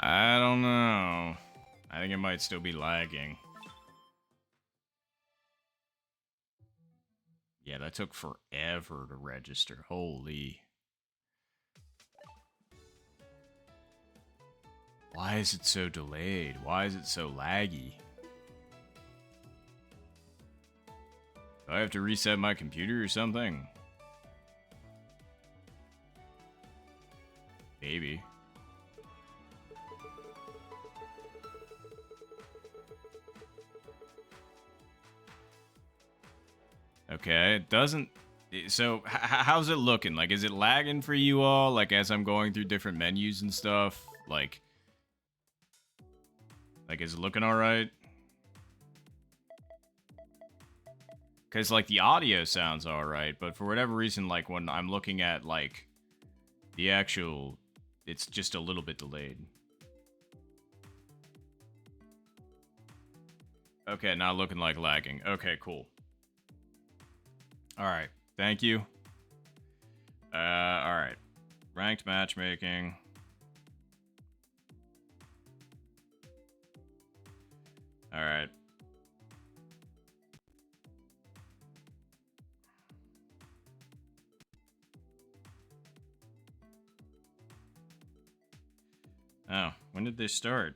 I don't know. I think it might still be lagging. Yeah, that took forever to register. Holy. Why is it so delayed? Why is it so laggy? Do I have to reset my computer or something? Maybe. Okay, it doesn't... So, how's it looking? Like, is it lagging for you all? Like, as I'm going through different menus and stuff? Like, is it looking alright? Because, like, the audio sounds alright, but for whatever reason, like, when I'm looking at, like, the actual... It's just a little bit delayed. Okay, not looking like lagging. Okay, cool. Alright, thank you. Alright. Ranked matchmaking. Alright. Oh, when did they start?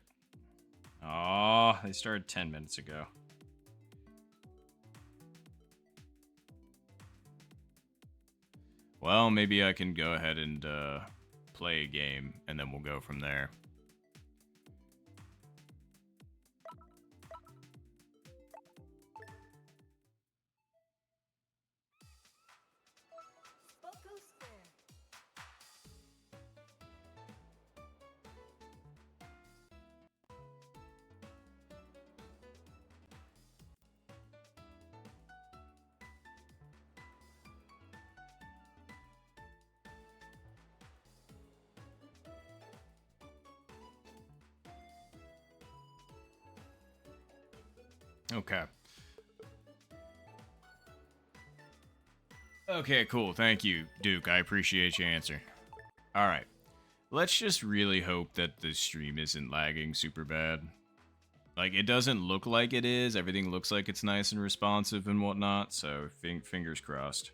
Oh, they started 10 minutes ago. Well, maybe I can go ahead and play a game, and then we'll go from there. Okay. Okay, cool. Thank you, Duke. I appreciate your answer. Alright. Let's just really hope that the stream isn't lagging super bad. Like, it doesn't look like it is. Everything looks like it's nice and responsive and whatnot, so fingers crossed.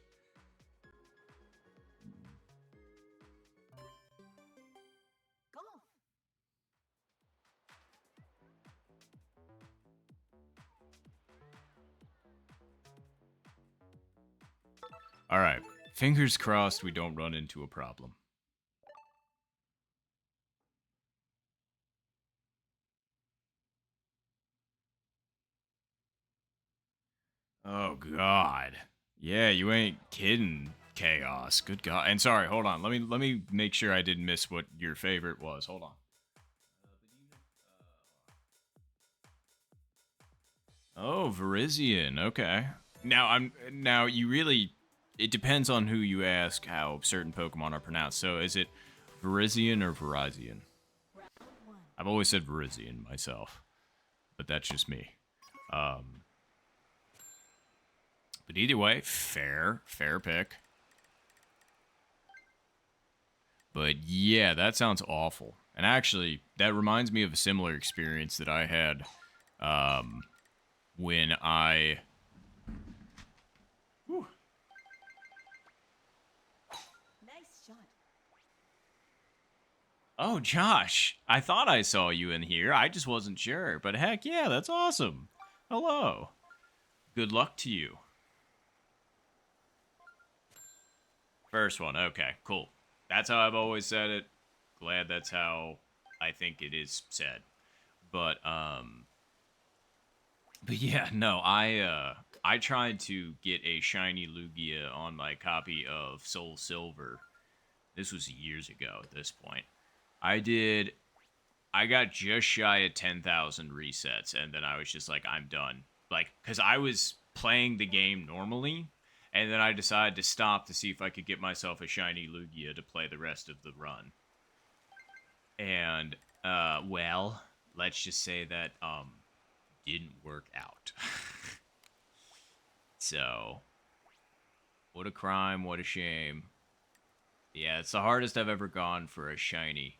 Alright. Fingers crossed we don't run into a problem. Oh, God. Yeah, you ain't kidding, Chaos. Good God. And sorry, hold on. Let me make sure I didn't miss what your favorite was. Hold on. Oh, Verizian. Okay. Now you really, it depends on who you ask how certain Pokemon are pronounced. So is it Verizian or Virizian? I've always said Verizian myself, but that's just me. But either way, fair pick. But yeah, that sounds awful. And actually, that reminds me of a similar experience that I had when I... Whew. Nice shot. Oh, Josh, I thought I saw you in here. I just wasn't sure. But heck yeah, that's awesome. Hello. Good luck to you. First one. Okay, cool. That's how I've always said it. Glad that's how I think it is said. But yeah, no, I tried to get a shiny Lugia on my copy of Soul Silver. This was years ago at this point. I got just shy of 10,000 resets, and then I was just like, I'm done. Like, because I was playing the game normally, and then I decided to stop to see if I could get myself a shiny Lugia to play the rest of the run. And, well, let's just say that, didn't work out. So, what a crime, what a shame. Yeah, it's the hardest I've ever gone for a shiny.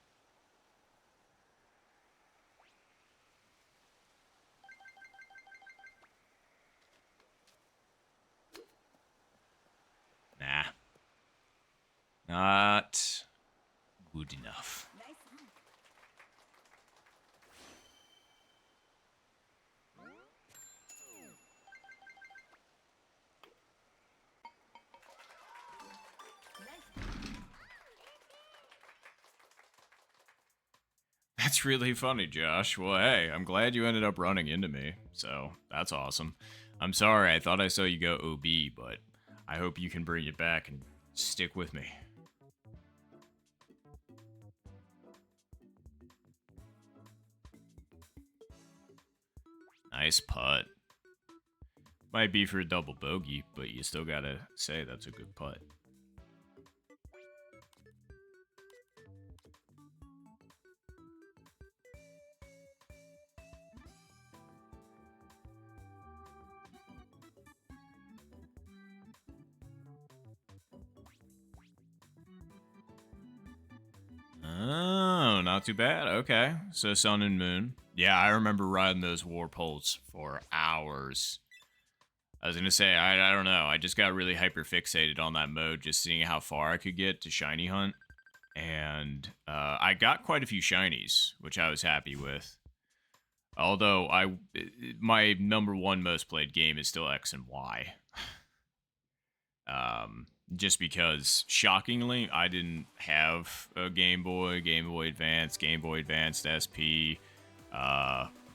That's really funny, Josh. Well, hey, I'm glad you ended up running into me. So, that's awesome. I'm sorry, I thought I saw you go OB, but I hope you can bring it back and stick with me. Nice putt. Might be for a double bogey, but you still gotta say that's a good putt. Oh, not too bad. Okay. So sun and moon. Yeah, I remember riding those warp holes for hours. I was gonna say, I don't know. I just got really hyper fixated on that mode, just seeing how far I could get to shiny hunt. And I got quite a few shinies, which I was happy with. Although my number one most played game is still X and Y. Just because, shockingly, I didn't have a Game Boy, Game Boy Advance, Game Boy Advanced SP.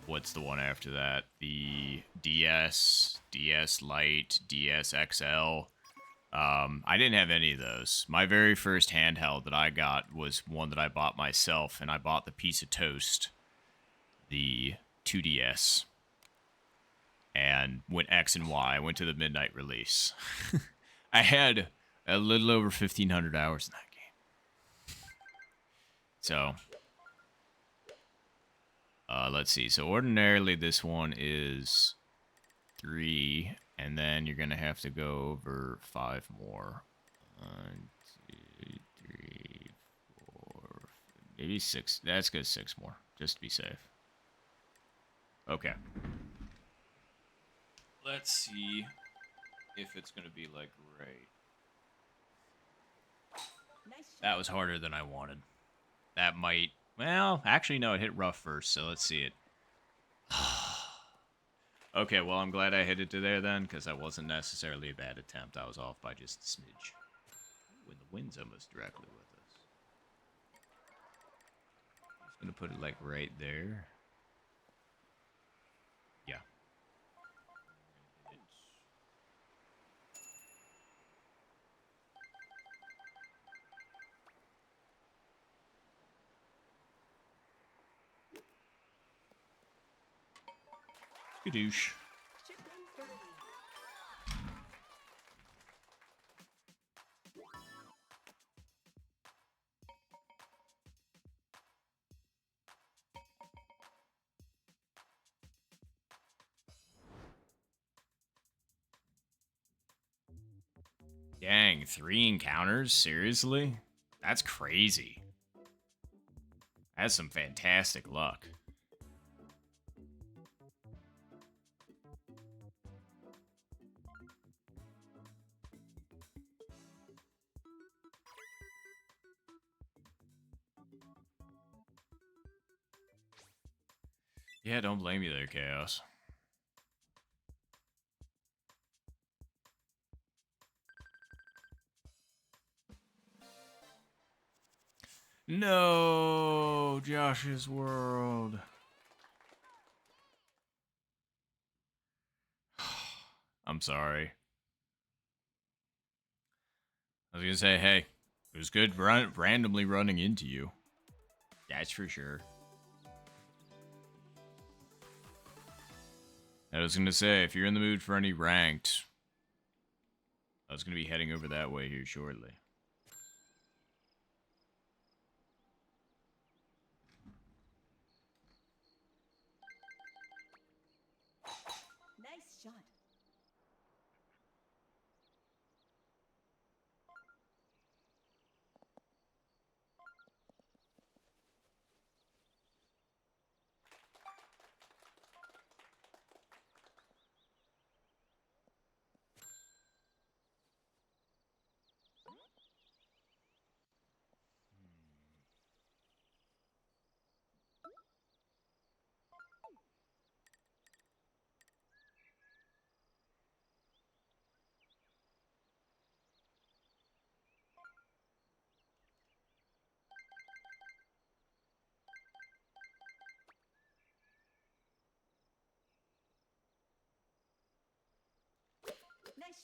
What's the one after that? The DS, DS Lite, DS XL. I didn't have any of those. My very first handheld that I got was one that I bought myself, and I bought the piece of toast, the 2DS, and went X and Y. I went to the midnight release. I had a little over 1,500 hours in that game. So, let's see. So ordinarily this one is 3, and then you're gonna have to go over 5 more. 1, 2, 3, 4, maybe 6. That's good. 6 more, just to be safe. Okay. Let's see if it's gonna be like right. Nice shot. That was harder than I wanted. That might. Well, actually, no, it hit rough first, so let's see it. Okay, well, I'm glad I hit it to there then, because that wasn't necessarily a bad attempt. I was off by just a smidge. When the wind's almost directly with us. Just gonna put it like right there. Yeah. Skadoosh. Chip in birdie. Dang, 3 encounters? Seriously? That's crazy. That's some fantastic luck. Yeah, don't blame you there, Chaos. No, Josh's world. I'm sorry. I was gonna say, hey, it was good randomly running into you. That's for sure. I was gonna say, if you're in the mood for any ranked, I was gonna be heading over that way here shortly. Nice shot.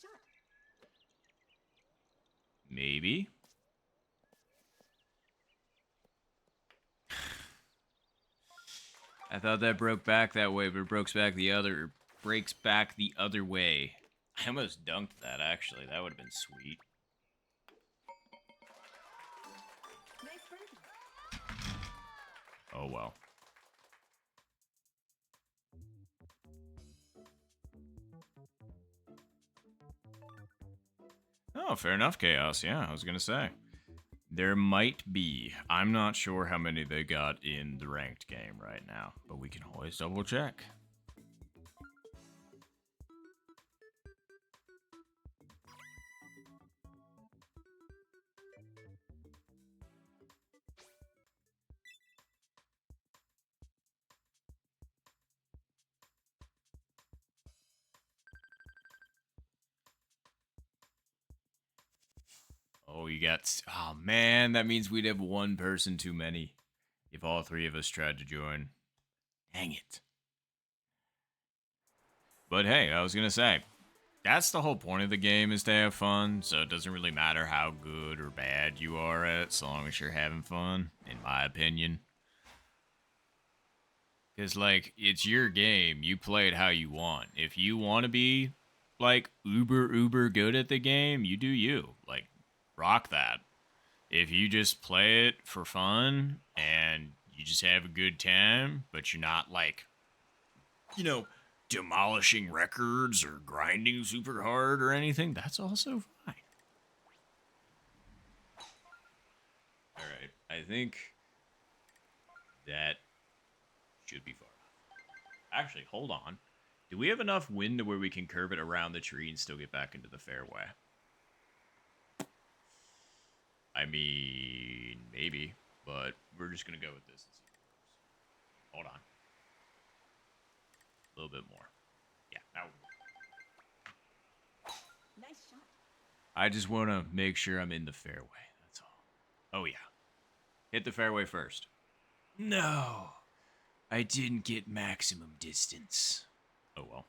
shot. Maybe. I thought that broke back that way, but it breaks back the other way. I almost dunked that, actually. That would have been sweet. Nice birdie. Oh, well. Oh, fair enough, Chaos. Yeah, I was going to say. There might be. I'm not sure how many they got in the ranked game right now, but we can always double check. Oh, you got... Oh, man, that means we'd have one person too many if all three of us tried to join. Dang it. But hey, I was going to say, that's the whole point of the game, is to have fun, so it doesn't really matter how good or bad you are at it, so long as you're having fun, in my opinion. Because, like, it's your game. You play it how you want. If you want to be, like, uber good at the game, you do you. Like, rock that. If you just play it for fun and you just have a good time, but you're not, like, demolishing records or grinding super hard or anything, that's also fine. Alright, I think that should be far enough. Actually, hold on. Do we have enough wind to where we can curve it around the tree and still get back into the fairway? I mean, maybe, but we're just going to go with this and see what goes. Hold on. A little bit more. Yeah, now. Nice shot. I just want to make sure I'm in the fairway. That's all. Oh, yeah. Hit the fairway first. No. I didn't get maximum distance. Oh, well.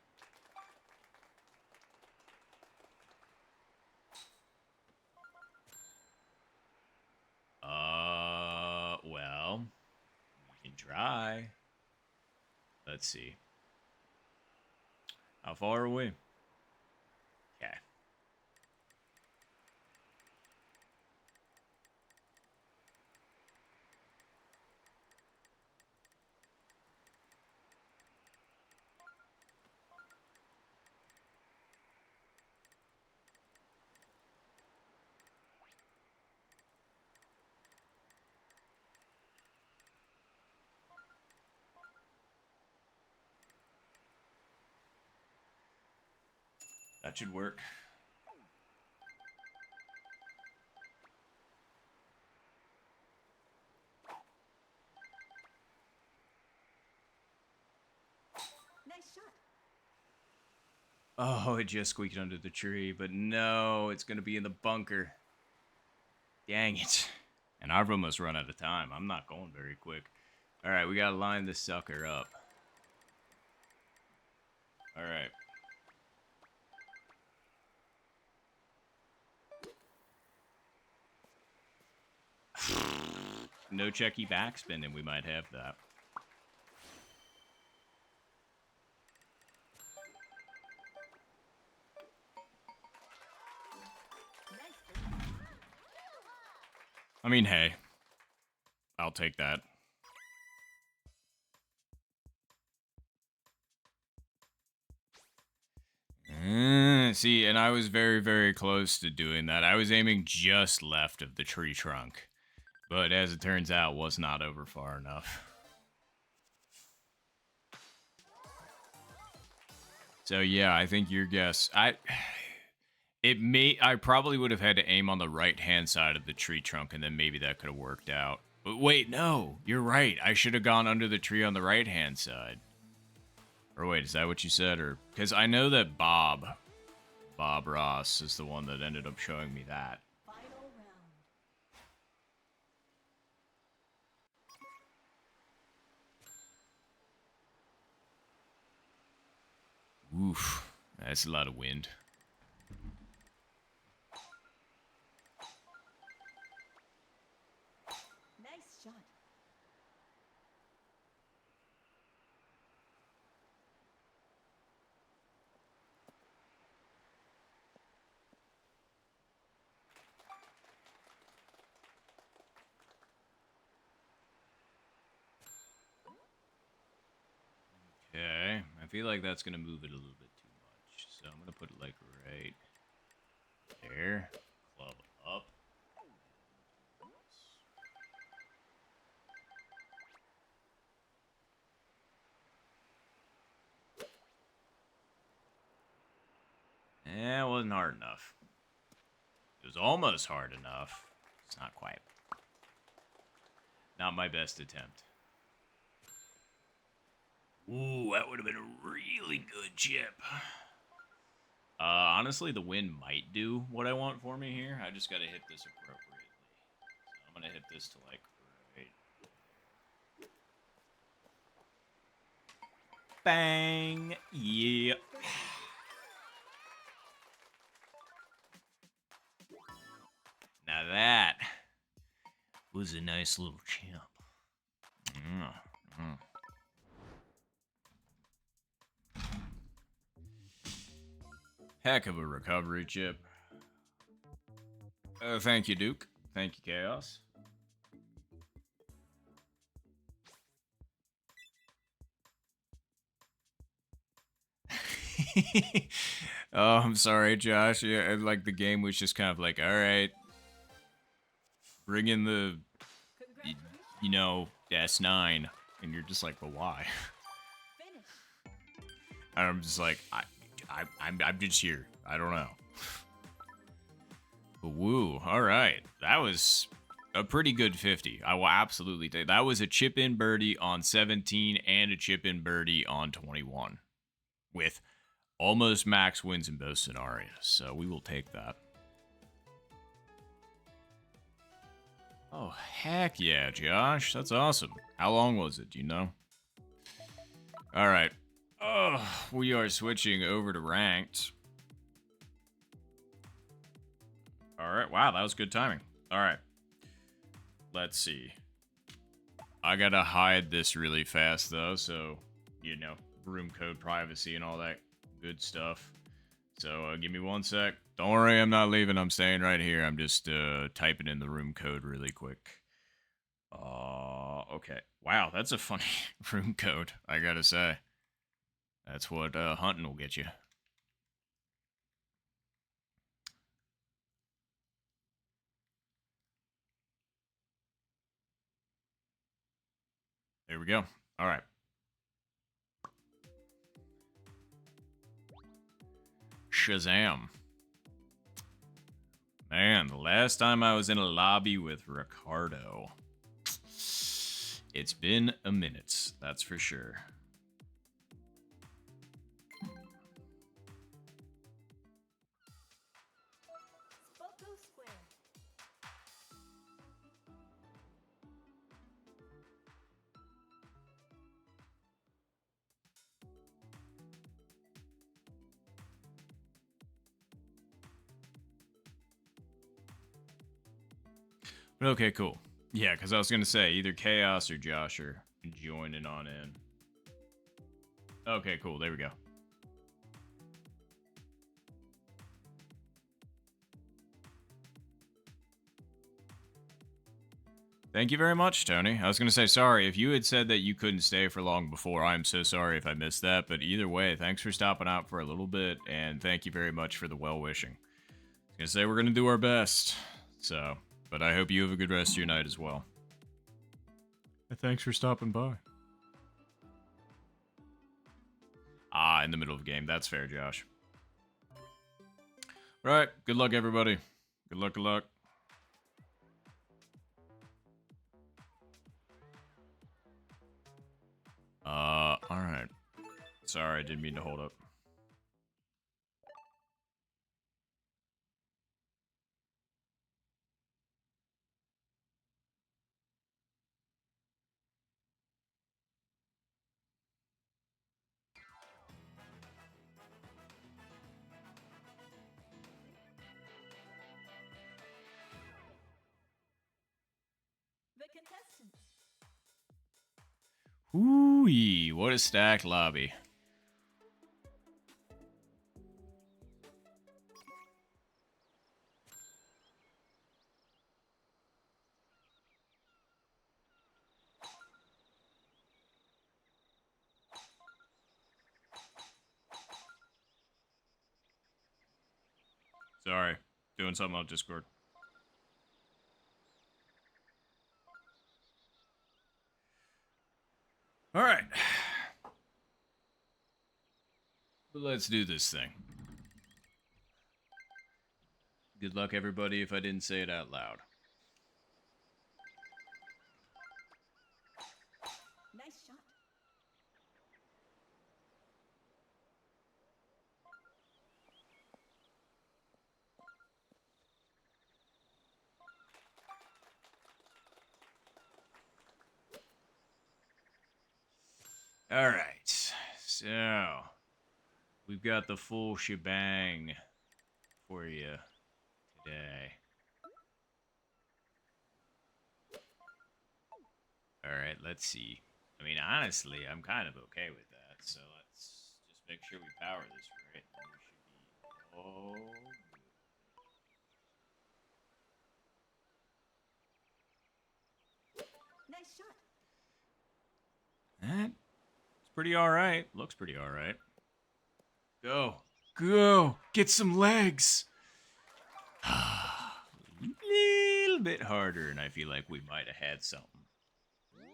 Well. We can try. Let's see. How far are we? Okay. That should work. Nice shot. Oh, it just squeaked under the tree, but no, it's going to be in the bunker. Dang it. And I've almost run out of time. I'm not going very quick. All right, we got to line this sucker up. All right. No checky backspin, and we might have that. Nice birdie. I mean, hey. I'll take that. See, and I was very, very close to doing that. I was aiming just left of the tree trunk. But as it turns out, was not over far enough. So yeah, I think your guess. I probably would have had to aim on the right-hand side of the tree trunk, and then maybe that could have worked out. But wait, no, you're right. I should have gone under the tree on the right-hand side. Or wait, is that what you said? Or because I know that Bob Ross is the one that ended up showing me that. Final round. Oof, that's a lot of wind. feel like that's gonna move it a little bit too much. So I'm gonna put it like right there. Club up. Eh, it wasn't hard enough. It was almost hard enough. It's not quite. Not my best attempt. Ooh, that would have been a really good chip. Honestly, the wind might do what I want for me here. I just gotta hit this appropriately. So I'm gonna hit this to like right. Bang! Yeah. Now that was a nice little chip. Mm. Heck of a recovery chip. Thank you, Duke. Thank you, Chaos. Oh, I'm sorry, Josh. Yeah, like the game was just kind of like, all right, bring in the, you know, S9, and you're just like, but why? Finish. And I'm just like, I'm just here. I don't know. But woo, all right, that was a pretty good 50. I will absolutely take that. Was a chip in birdie on 17 and a chip in birdie on 21, with almost max wins in both scenarios. So we will take that. Oh, heck yeah, Josh. That's awesome. How long was it? Do you know? All right. Oh, we are switching over to ranked. All right. Wow, that was good timing. All right. Let's see. I gotta hide this really fast, though, so, you know, room code privacy and all that good stuff. So, give me 1 sec. Don't worry, I'm not leaving. I'm staying right here. I'm just typing in the room code really quick. Okay. Wow, that's a funny room code, I gotta say. That's what hunting will get you. There we go. All right. Shazam. Man, the last time I was in a lobby with Ricardo, it's been a minute, that's for sure. Spoko Square. But okay, cool. Yeah, because I was going to say either Chaos or Josh are joining on in. Okay, cool. There we go. Thank you very much, Tony. I was going to say, sorry, if you had said that you couldn't stay for long before, I'm so sorry if I missed that. But either way, thanks for stopping out for a little bit, and thank you very much for the well-wishing. I was going to say we're going to do our best, so, but I hope you have a good rest of your night as well. And thanks for stopping by. Ah, in the middle of the game. That's fair, Josh. Right. Good luck, everybody. Good luck, good luck. Alright. Sorry, I didn't mean to hold up. The contestants. Ooh-wee, what a stacked lobby. Sorry. Doing something on Discord. Alright. Let's do this thing. Good luck, everybody, if I didn't say it out loud. Nice shot. Alright. So, we've got the full shebang for you today. Alright, let's see. I mean, honestly, I'm kind of okay with that. So let's just make sure we power this right. And we should be all Nice shot. good. It's pretty alright. Looks pretty alright. Go. Go. Get some legs. Little bit harder, and I feel like we might have had something. Great.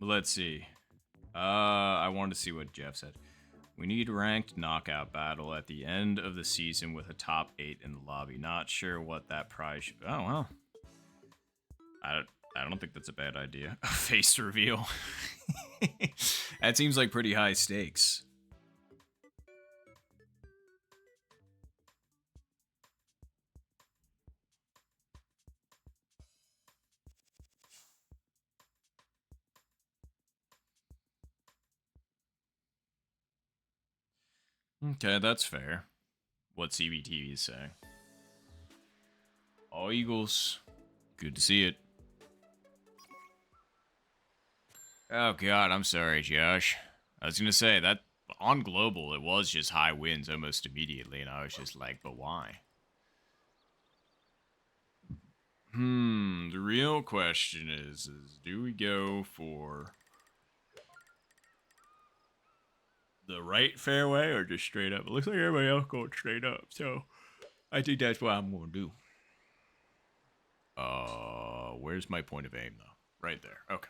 Let's see. I wanted to see what Jeff said. We need ranked knockout battle at the end of the season with a top 8 in the lobby. Not sure what that prize should be. Oh, well. I don't think that's a bad idea. A face reveal. That seems like pretty high stakes. Okay, that's fair. What CBTV is saying. All Eagles. Good to see it. Oh god, I'm sorry, Josh. I was gonna say that on global it was just high wins almost immediately, and I was just like, but why? The real question is do we go for the right fairway or just straight up? It looks like everybody else going straight up, so I think that's what I'm gonna do. Where's my point of aim though? Right there. Okay.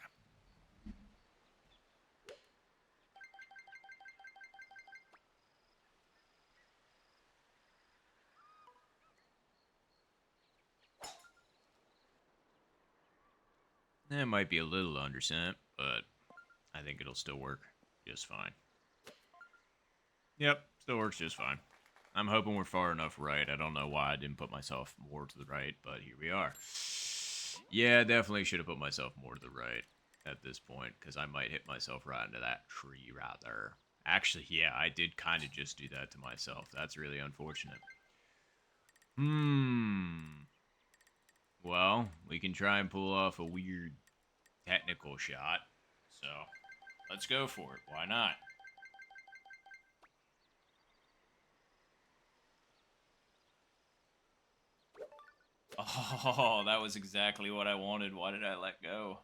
That might be a little undersent, but I think it'll still work just fine. Yep, still works just fine. I'm hoping we're far enough right. I don't know why I didn't put myself more to the right, but here we are. Yeah, definitely should have put myself more to the right at this point, because I might hit myself right into that tree right there. Actually, yeah, I did kind of just do that to myself. That's really unfortunate. Well, we can try and pull off a weird technical shot. So, let's go for it. Why not? Oh, that was exactly what I wanted. Why did I let go?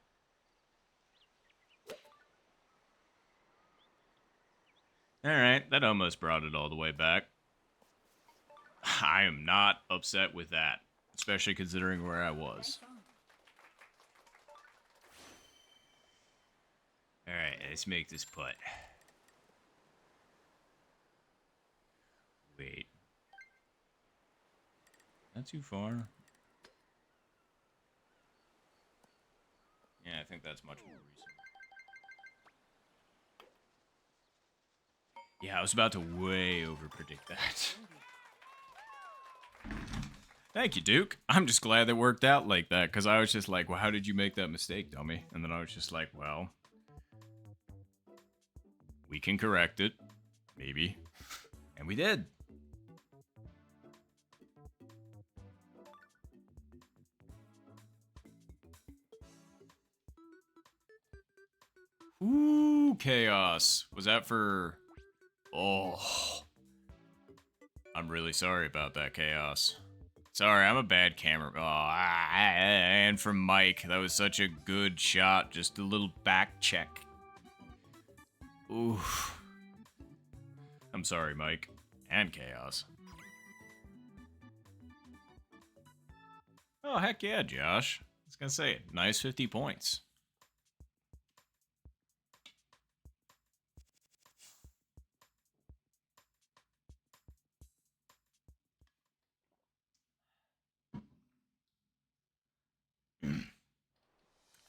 Alright, that almost brought it all the way back. I am not upset with that, especially considering where I was. Alright, let's make this putt. Wait. Not too far. Yeah, I think that's much more recent. Yeah, I was about to way over-predict that. Thank you, Duke. I'm just glad it worked out like that, because I was just like, well, how did you make that mistake, dummy? And then I was just like, well, we can correct it. Maybe. And we did. Ooh, chaos. Was that for... Oh. I'm really sorry about that, Chaos. Sorry, I'm a bad camera. And from Mike, that was such a good shot. Just a little back check. Oof. I'm sorry, Mike. And Chaos. Oh, heck yeah, Josh. I was gonna say, nice 50 points.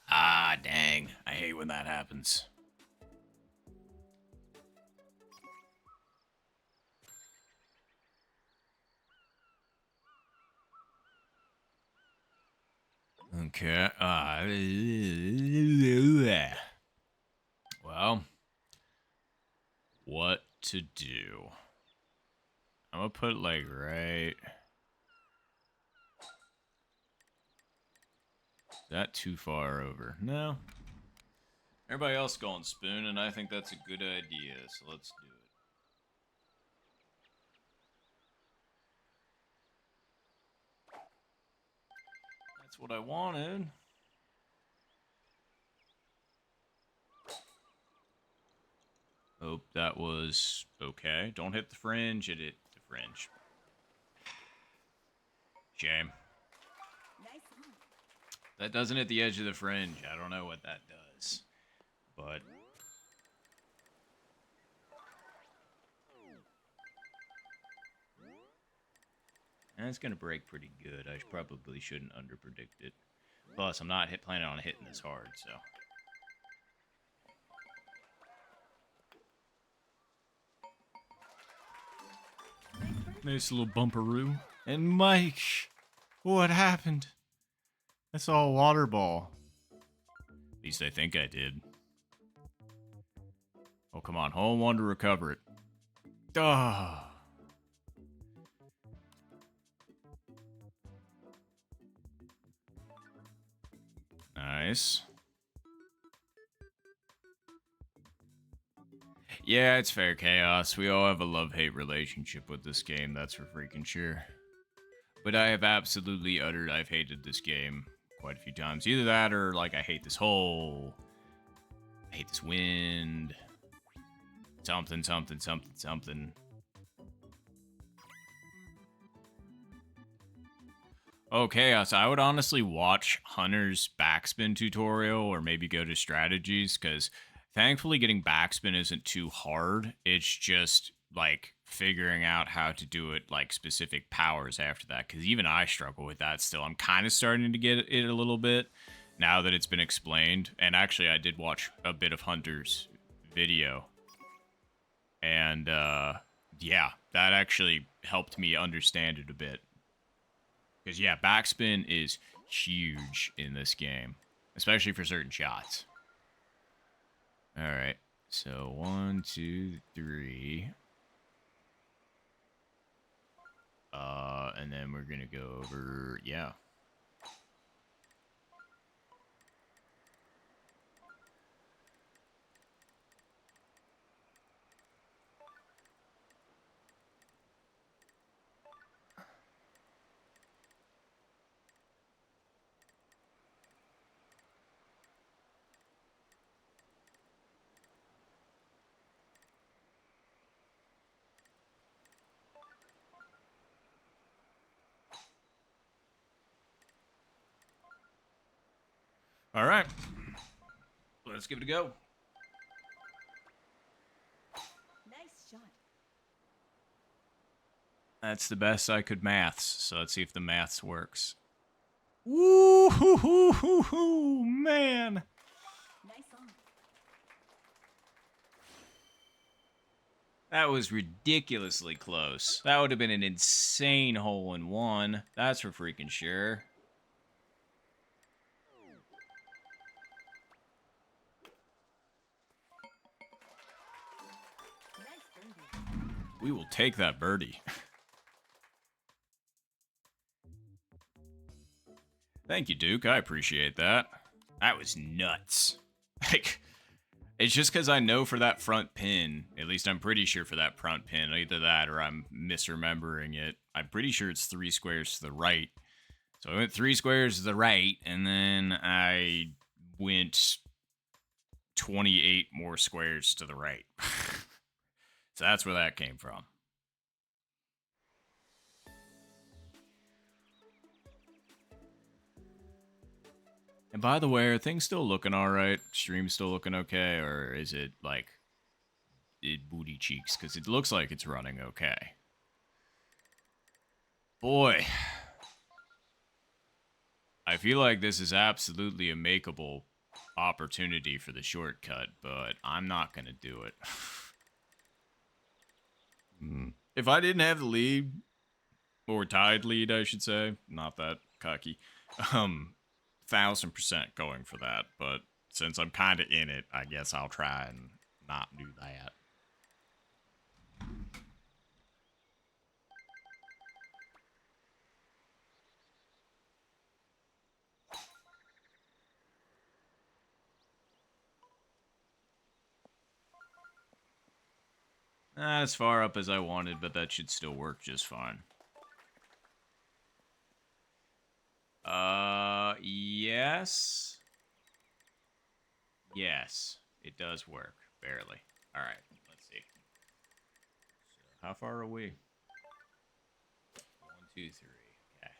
Ah, dang. I hate when that happens. Okay. Well, what to do? I'm gonna put it like right. Is that too far over? No. Everybody else going spoon, and I think that's a good idea, so let's do it. That's what I wanted. Hope that was okay. Don't hit the fringe, it hit the fringe. Shame. Nice on. That doesn't hit the edge of the fringe. I don't know what that does. But and it's gonna break pretty good. I probably shouldn't underpredict it. Plus, I'm not planning on hitting this hard, so. Nice little bumperoo. And Mike, what happened? I saw a water ball. At least I think I did. Oh, come on. Hole in one to recover it. Duh. Nice. Yeah, it's fair, Chaos. We all have a love-hate relationship with this game, that's for freaking sure. But I have absolutely I've hated this game quite a few times. Either that or, like, I hate this hole. I hate this wind. Something, something, something, something. Oh, Chaos, I would honestly watch Hunter's backspin tutorial or maybe go to strategies, because thankfully getting backspin isn't too hard. It's just, like, figuring out how to do it, like, specific powers after that, because even I struggle with that still. I'm kind of starting to get it a little bit now that it's been explained. And actually, I did watch a bit of Hunter's video. And, yeah, that actually helped me understand it a bit. Because, yeah, backspin is huge in this game, especially for certain shots. All right, so 1, 2, 3. And then we're going to go over, yeah. All right, let's give it a go. Nice shot. That's the best I could maths, so let's see if the maths works. Woo hoo hoo hoo hoo, man. Nice on. That was ridiculously close. That would have been an insane hole in one. That's for freaking sure. Nice birdie. We will take that birdie. Thank you, Duke. I appreciate that. That was nuts. Like, It's just because I know for that front pin, at least I'm pretty sure for that front pin, either that or I'm misremembering it. I'm pretty sure it's 3 squares to the right. So I went 3 squares to the right, and then I went 28 more squares to the right. So that's where that came from. And by the way, are things still looking alright? Stream still looking okay? Or is it like booty cheeks? Because it looks like it's running okay. Boy, I feel like this is absolutely a makeable opportunity for the shortcut, but I'm not going to do it. If I didn't have the lead, or tied lead, I should say, not that cocky, 1000% going for that, but since I'm kind of in it, I guess I'll try and not do that. Not as far up as I wanted, but that should still work just fine. Yes. Yes, it does work, barely. Alright, let's see. So, how far are we? 1, 2, 3. Okay.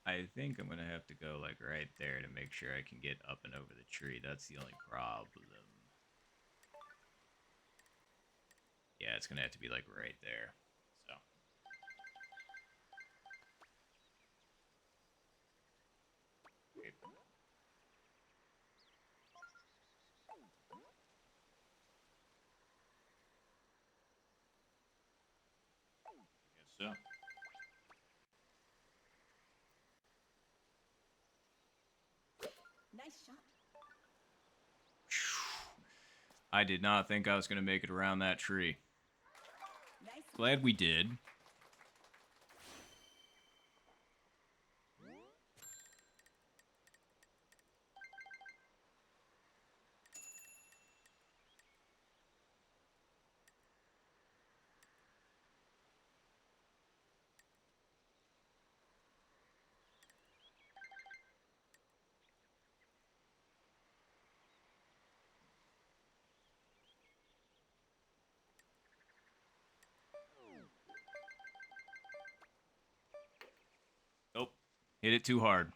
I think I'm gonna have to go like right there to make sure I can get up and over the tree. That's the only problem. Yeah, it's gonna have to be like right there. So. I guess so. Nice shot. I did not think I was gonna make it around that tree. Nice. Glad we did. Nope. Hit it too hard.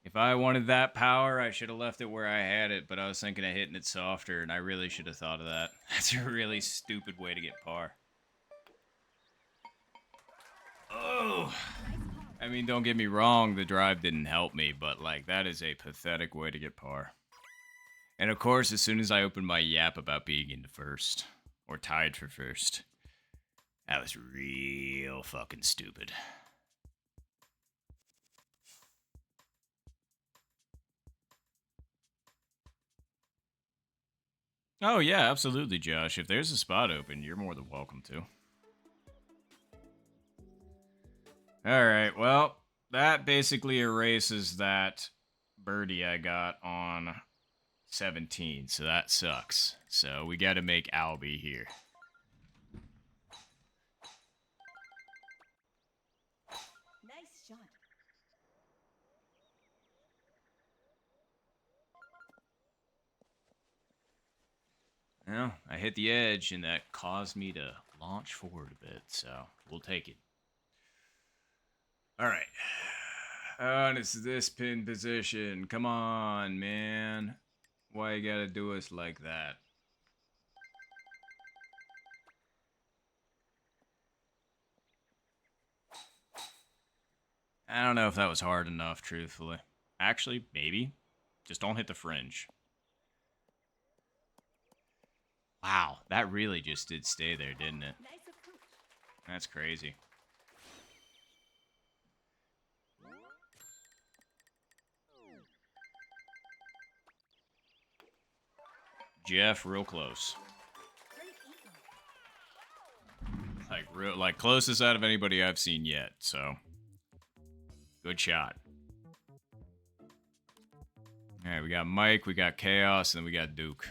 If I wanted that power, I should have left it where I had it, but I was thinking of hitting it softer, and I really should have thought of that. That's a really stupid way to get par. Oh! I mean, don't get me wrong, the drive didn't help me, but, like, that is a pathetic way to get par. And of course, as soon as I opened my yap about being into first, or tied for first, that was real fucking stupid. Oh, yeah, absolutely, Josh. If there's a spot open, you're more than welcome to. Alright, well, that basically erases that birdie I got on 17, so that sucks. So we gotta make Albie here. Nice shot. Well, I hit the edge, and that caused me to launch forward a bit, so we'll take it. Alright. And it's this pin position. Come on, man. Why you gotta do us like that? I don't know if that was hard enough, truthfully. Actually, maybe. Just don't hit the fringe. Wow, that really just did stay there, didn't it? Nice approach. That's crazy. Jeff, real close. Great eagle. Like closest out of anybody I've seen yet, so. Good shot. Alright, we got Mike, we got Chaos, and then we got Duke.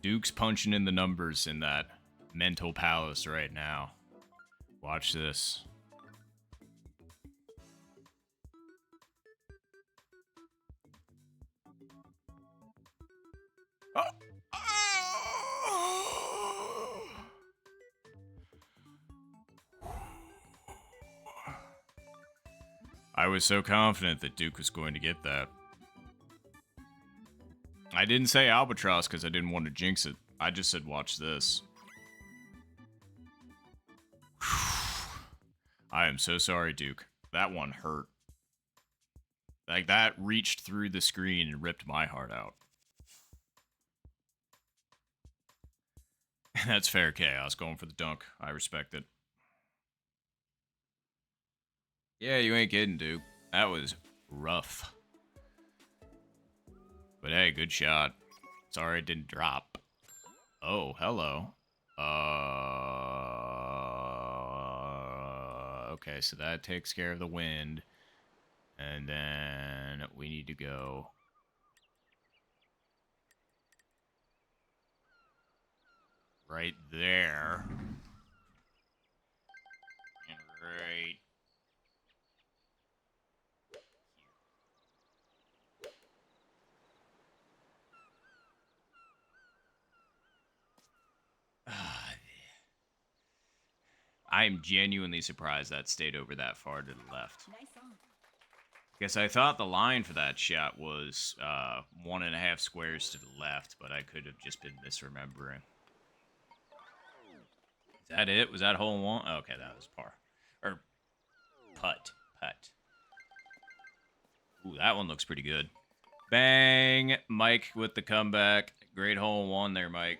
Duke's punching in the numbers in that mental palace right now. Watch this. Oh. I was so confident that Duke was going to get that. I didn't say Albatross because I didn't want to jinx it. I just said watch this. I am so sorry, Duke. That one hurt. Like, that reached through the screen and ripped my heart out. That's fair, Chaos. Going for the dunk. I respect it. Yeah, you ain't kidding, Duke. That was rough. But hey, good shot. Sorry it didn't drop. Oh, hello. Okay, so that takes care of the wind. And then we need to go right there. And right here. I am genuinely surprised that stayed over that far to the left. Nice on. Guess I thought the line for that shot was 1.5 squares to the left, but I could have just been misremembering. Is that it? Was that hole in one? Okay, that was par. Or putt. Ooh, that one looks pretty good. Bang! Mike with the comeback. Great hole in one there, Mike.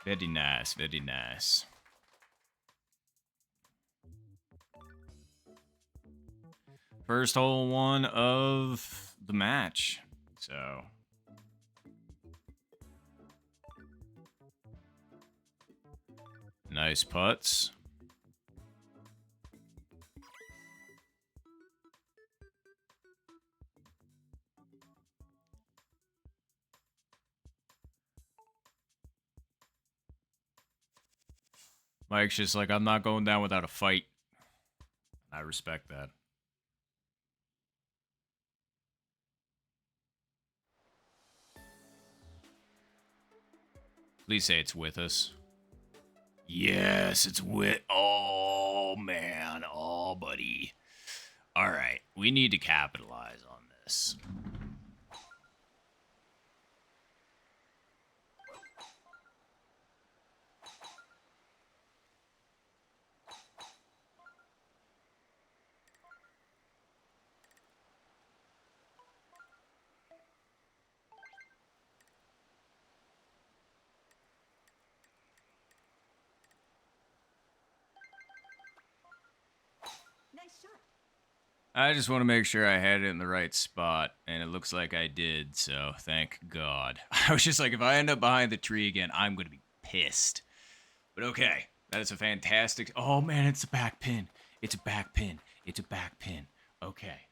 Very nice, very nice. First hole one of the match. So. Nice putts. Mike's just like, I'm not going down without a fight. I respect that. Please say it's with us. Yes, it's with... Oh, man. Oh, buddy. All right. We need to capitalize on this. Nice shot. I just want to make sure I had it in the right spot, and it looks like I did, so thank God. I was just like, if I end up behind the tree again, I'm going to be pissed. But okay, that is a fantastic... Oh, man, it's a back pin. It's a back pin. It's a back pin. Okay.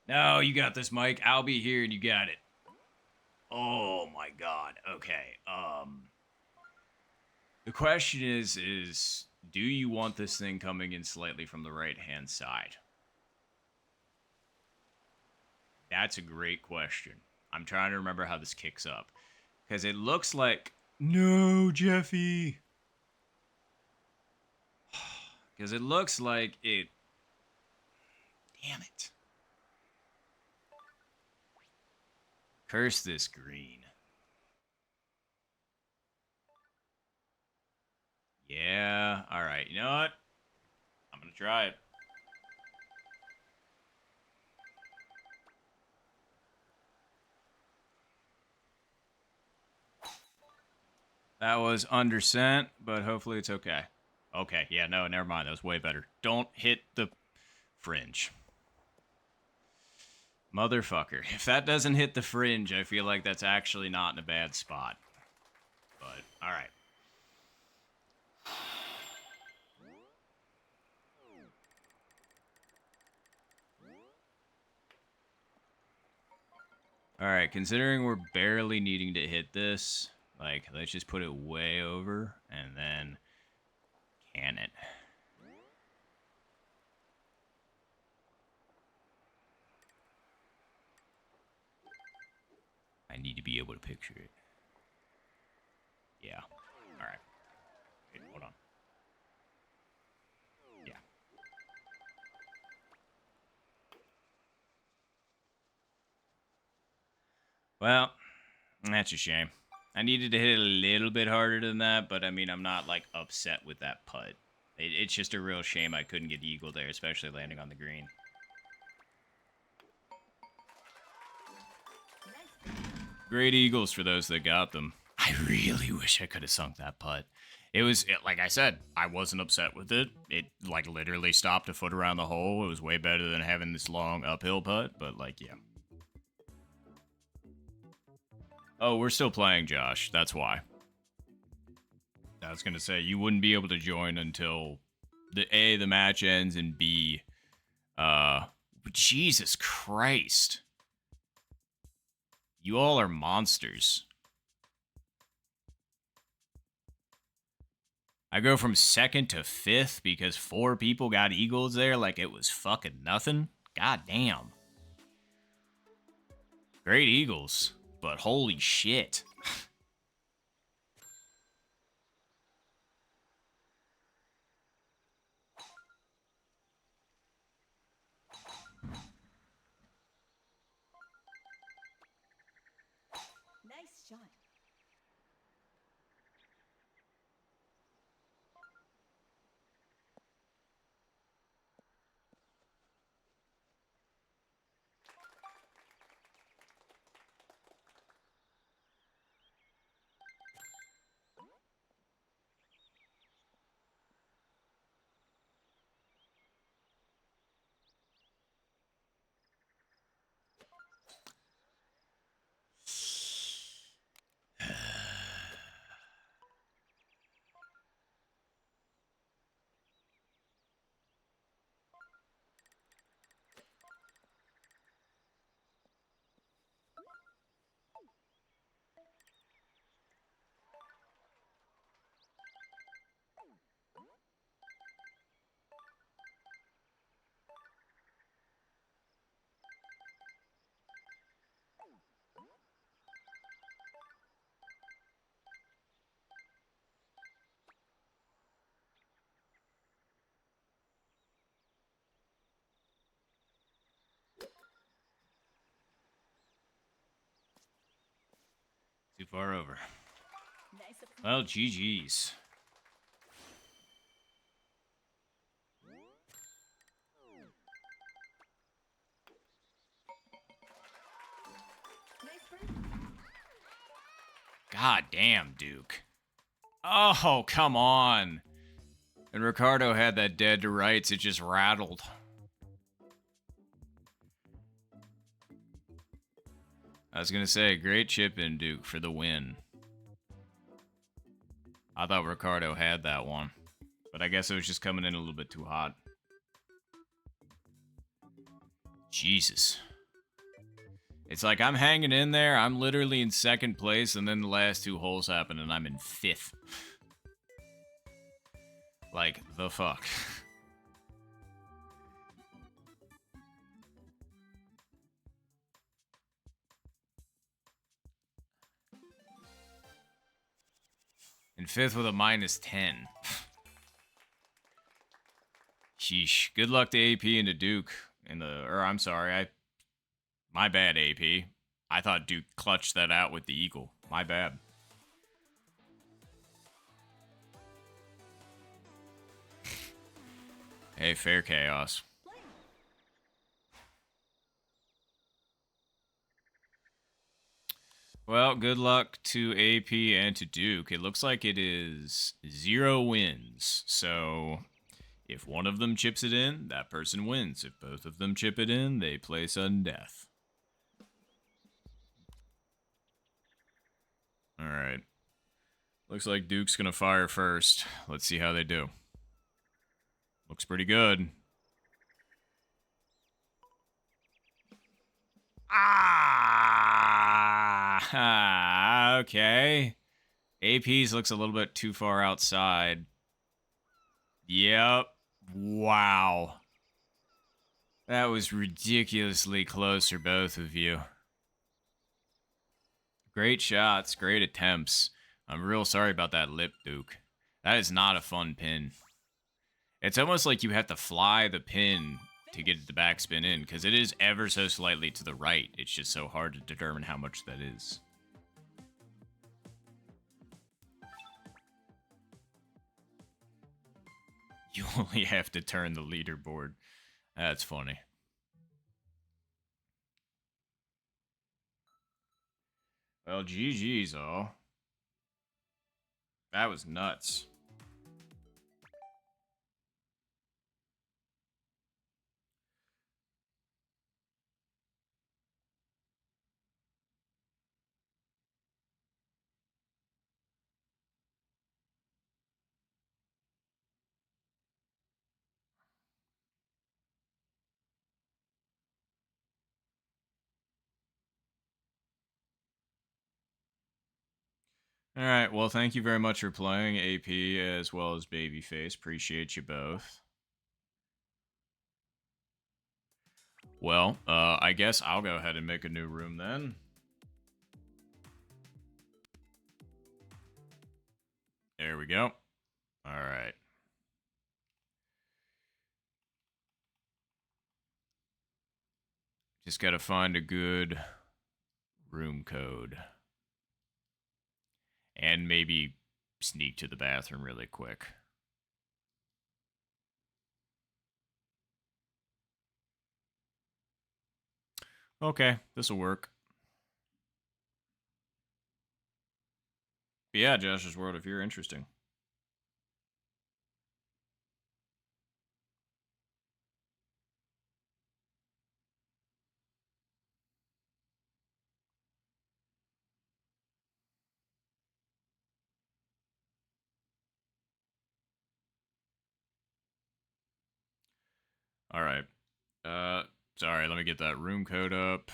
No, you got this, Mike. I'll be here, and you got it. Oh, my God. Okay, the question is... Do you want this thing coming in slightly from the right-hand side? That's a great question. I'm trying to remember how this kicks up. Because it looks like... No, Jeffy! Because it looks like it... Damn it. Curse this green. Yeah, alright. You know what? I'm gonna try it. That was under scent, but hopefully it's okay. Okay, yeah, no, never mind. That was way better. Don't hit the fringe. Motherfucker. If that doesn't hit the fringe, I feel like that's actually not in a bad spot. But, alright. Alright, considering we're barely needing to hit this, like, let's just put it way over, and then can it. I need to be able to picture it. Yeah. Alright. Wait, hold on. Yeah. Well, that's a shame. I needed to hit it a little bit harder than that, but I mean, I'm not, like, upset with that putt. It's just a real shame I couldn't get eagle there, especially landing on the green. Great eagles for those that got them. I really wish I could have sunk that putt. Like I said, I wasn't upset with it. It, like, literally stopped a foot around the hole. It was way better than having this long uphill putt, but, like, yeah. Oh, we're still playing, Josh. That's why. I was gonna say, you wouldn't be able to join until the match ends, and B, Jesus Christ. You all are monsters. I go from second to fifth because 4 people got eagles there like it was fucking nothing. God damn. Great eagles, but holy shit. Nice shot. Too far over. Nice approach. Well, GG's. Nice break. God damn, Duke. Oh, come on. And Ricardo had that dead to rights, it just rattled. I was gonna say, great chip in, Duke, for the win. I thought Ricardo had that one, but I guess it was just coming in a little bit too hot. Jesus. It's like I'm hanging in there, I'm literally in second place, and then the last 2 holes happen, and I'm in 5th. Like, the fuck. In 5th with a -10. Sheesh. Good luck to AP and to Duke. I'm sorry, my bad, AP. I thought Duke clutched that out with the eagle. My bad. Hey, fair chaos. Well, good luck to AP and to Duke. It looks like it is 0 wins. So if one of them chips it in, that person wins. If both of them chip it in, they play sudden death. All right. Looks like Duke's going to fire first. Let's see how they do. Looks pretty good. Ah, okay. AP's looks a little bit too far outside. Yep. Wow. That was ridiculously close for both of you. Great shots, great attempts. I'm real sorry about that lip, Duke. That is not a fun pin. It's almost like you have to fly the pin to get the backspin in, because it is ever so slightly to the right. It's just so hard to determine how much that is. You only have to turn the leaderboard. That's funny. Well, GG's all. That was nuts. All right, well, thank you very much for playing, AP as well as Babyface. Appreciate you both. Well, I guess I'll go ahead and make a new room then. There we go. All right. Just got to find a good room code. And maybe sneak to the bathroom really quick. Okay, this'll work. But yeah, Josh's World, if you're interesting. All right. Sorry, let me get that room code up.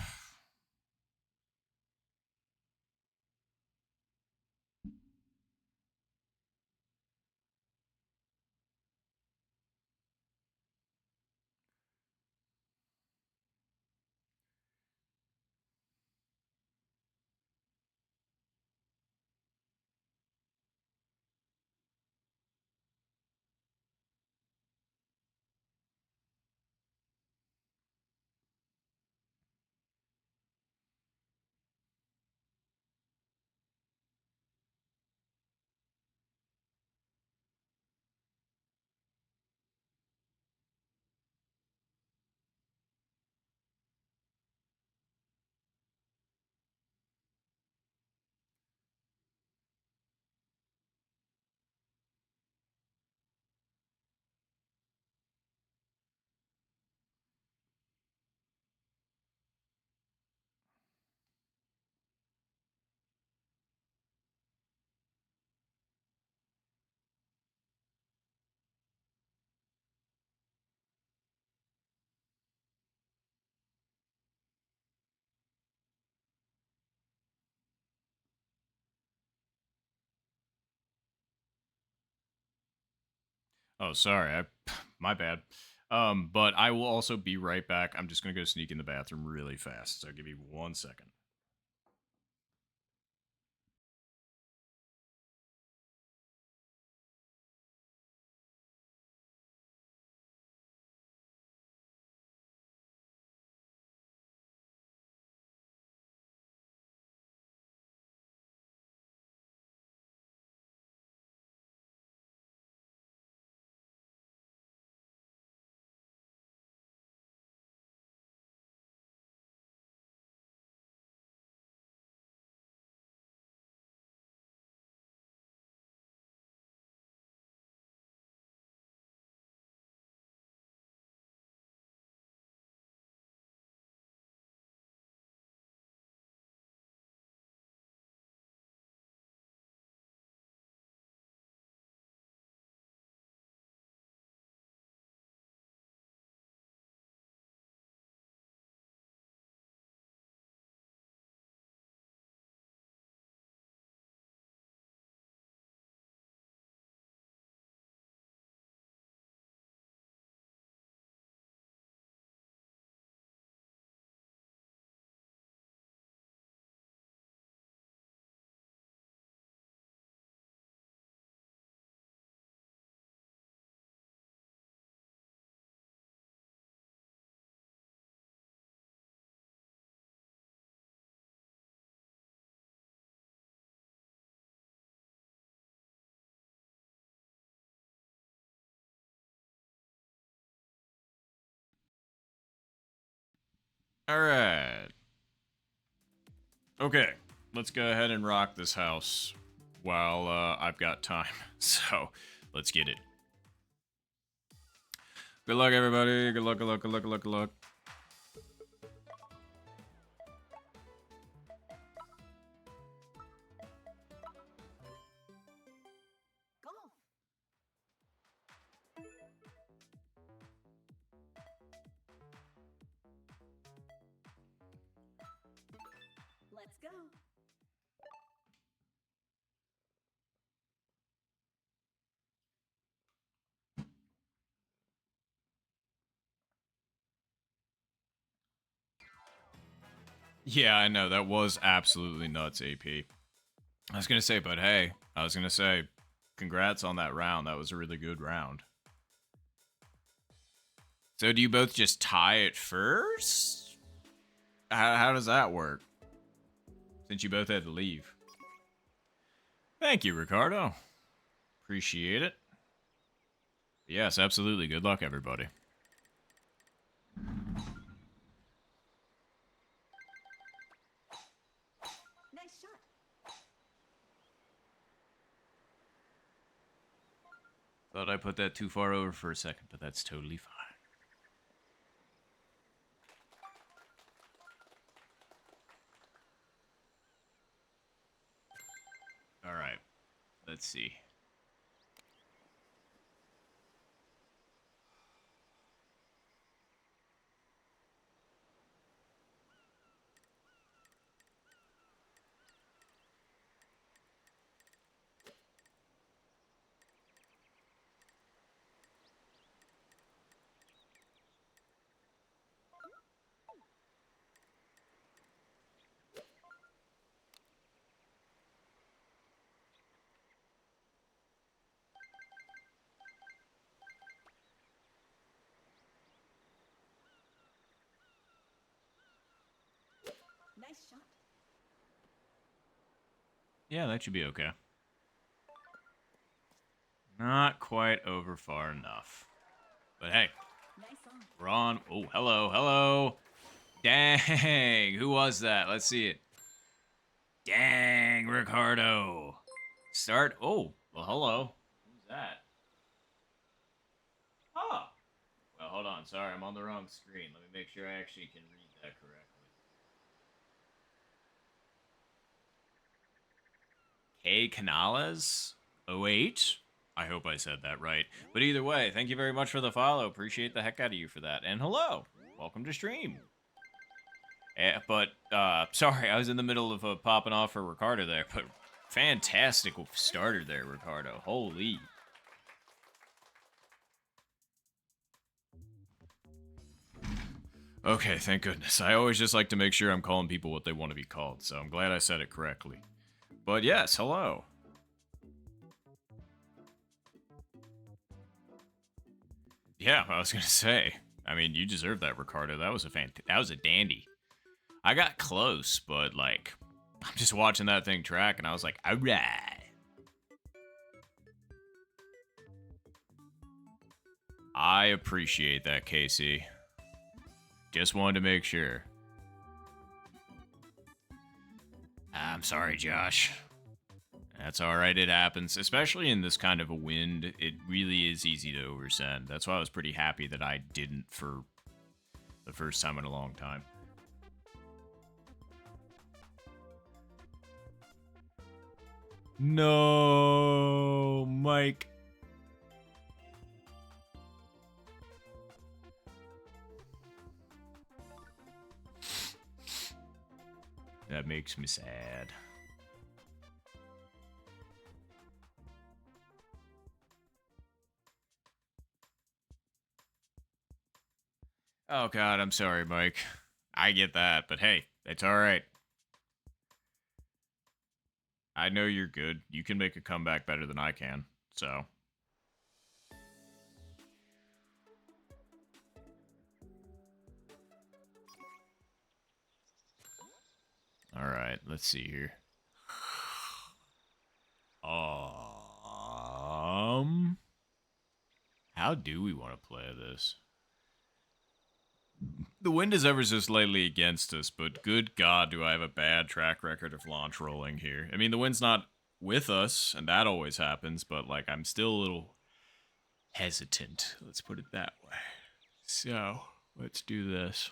Oh, sorry. My bad. But I will also be right back. I'm just gonna go sneak in the bathroom really fast. So give me 1 second. Alright. Okay, let's go ahead and rock this house while I've got time. So, let's get it. Good luck, everybody. Good luck, good luck, good luck, good luck, good luck. Golf. Let's go. Yeah, I know. That was absolutely nuts, AP. I was going to say, but hey, I was going to say, congrats on that round. That was a really good round. So do you both just tie it first? How does that work? Since you both had to leave. Thank you, Ricardo. Appreciate it. Yes, absolutely. Good luck, everybody. Nice shot. Thought I put that too far over for a second, but that's totally fine. All right. Let's see. Nice shot. Yeah, that should be okay. Not quite over far enough. But hey, Nice on. we're on. Oh, hello, hello. Dang, who was that? Let's see it. Dang, Ricardo. Start. Oh, well, hello. Who's that? Oh. Well, hold on. Sorry, I'm on the wrong screen. Let me make sure I actually can read that correctly. K Canales 08. I hope I said that right. But either way, thank you very much for the follow. Appreciate the heck out of you for that. And hello. Welcome to stream. Sorry, I was in the middle of popping off for Ricardo there, but fantastic starter there, Ricardo. Holy. Okay, thank goodness. I always just like to make sure I'm calling people what they want to be called, so I'm glad I said it correctly. But yes, hello. Yeah, I was gonna say. I mean, you deserve that, Ricardo. That was a dandy. I got close, but like, I'm just watching that thing track, and I was like, all right. I appreciate that, Casey. Just wanted to make sure. I'm sorry, Josh. That's alright, it happens. Especially in this kind of a wind, it really is easy to oversend. That's why I was pretty happy that I didn't for the first time in a long time. No, Mike. That makes me sad. Oh god, I'm sorry, Mike. I get that, but hey, it's alright. I know you're good. You can make a comeback better than I can, so. Alright, let's see here. How do we want to play this? The wind is ever so slightly against us, but good God, do I have a bad track record of launch rolling here. I mean, the wind's not with us, and that always happens, but, like, I'm still a little hesitant. Let's put it that way. So, let's do this.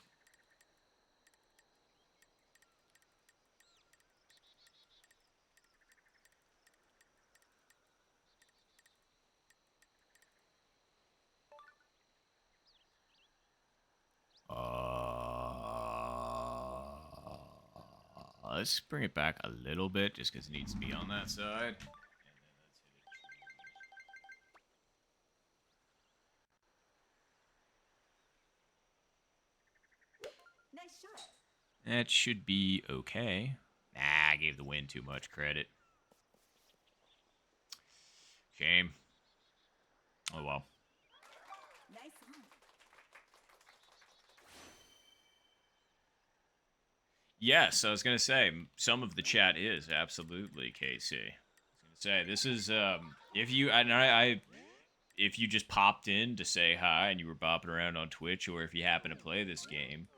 Let's bring it back a little bit, just because it needs to be on that side. Nice shot. That should be okay. Nah, I gave the wind too much credit. Shame. Oh well. Nice on. Yes, I was gonna say some of the chat is absolutely KC. I was gonna say this is if you and I if you just popped in to say hi and you were bopping around on Twitch, or if you happen to play this game,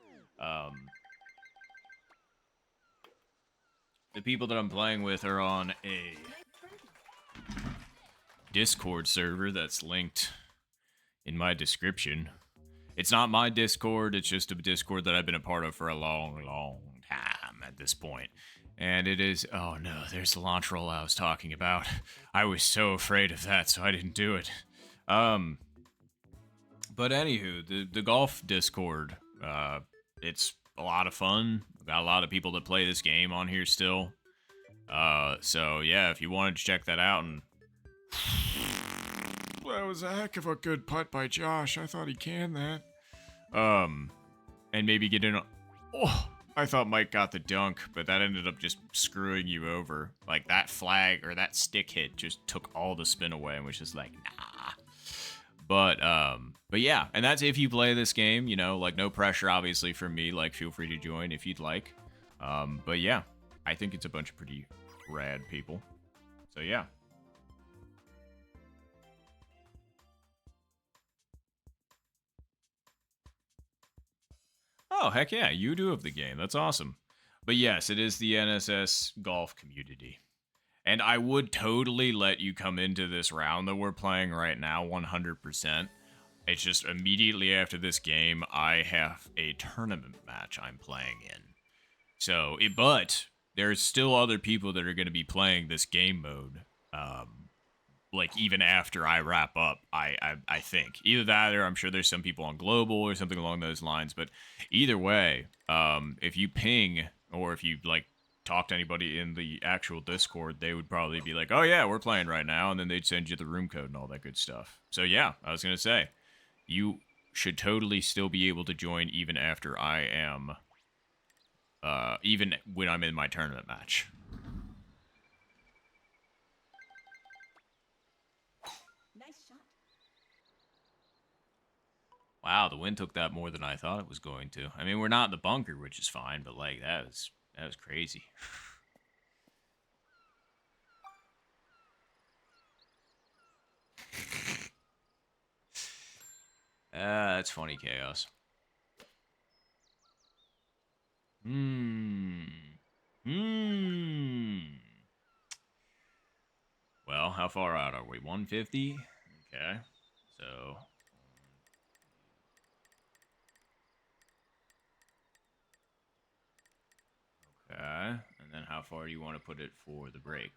the people that I'm playing with are on a Discord server that's linked in my description. It's not my Discord, it's just a Discord that I've been a part of for a long, long time at this point. And it is, oh no, there's the launch roll I was talking about. I was so afraid of that, so I didn't do it. But anywho, the golf Discord, it's a lot of fun. We've got a lot of people that play this game on here still. So yeah, if you wanted to check that out, and that was a heck of a good putt by Josh. I thought he canned that. And maybe get in. Oh, I thought Mike got the dunk, but that ended up just screwing you over. Like that flag or that stick hit just took all the spin away, and was just like, nah. But yeah, and that's if you play this game. You know, like no pressure, obviously, from me. Like, feel free to join if you'd like. But yeah, I think it's a bunch of pretty rad people. So yeah. Oh, heck yeah, you do have the game. That's awesome. But yes, it is the NSS golf community. And I would totally let you come into this round that we're playing right now, 100%. It's just immediately after this game, I have a tournament match I'm playing in. So, but there's still other people that are going to be playing this game mode. Like even after I wrap up, I think either that, or I'm sure there's some people on global or something along those lines. But either way, if you ping or if you like talk to anybody in the actual Discord, they would probably be like, "Oh yeah, we're playing right now," and then they'd send you the room code and all that good stuff. So yeah, I was gonna say, you should totally still be able to join even after I am, even when I'm in my tournament match. Nice shot. Wow, the wind took that more than I thought it was going to. I mean, we're not in the bunker, which is fine, but like that was crazy. That's funny chaos. Well, how far out are we? 150? Okay. So okay. And then how far do you want to put it for the break?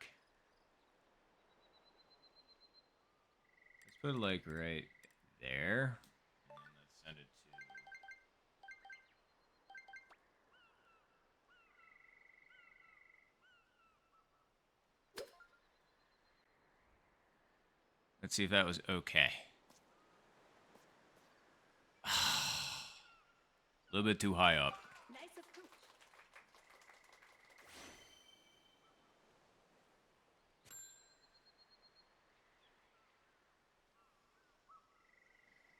Let's put it like right there. And let's send it to. Let's see if that was okay. A little bit too high up. Nice approach.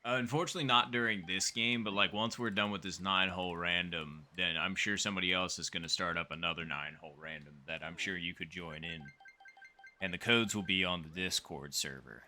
Unfortunately, not during this game, but like once we're done with this 9-hole random, then I'm sure somebody else is going to start up another 9-hole random that I'm sure you could join in. And the codes will be on the Discord server.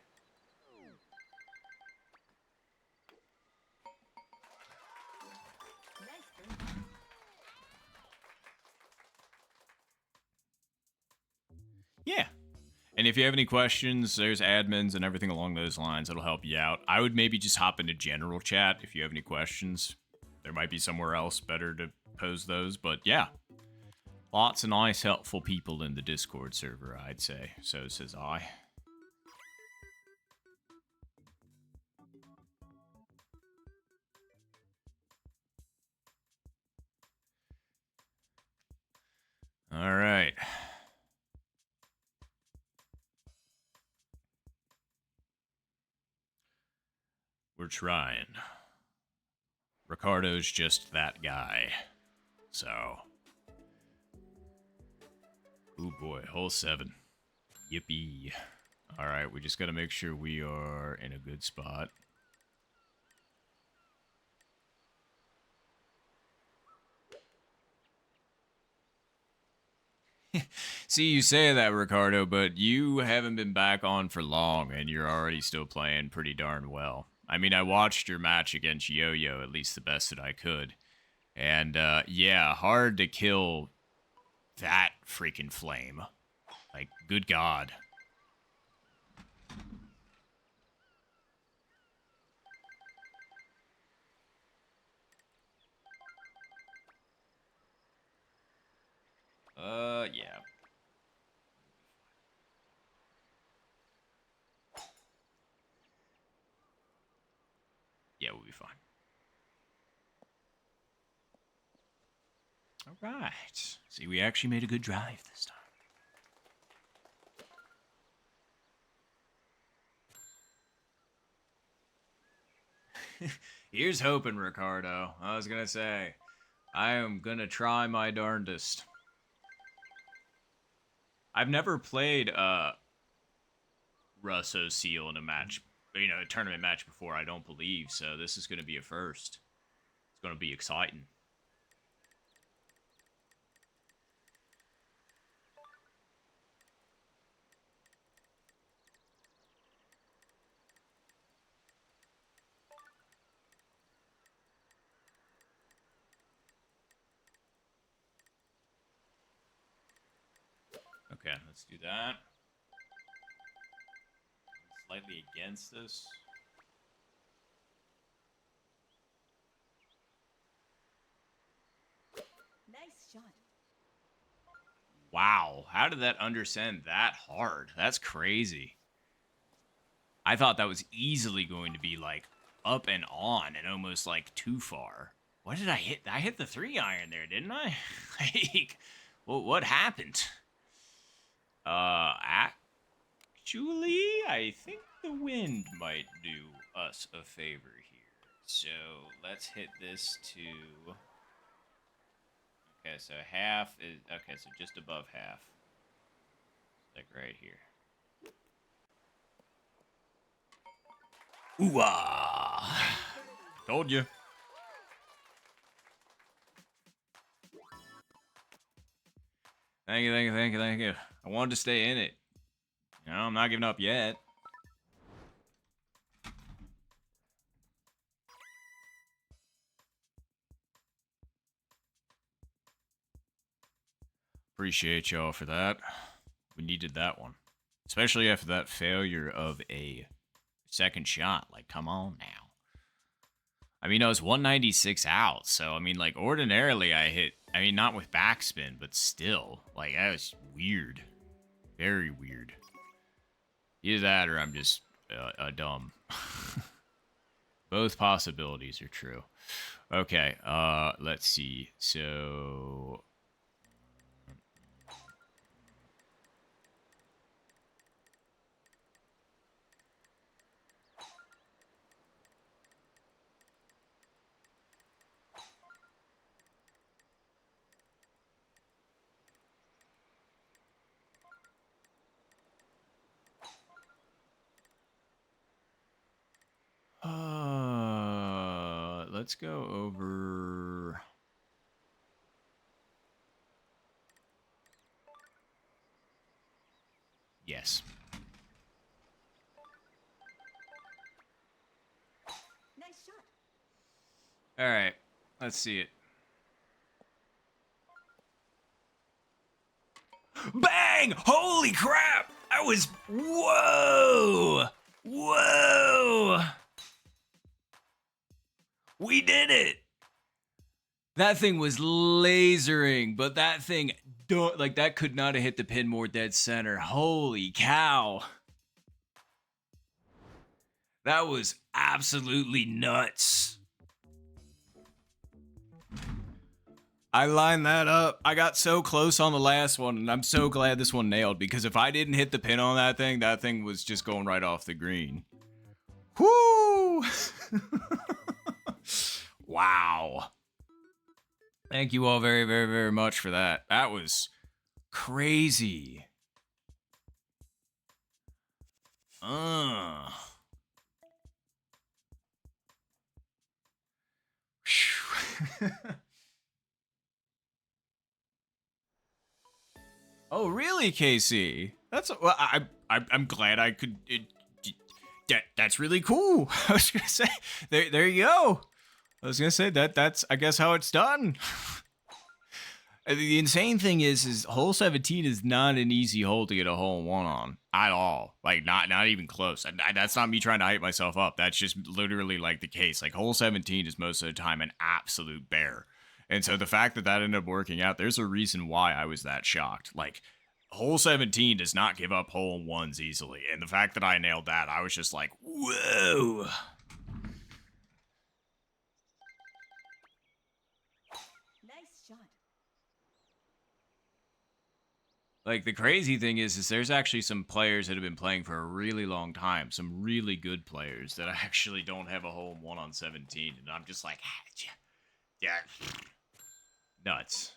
and if you have any questions, there's admins and everything along those lines that'll help you out. I would maybe just hop into general chat if you have any questions. There might be somewhere else better to pose those, but yeah. Lots of nice, helpful people in the Discord server, I'd say. So says I. All right. We're trying. Ricardo's just that guy. So. Ooh boy, hole 7. Yippee. Alright, we just gotta make sure we are in a good spot. See, you say that, Ricardo, but you haven't been back on for long, and you're already still playing pretty darn well. I mean, I watched your match against Yo-Yo, at least the best that I could. And, yeah, hard to kill that freaking flame. Like, good God. Yeah. Yeah, we'll be fine. All right. See, we actually made a good drive this time. Here's hoping, Ricardo. I was gonna say, I am gonna try my darndest. I've never played nssrusseal in a match, a tournament match before, I don't believe, so this is gonna be a first. It's gonna be exciting. Okay, let's do that. Slightly against this. Nice shot. Wow, how did that undersend that hard? That's crazy. I thought that was easily going to be like up and on and almost like too far. What did I hit? I hit the 3-iron there, didn't I? Like, what happened? Actually, I think the wind might do us a favor here. So let's hit this to. Okay, so half is okay. So just above half, like right here. Ooh ah! Told you. Thank you, thank you, thank you, thank you. I wanted to stay in it. I'm not giving up yet. Appreciate y'all for that. We needed that one. Especially after that failure of a second shot. Like, come on now. I mean, I was 196 out, so, I mean, like, ordinarily I hit, I mean, not with backspin, but still. Like, that was weird. Very weird. Either that or I'm just dumb. Both possibilities are true. Okay, let's see. So... let's go over... Yes. Nice shot. All right, let's see it. Bang! Holy crap! That was, whoa! Whoa! We did it! That thing was lasering, but that thing, like, that could not have hit the pin more dead center. Holy cow. That was absolutely nuts. I lined that up. I got so close on the last one, and I'm so glad this one nailed, because if I didn't hit the pin on that thing was just going right off the green. Whoo! Wow. Thank you all very, very, very much for that. That was crazy. Oh, really, Casey? That's well. I'm glad I could. That's really cool. I was gonna say there you go. I was gonna say that's I guess how it's done. The insane thing is hole 17 is not an easy hole to get a hole in one on at all. Like not even close. That's not me trying to hype myself up. That's just literally like the case. Like hole 17 is most of the time an absolute bear. And so the fact that that ended up working out, there's a reason why I was that shocked. Like hole 17 does not give up hole in ones easily. And the fact that I nailed that, I was just like, whoa. Nice shot. Like, the crazy thing is there's actually some players that have been playing for a really long time, some really good players that actually don't have a hole in one on 17, and I'm just like, yeah, nuts,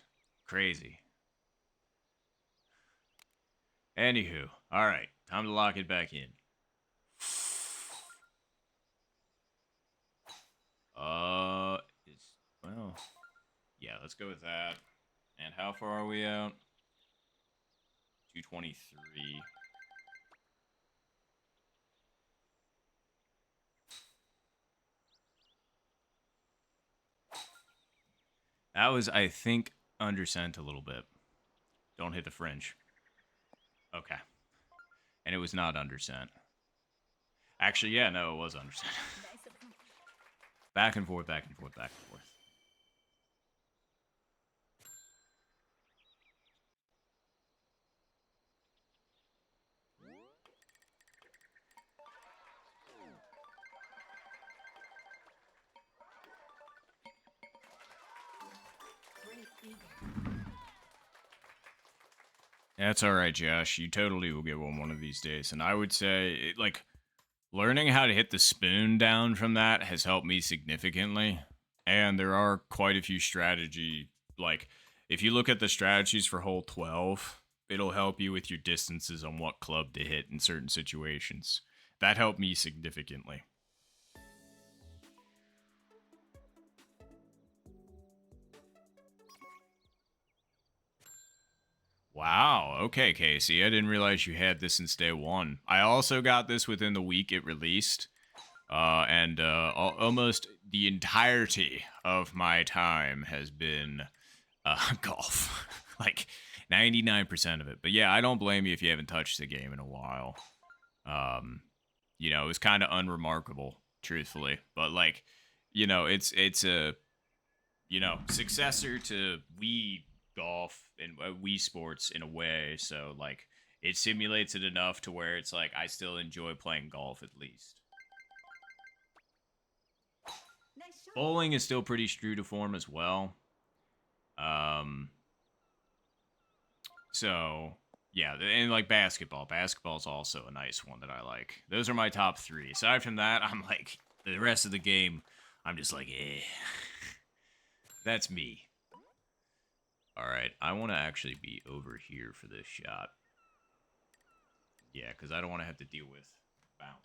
crazy. Anywho, all right, time to lock it back in. Well, yeah, let's go with that. And how far are we out? 223. That was, I think, undersent a little bit. Don't hit the fringe. Okay. And it was not undersent. Actually, yeah, no, it was undersent. Nice approach. Back and forth, back and forth, back and forth. Great eagle. That's all right, Josh. You totally will get one of these days. And I would say, like, learning how to hit the spoon down from that has helped me significantly. And there are quite a few strategy, like, if you look at the strategies for hole 12, it'll help you with your distances on what club to hit in certain situations. That helped me significantly. Wow. Okay, Casey. I didn't realize you had this since day one. I also got this within the week it released. And almost the entirety of my time has been golf. Like 99% of it. But yeah, I don't blame you if you haven't touched the game in a while. You know, it was kind of unremarkable, truthfully. But like, you know, it's a successor to Wii golf and Wii sports in a way. So like, it simulates it enough to where it's like I still enjoy playing golf at least. Nice shot. Bowling is still pretty true to form as well. So yeah, and like basketball. Basketball's also a nice one that I like. Those are my top three. Aside from that, I'm like the rest of the game. I'm just like, eh. That's me. All right, I want to actually be over here for this shot. Yeah, because I don't want to have to deal with bounce.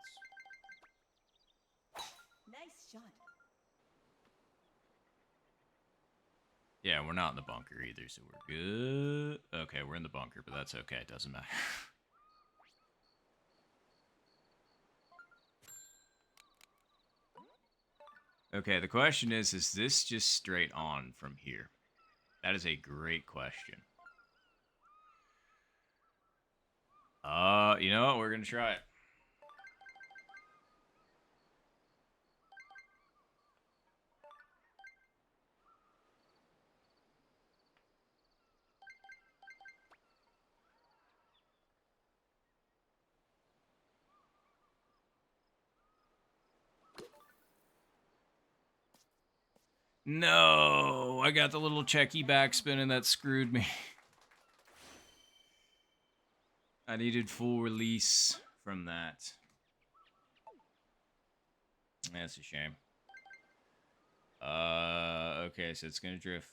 Nice shot. Yeah, we're not in the bunker either, so we're good. Okay, we're in the bunker, but that's okay. It doesn't matter. Okay, the question is this just straight on from here? That is a great question. You know what? We're gonna try it. No, I got the little checky backspin and that screwed me. I needed full release from that. That's a shame. Okay, so it's gonna drift.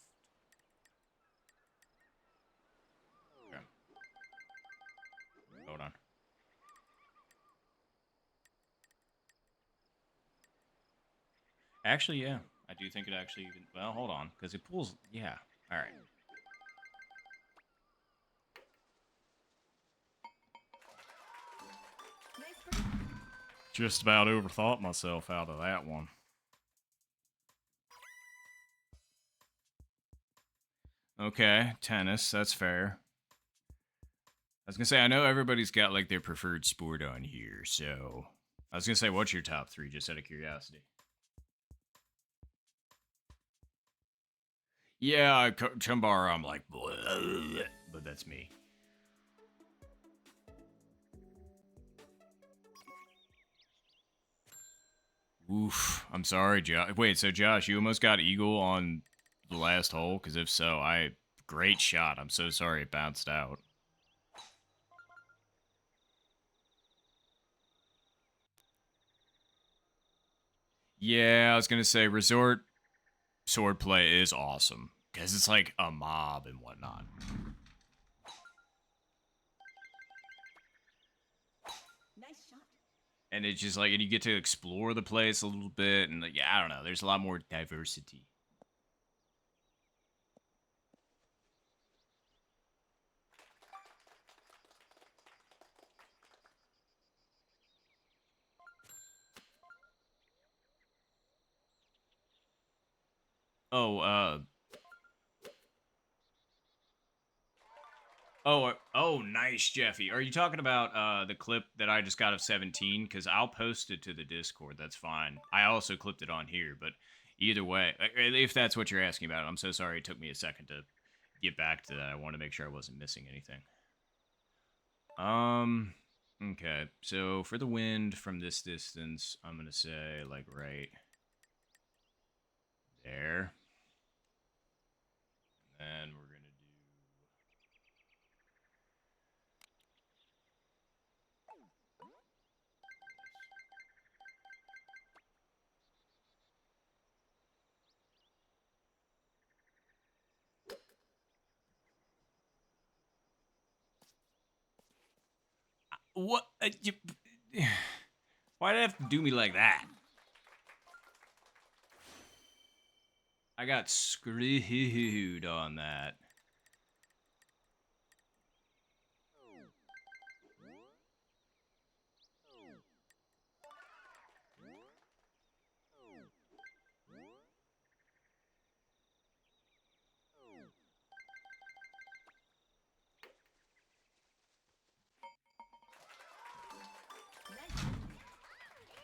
Okay. Hold on. Actually, yeah. I do think it actually even... Well, hold on. Because it pulls... Yeah. Alright. Nice break. Just about overthought myself out of that one. Okay, tennis. That's fair. I was gonna say, I know everybody's got, like, their preferred sport on here, so... I was gonna say, what's your top three, just out of curiosity? Yeah, Chumbara, I'm like... Bleh, but that's me. Oof. I'm sorry, Josh. Wait, so Josh, you almost got eagle on the last hole? Because if so, great shot. I'm so sorry it bounced out. Yeah, I was gonna say resort swordplay is awesome because it's like a mob and whatnot, Nice shot. and it's just like, and you get to explore the place a little bit, and like, yeah, I don't know. There's a lot more diversity. Oh, oh, nice, Jeffy. Are you talking about the clip that I just got of 17? Because I'll post it to the Discord. That's fine. I also clipped it on here, but either way, if that's what you're asking about, I'm so sorry it took me a second to get back to that. I wanted to make sure I wasn't missing anything. Okay. So for the wind from this distance, I'm gonna say like right there. And then we're gonna do what? Why'd it have to do me like that? I got screwed on that.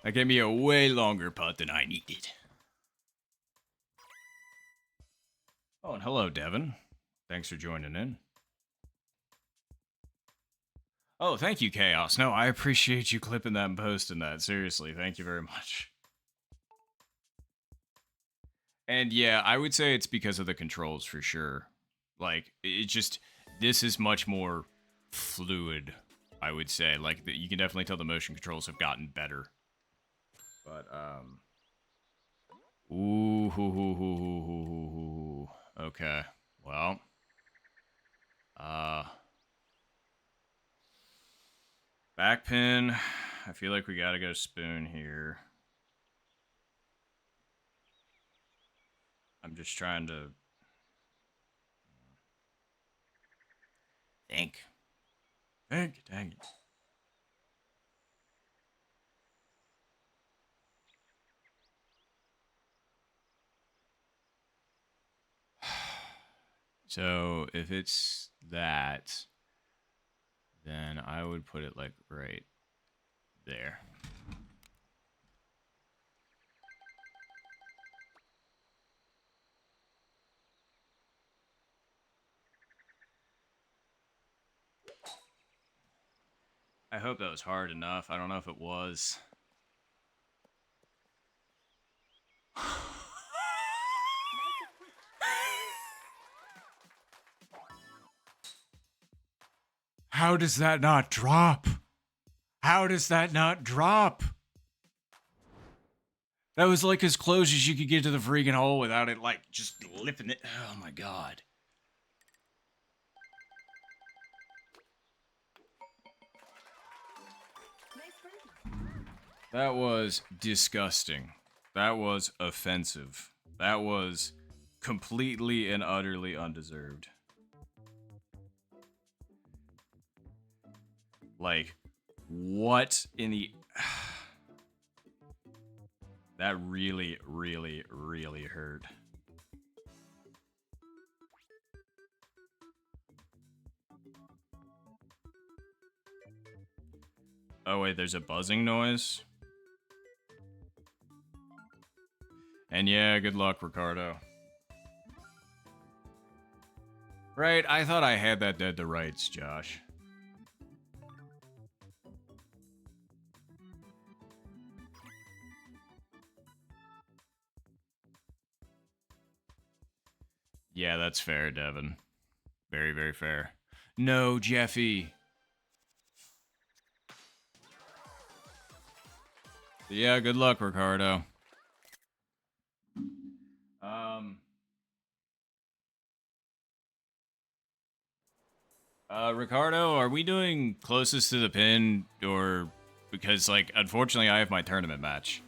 That gave me a way longer putt than I needed. Oh, and hello, Devin. Thanks for joining in. Oh, thank you, Chaos. No, I appreciate you clipping that and posting that. Seriously, thank you very much. And yeah, I would say it's because of the controls for sure. Like, it just, this is much more fluid, I would say. Like, you can definitely tell the motion controls have gotten better. But, ooh, hoo, hoo, hoo, hoo, hoo, hoo, hoo. Okay. Well, uh, back pin. I feel like we gotta go spoon here. I'm just trying to think. Dang it. So if it's that, then I would put it like right there. I hope that was hard enough. I don't know if it was. How does that not drop? How does that not drop? That was like as close as you could get to the freaking hole without it, like, just lifting it. Oh my god. Nice birdie. That was disgusting. That was offensive. That was completely and utterly undeserved. Like, what in the... That really, really, really hurt. Oh wait, there's a buzzing noise? And yeah, good luck, Ricardo. Right, I thought I had that dead to rights, Josh. Yeah, that's fair, Devin. Very, very fair. No, Jeffy. Yeah, good luck, Ricardo. Ricardo, are we doing closest to the pin, or because, like, unfortunately, I have my tournament match.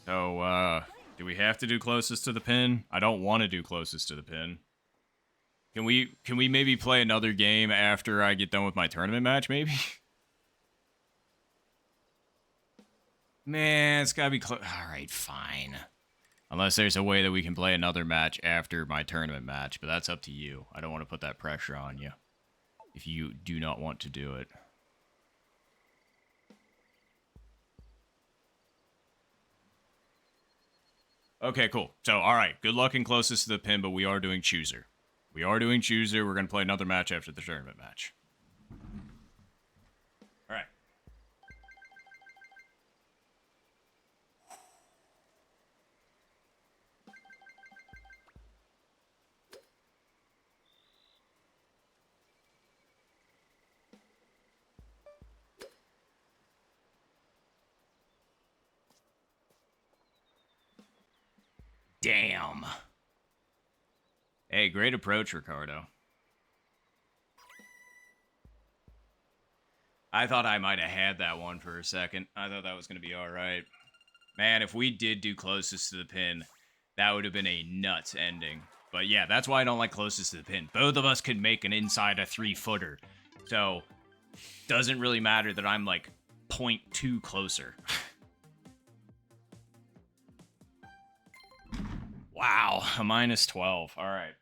So, do we have to do closest to the pin? I don't want to do closest to the pin. Can we maybe play another game after I get done with my tournament match, maybe? Man, it's gotta be close. All right, fine. Unless there's a way that we can play another match after my tournament match, but that's up to you. I don't want to put that pressure on you if you do not want to do it. Okay, cool. So, all right, good luck and closest to the pin, but we are doing chooser. We are doing chooser. We're going to play another match after the tournament match. All right. Damn. Hey, great approach, Ricardo. I thought I might have had that one for a second. I thought that was going to be all right. Man, if we did do closest to the pin, that would have been a nuts ending. But yeah, that's why I don't like closest to the pin. Both of us could make an inside a 3-footer. So, doesn't really matter that I'm like 0.2 closer. Wow, a minus 12. All right.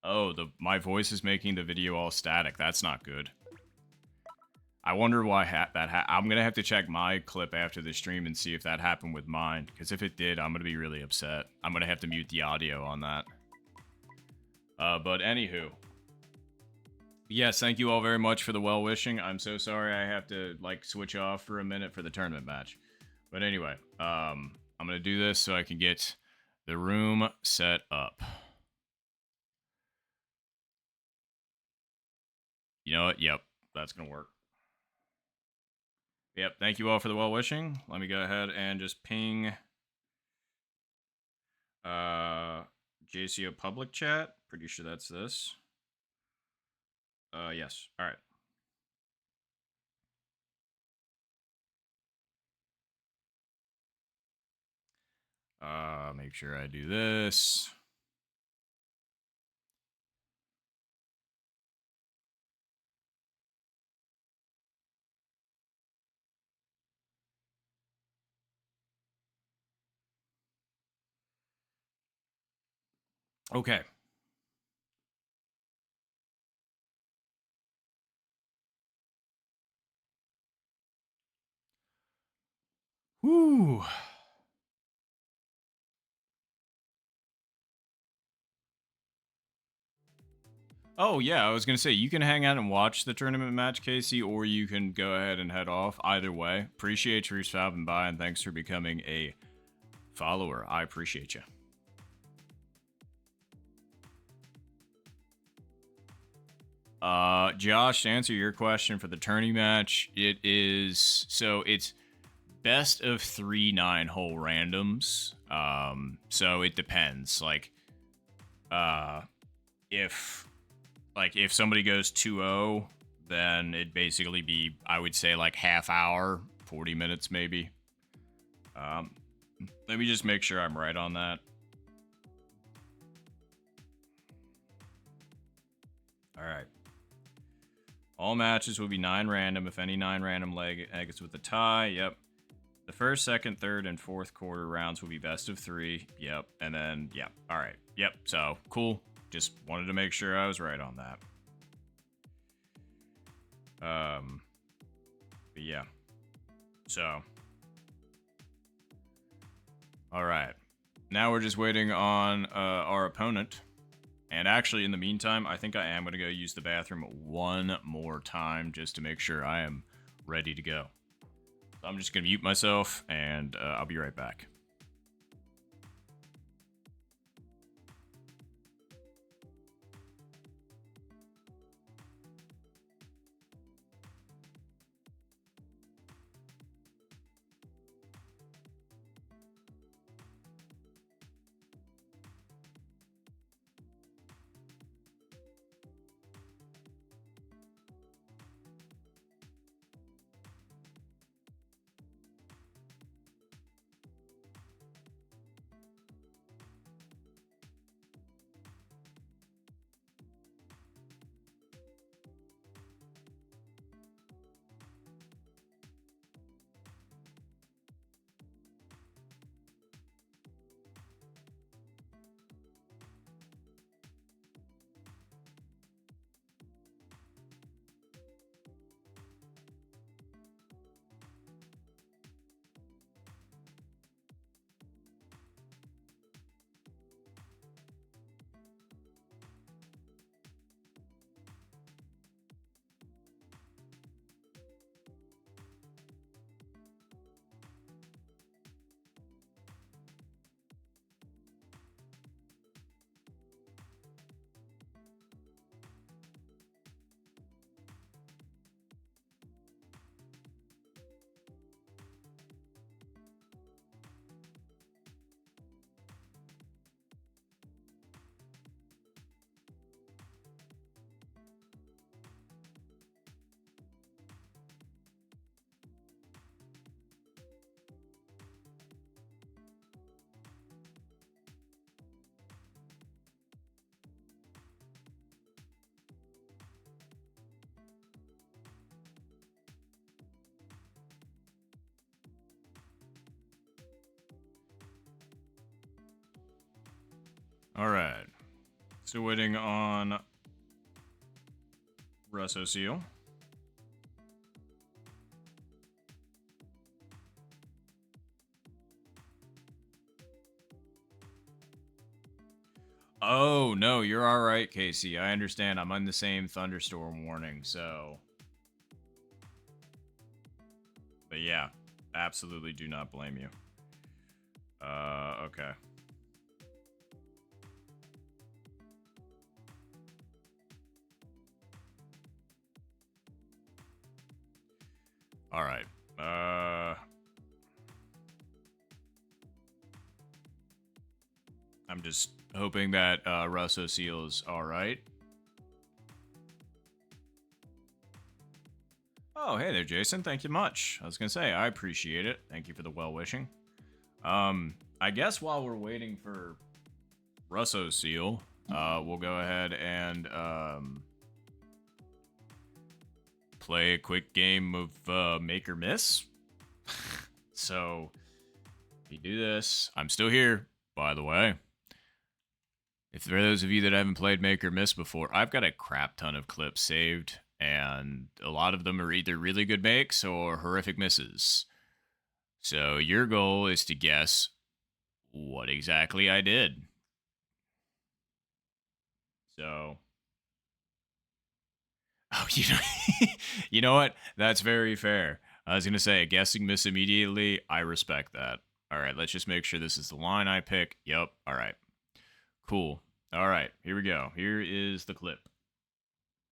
Oh, my voice is making the video all static. That's not good. I wonder why I'm going to have to check my clip after the stream and see if that happened with mine. Because if it did, I'm going to be really upset. I'm going to have to mute the audio on that. But anywho. Yes, thank you all very much for the well-wishing. I'm so sorry I have to, like, switch off for a minute for the tournament match. But anyway, I'm going to do this so I can get the room set up. You know what? Yep, that's going to work. Yep, thank you all for the well-wishing. Let me go ahead and just ping JCO public chat. Pretty sure that's this. Yes. All right. Make sure I do this. Okay. Whew. Oh yeah, I was gonna say you can hang out and watch the tournament match, Casey, or you can go ahead and head off. Either way, appreciate you stopping by and thanks for becoming a follower. I appreciate you. Josh, to answer your question for the tourney match, it's best of 3 9-hole randoms. So it depends. Uh, if if somebody goes 2-0, then it'd basically be, I would say, like half hour, 40 minutes maybe. Um, Let me just make sure I'm right on that. All right. All matches will be 9 random. If any 9 random leg exits with a tie, yep. The first, second, third, and fourth quarter rounds will be best of 3. Yep. And then, yep. All right. Yep. So, cool. Just wanted to make sure I was right on that. But yeah. So. All right. Now we're just waiting on our opponent. And actually, in the meantime, I think I am going to go use the bathroom one more time just to make sure I am ready to go. So I'm just going to mute myself, and I'll be right back. All right. Still waiting on nssrusseal. Oh, no, you're all right, Casey. I understand. I'm on the same thunderstorm warning, so. But yeah, absolutely do not blame you. Okay. All right. I'm just hoping that nssrusseal is all right. Oh, hey there, Jason. Thank you much. I was gonna say I appreciate it. Thank you for the well wishing. I guess while we're waiting for nssrusseal, we'll go ahead and play a quick game of make or miss. So, if you do this, I'm still here, by the way. If for those of you that haven't played Make or Miss before, I've got a crap ton of clips saved, and a lot of them are either really good makes or horrific misses. So your goal is to guess what exactly I did. So, oh, you know what? That's very fair. I was gonna say a guessing miss immediately. I respect that. All right, let's just make sure this is the line I pick. Yep. All right. Cool. All right, here we go. Here is the clip.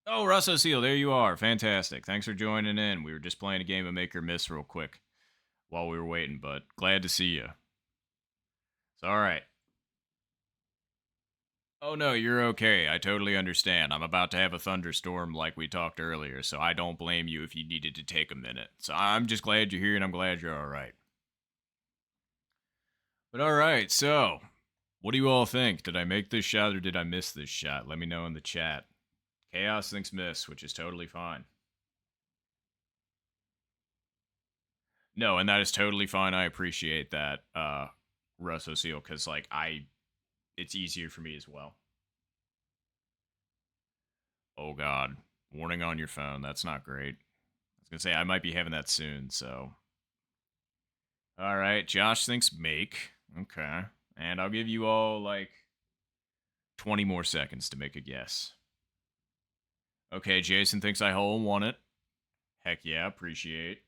Oh, nssrusseal, there you are. Fantastic. Thanks for joining in. We were just playing a game of Make or Miss real quick while we were waiting, but glad to see you. It's all right. Oh, no, you're okay. I totally understand. I'm about to have a thunderstorm like we talked earlier, so I don't blame you if you needed to take a minute. So I'm just glad you're here and I'm glad you're all right. But all right, so what do you all think? Did I make this shot or did I miss this shot? Let me know in the chat. Chaos thinks miss, which is totally fine. No, and that is totally fine. I appreciate that, nssrusseal, because like it's easier for me as well. Oh God, warning on your phone. That's not great. I was gonna say I might be having that soon. So, all right, Josh thinks make. Okay, and I'll give you all like 20 more seconds to make a guess. Okay, Jason thinks I hole won it. Heck yeah, appreciate.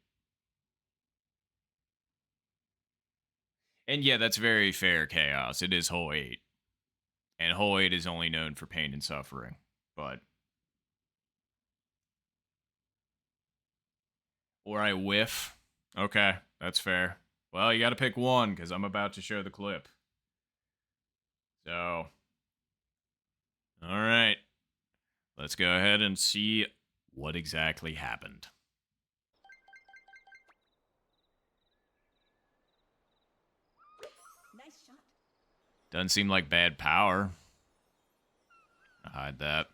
And yeah, that's very fair, Chaos. It is hole 8. And hole 8 is only known for pain and suffering. But. Or I whiff. Okay, that's fair. Well, you gotta pick one, because I'm about to show the clip. So. Alright. Let's go ahead and see what exactly happened. Nice shot. Doesn't seem like bad power. I'll hide that.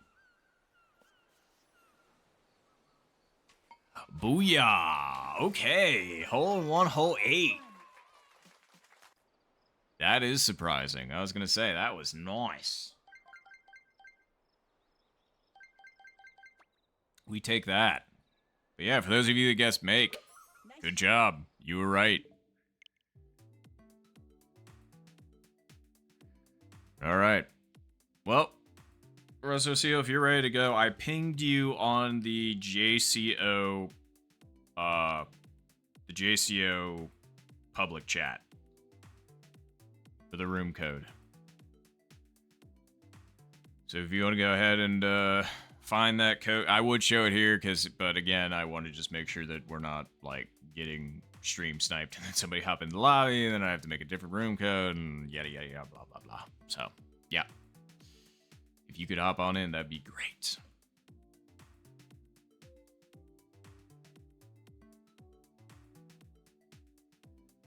Booyah! Okay, hole 1, hole 8. That is surprising. I was gonna say, that was nice. We take that. But yeah, for those of you that guessed make, good job. You were right. All right. Well, nssrusseal, if you're ready to go, I pinged you on the JCO public chat for the room code. So if you want to go ahead and find that code, I would show it here but again, I want to just make sure that we're not like getting stream sniped and then somebody hop in the lobby and then I have to make a different room code and yada yada yada blah blah blah. So yeah, if you could hop on in, that'd be great.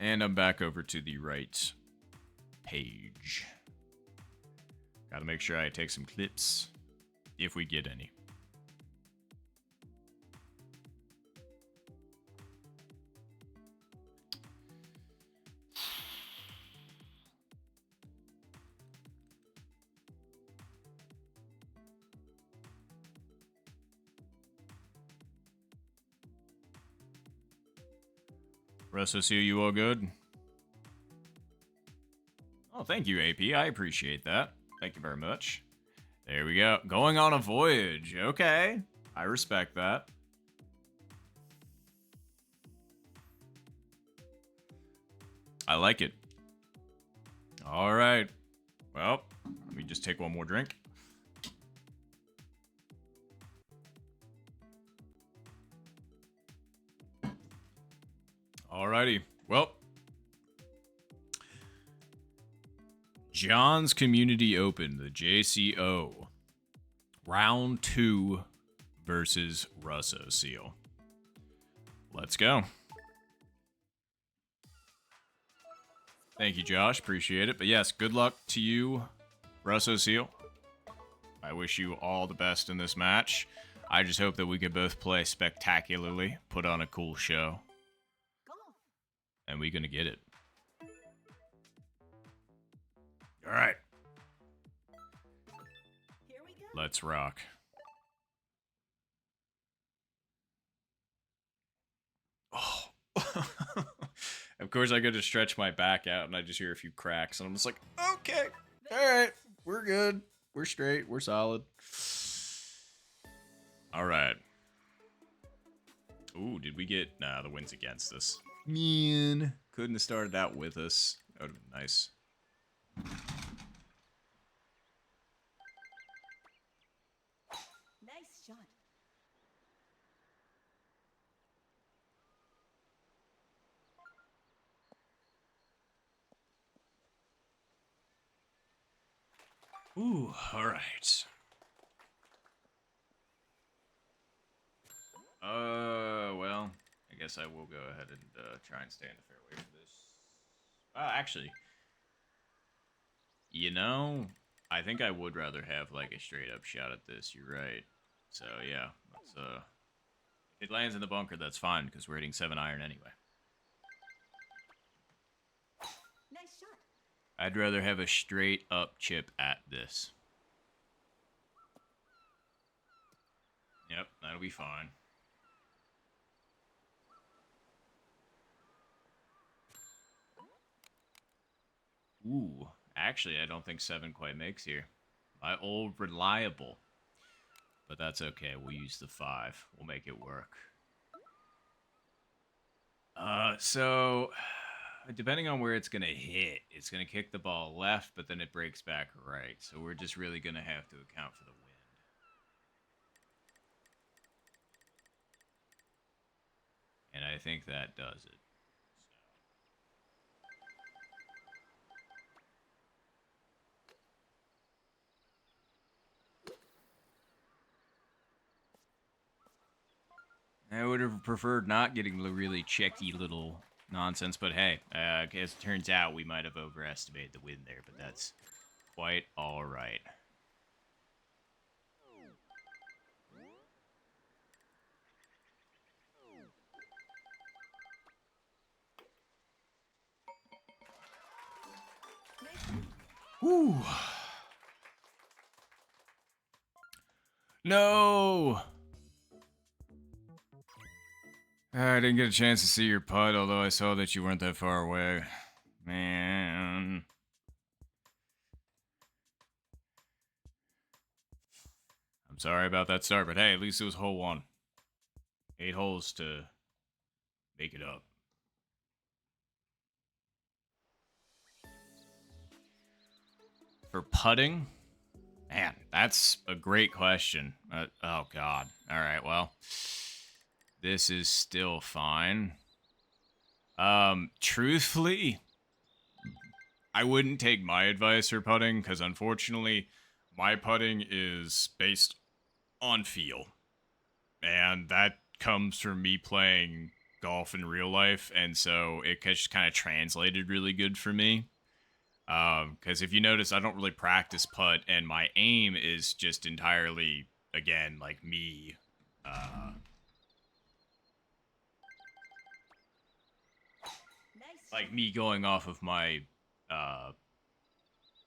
And I'm back over to the right page. Gotta make sure I take some clips, if we get any. nssrusseal, you all good? Oh, thank you, AP. I appreciate that. Thank you very much. There we go. Going on a voyage. Okay. I respect that. I like it. All right. Well, let me just take one more drink. Alrighty. Well, Jahn's Community Open, the JCO, round 2 versus nssrusseal. Let's go. Thank you, Josh. Appreciate it. But yes, good luck to you, nssrusseal. I wish you all the best in this match. I just hope that we can both play spectacularly, put on a cool show. And we're gonna get it. All right. Let's rock. Oh. Of course, I go to stretch my back out, and I just hear a few cracks, and I'm just like, okay, all right, we're good. We're straight. We're solid. All right. Ooh, did we get... Nah, the wind's against us. Man. Couldn't have started out with us. That would have been nice. Nice shot. Ooh, all right. Well, I guess I will go ahead and try and stay in the fairway for this. Actually, you know, I think I would rather have like a straight up shot at this. You're right. So yeah, let's if it lands in the bunker, that's fine because we're hitting 7-iron anyway. Nice shot. I'd rather have a straight up chip at this. Yep, that'll be fine. Ooh, actually, I don't think 7 quite makes here. My old reliable. But that's okay. We'll use the 5. We'll make it work. So depending on where it's gonna hit, it's gonna kick the ball left, but then it breaks back right. So we're just really gonna have to account for the wind. And I think that does it. I would have preferred not getting the really checky little nonsense, but hey, as it turns out, we might have overestimated the wind there, but that's quite all right. Whew. No! I didn't get a chance to see your putt, although I saw that you weren't that far away. Man. I'm sorry about that start, but hey, at least it was hole 1. 8 holes to make it up. For putting? Man, that's a great question. Oh, God. All right, well, this is still fine. Truthfully, I wouldn't take my advice for putting, because unfortunately, my putting is based on feel. And that comes from me playing golf in real life, and so it just kind of translated really good for me. Because if you notice, I don't really practice putt, and my aim is just entirely, again, like me. Nice Like shot. me going off of my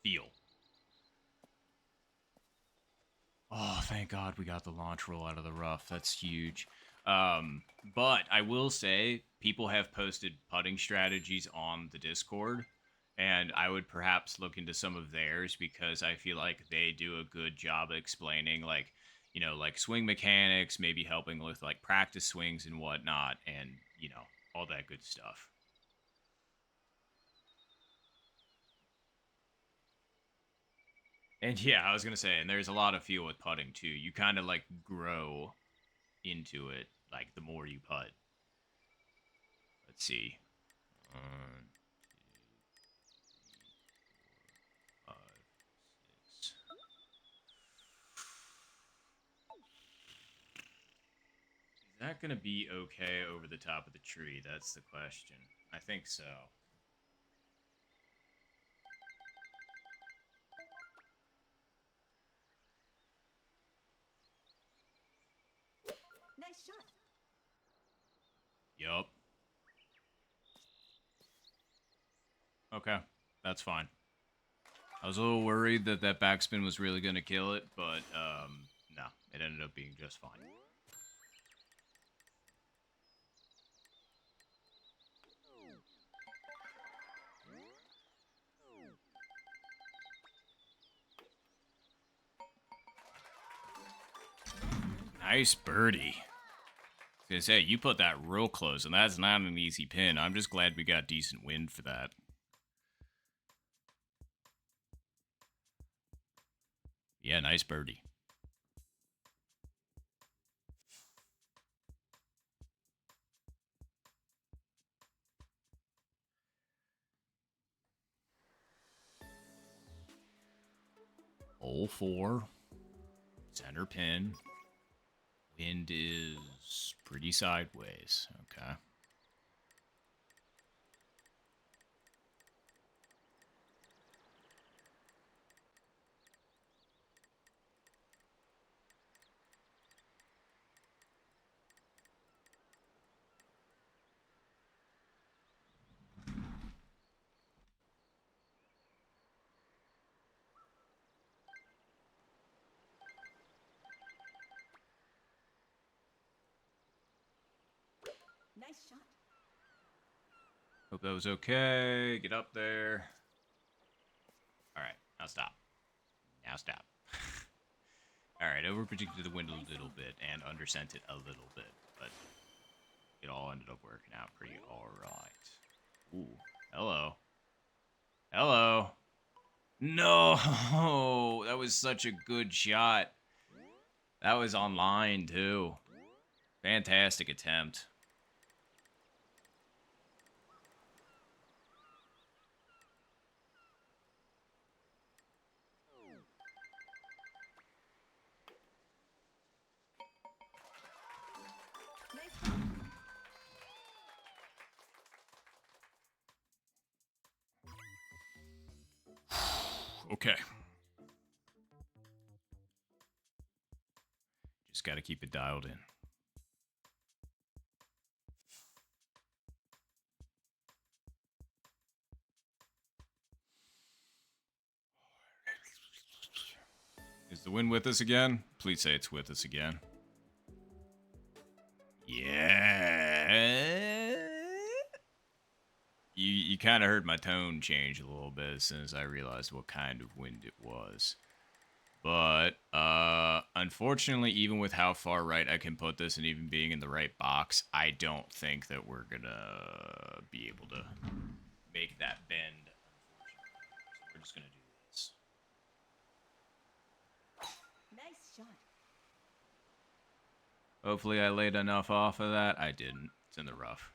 feel. Oh, thank God we got the launch roll out of the rough. That's huge. But I will say, people have posted putting strategies on the Discord, and I would perhaps look into some of theirs because I feel like they do a good job explaining, like, you know, like swing mechanics, maybe helping with like practice swings and whatnot, and, you know, all that good stuff. And yeah, I was gonna say, and there's a lot of feel with putting too. You kind of like grow into it, like the more you putt. Let's see. One, two, 5, 6. Is that gonna be okay over the top of the tree? That's the question. I think so. Nice shot. Yup. Okay, that's fine. I was a little worried that that backspin was really going to kill it, but no, it ended up being just fine. Nice birdie. I was gonna say, you put that real close, and that's not an easy pin. I'm just glad we got decent wind for that. Yeah, nice birdie. Hole 4. Center pin. Wind is pretty sideways. Okay. Nice shot. Hope that was okay. Get up there. All right, now stop. Now stop. All right, over predicted the wind a little bit and undersent it a little bit, but it all ended up working out pretty all right. Ooh, hello. Hello. No, that was such a good shot. That was online too. Fantastic attempt. Nice shot. Okay. Just got to keep it dialed in. Is the wind with us again? Please say it's with us again. Yeah. You kind of heard my tone change a little bit as soon as I realized what kind of wind it was. But unfortunately, even with how far right I can put this and even being in the right box, I don't think that we're gonna be able to make that bend. Unfortunately, so we're just gonna do this. Nice shot. Hopefully, I laid enough off of that. I didn't. It's in the rough.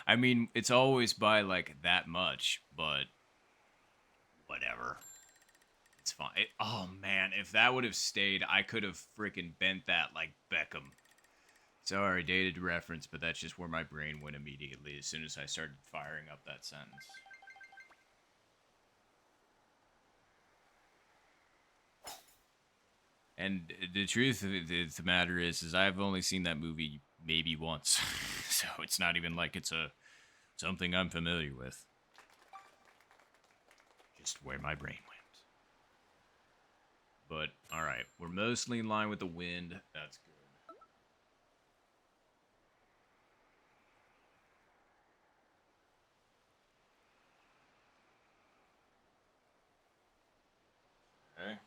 I mean, it's always by like that much, but whatever. It's fine. Oh man, if that would have stayed, I could have freaking bent that like Beckham. Sorry, dated reference, but that's just where my brain went immediately as soon as I started firing up that sentence. And the truth of the matter is I've only seen that movie maybe once, so it's not even like it's a something I'm familiar with. Just where my brain went. But all right, we're mostly in line with the wind. That's good. Okay.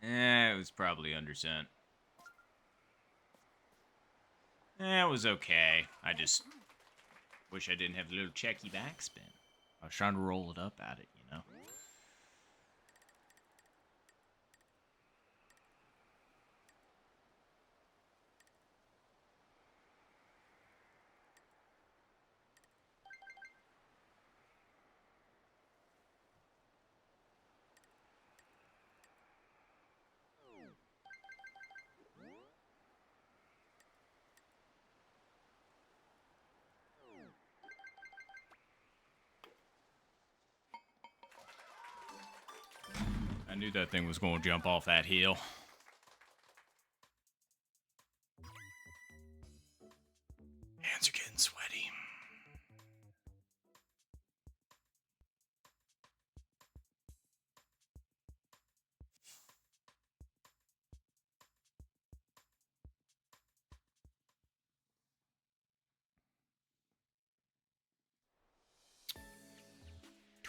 It was probably undersent. It was okay. I just wish I didn't have a little checky backspin. I was trying to roll it up at it, you know? knew that thing was going to jump off that hill. Hands are getting sweaty.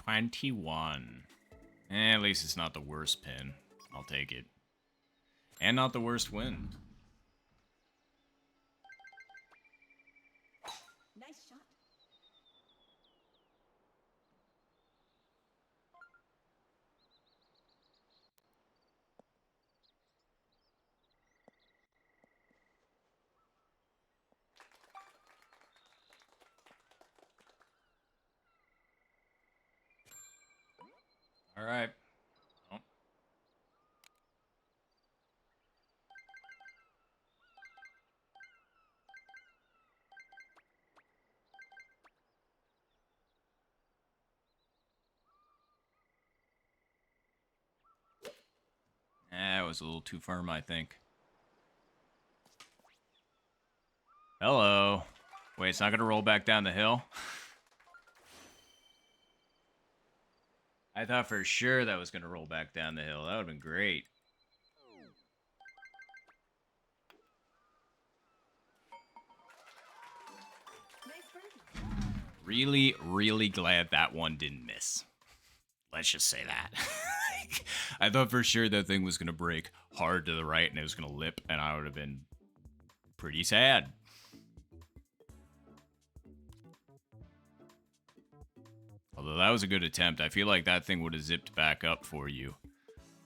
$21. At least it's not the worst pin. I'll take it. And not the worst win. Nice shot. All right. Oh. That was a little too firm, I think. Hello. Wait, it's not going to roll back down the hill? I thought for sure that was going to roll back down the hill. That would have been great. Nice birdie. Really, really glad that one didn't miss. Let's just say that. I thought for sure that thing was going to break hard to the right and it was going to lip, and I would have been pretty sad. Although that was a good attempt. I feel like that thing would have zipped back up for you,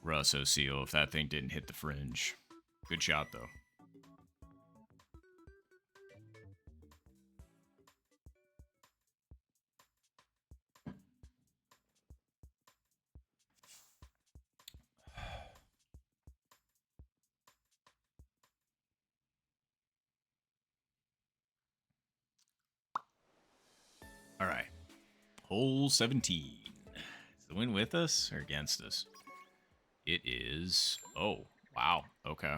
nssrusseal, if that thing didn't hit the fringe. Good shot, though. All right. Hole 17. Is the win with us or against us? It is. Oh, wow. Okay.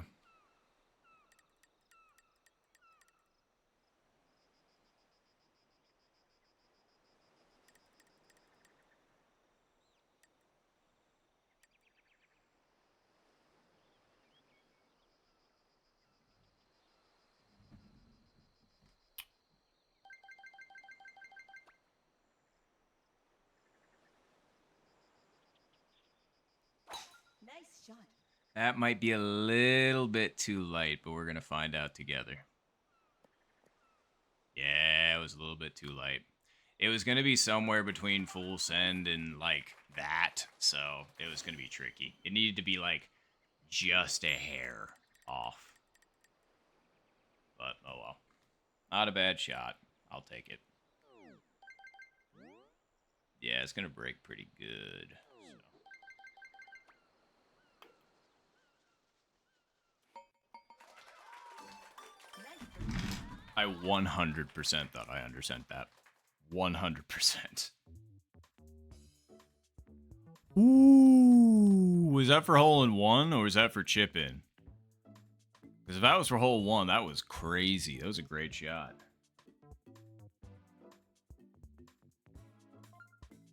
Nice shot. That might be a little bit too light, but we're going to find out together. Yeah, it was a little bit too light. It was going to be somewhere between full send and, like, that, so it was going to be tricky. It needed to be, like, just a hair off. But, oh well. Not a bad shot. I'll take it. Yeah, it's going to break pretty good. Nice birdie. I 100% thought I undersent that. 100%. Ooh, was that for hole in one or was that for chip in? Because if that was for hole one, that was crazy. That was a great shot.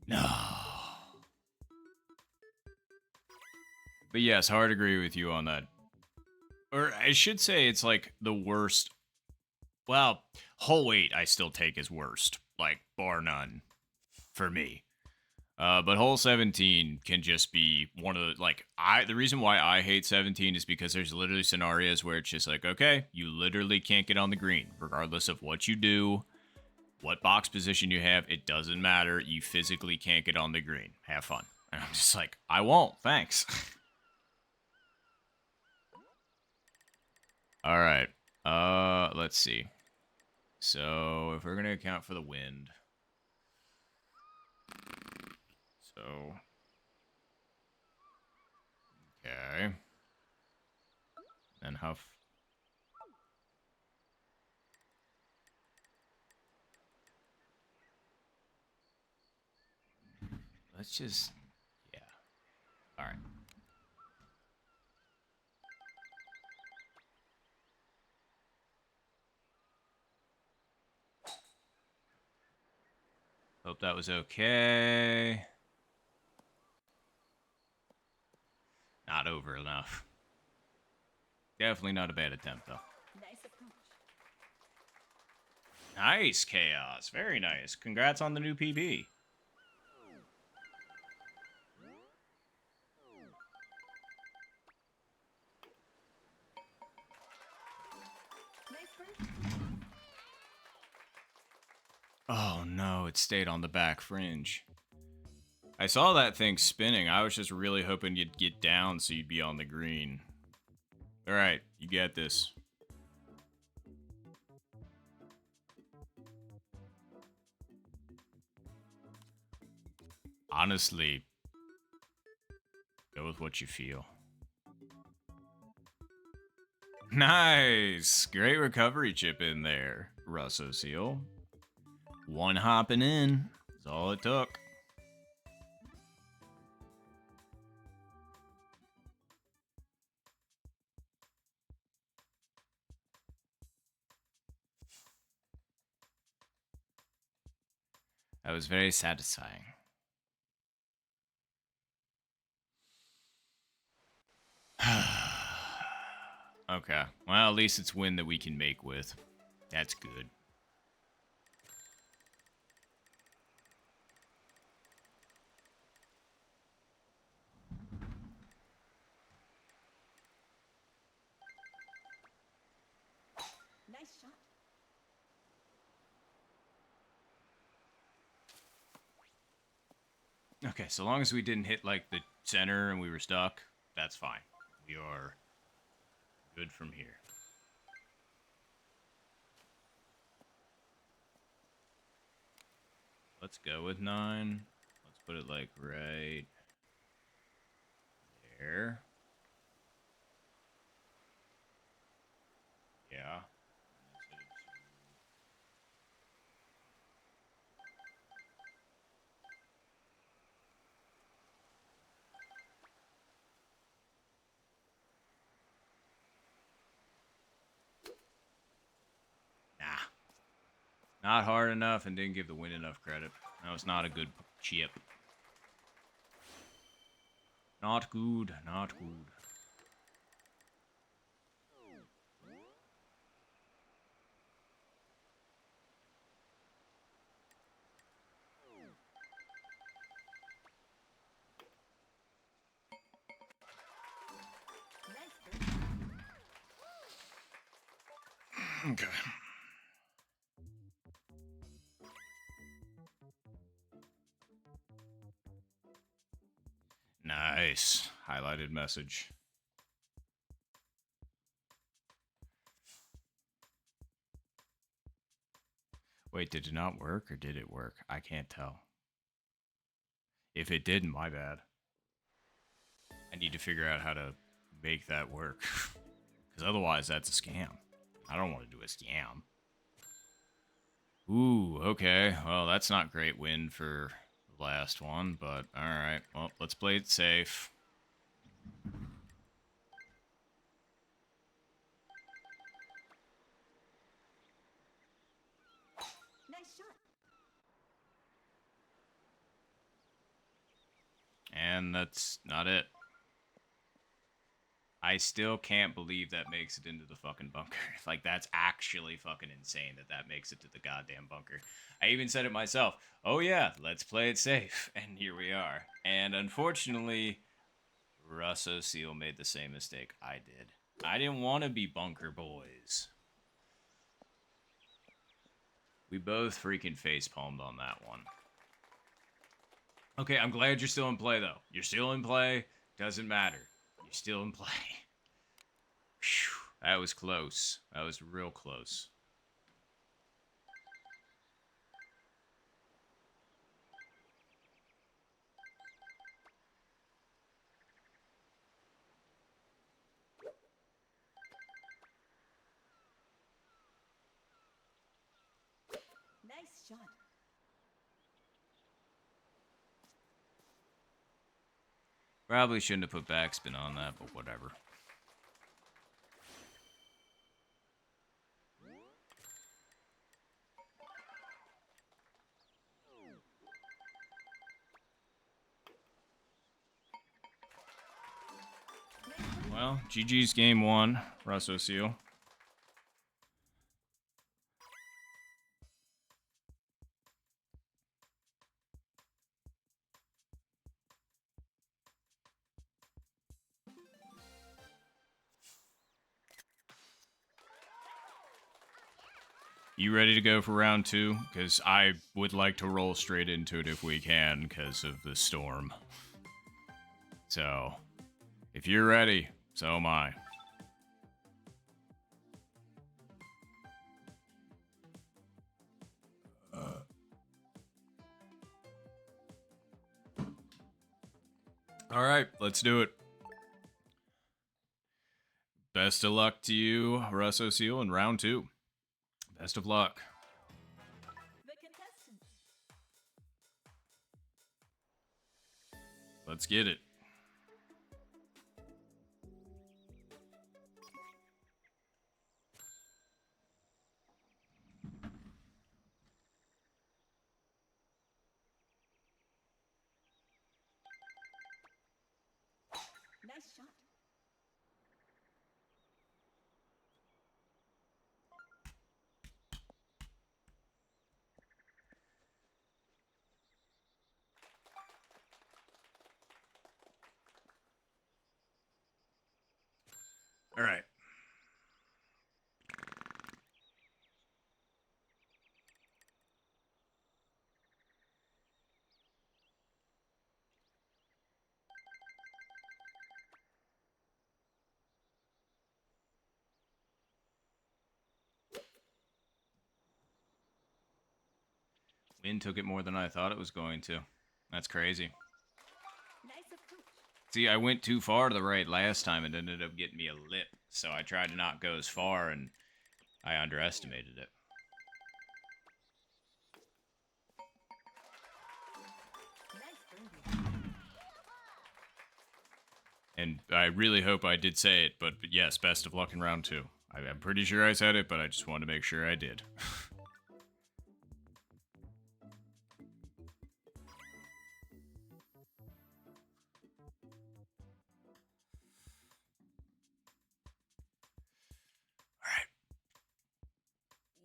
No. But yes, hard agree with you on that. Or I should say it's like the worst. Well, hole 8 I still take as worst. Like, bar none. For me. But hole 17 can just be one of the, like, the reason why I hate 17 is because there's literally scenarios where it's just like, okay, you literally can't get on the green, regardless of what you do, what box position you have, it doesn't matter, you physically can't get on the green. Have fun. And I'm just like, I won't, thanks. Alright, let's see. So, if we're gonna account for the wind. So, okay. And Huff. Let's just, yeah. All right. Hope that was okay. Not over enough. Definitely not a bad attempt, though. Nice approach. Nice, Chaos. Very nice. Congrats on the new PB. Nice birdie. Oh no, it stayed on the back fringe. I saw that thing spinning. I was just really hoping you'd get down so you'd be on the green. Alright, you get this. Honestly, go with what you feel. Nice! Great recovery chip in there, nssrusseal. One hopping in is all it took. That was very satisfying. Okay. Well, at least it's win that we can make with. That's good. Nice shot. Okay, so long as we didn't hit, like, the center and we were stuck, that's fine. We are good from here. Let's go with 9. Let's put it, like, right there. Yeah. Nah. Not hard enough and didn't give the win enough credit. That was not a good chip. Not good, not good. Nice birdie. Okay. Nice. Highlighted message. Wait, did it not work or did it work? I can't tell. If it didn't, my bad. I need to figure out how to make that work. Because otherwise, that's a scam. I don't want to do a scam. Ooh, okay. Well, that's not great win for the last one, but alright. Well, let's play it safe. Nice shot. And that's not it. I still can't believe that makes it into the fucking bunker. Like, that's actually fucking insane that that makes it to the goddamn bunker. I even said it myself. Oh yeah, let's play it safe. And here we are. And unfortunately, nssrusseal made the same mistake I did. I didn't want to be bunker boys. We both freaking facepalmed on that one. Okay, I'm glad you're still in play, though. You're still in play. Doesn't matter. You're still in play. Whew, that was close. That was real close. Nice shot. Probably shouldn't have put backspin on that, but whatever. Well, GG's game 1, nssrusseal. You ready to go for round 2? Because I would like to roll straight into it if we can, because of the storm. So, if you're ready, so am I. All right, let's do it. Best of luck to you, nssrusseal, in round 2. Best of luck. The contestants. Let's get it. Nice shot. All right. Wind took it more than I thought it was going to. That's crazy. Nice approach. See, I went too far to the right last time and ended up getting me a lip. So I tried to not go as far and I underestimated it. Nice birdie. And I really hope I did say it, but yes, best of luck in round 2. I'm pretty sure I said it, but I just wanted to make sure I did.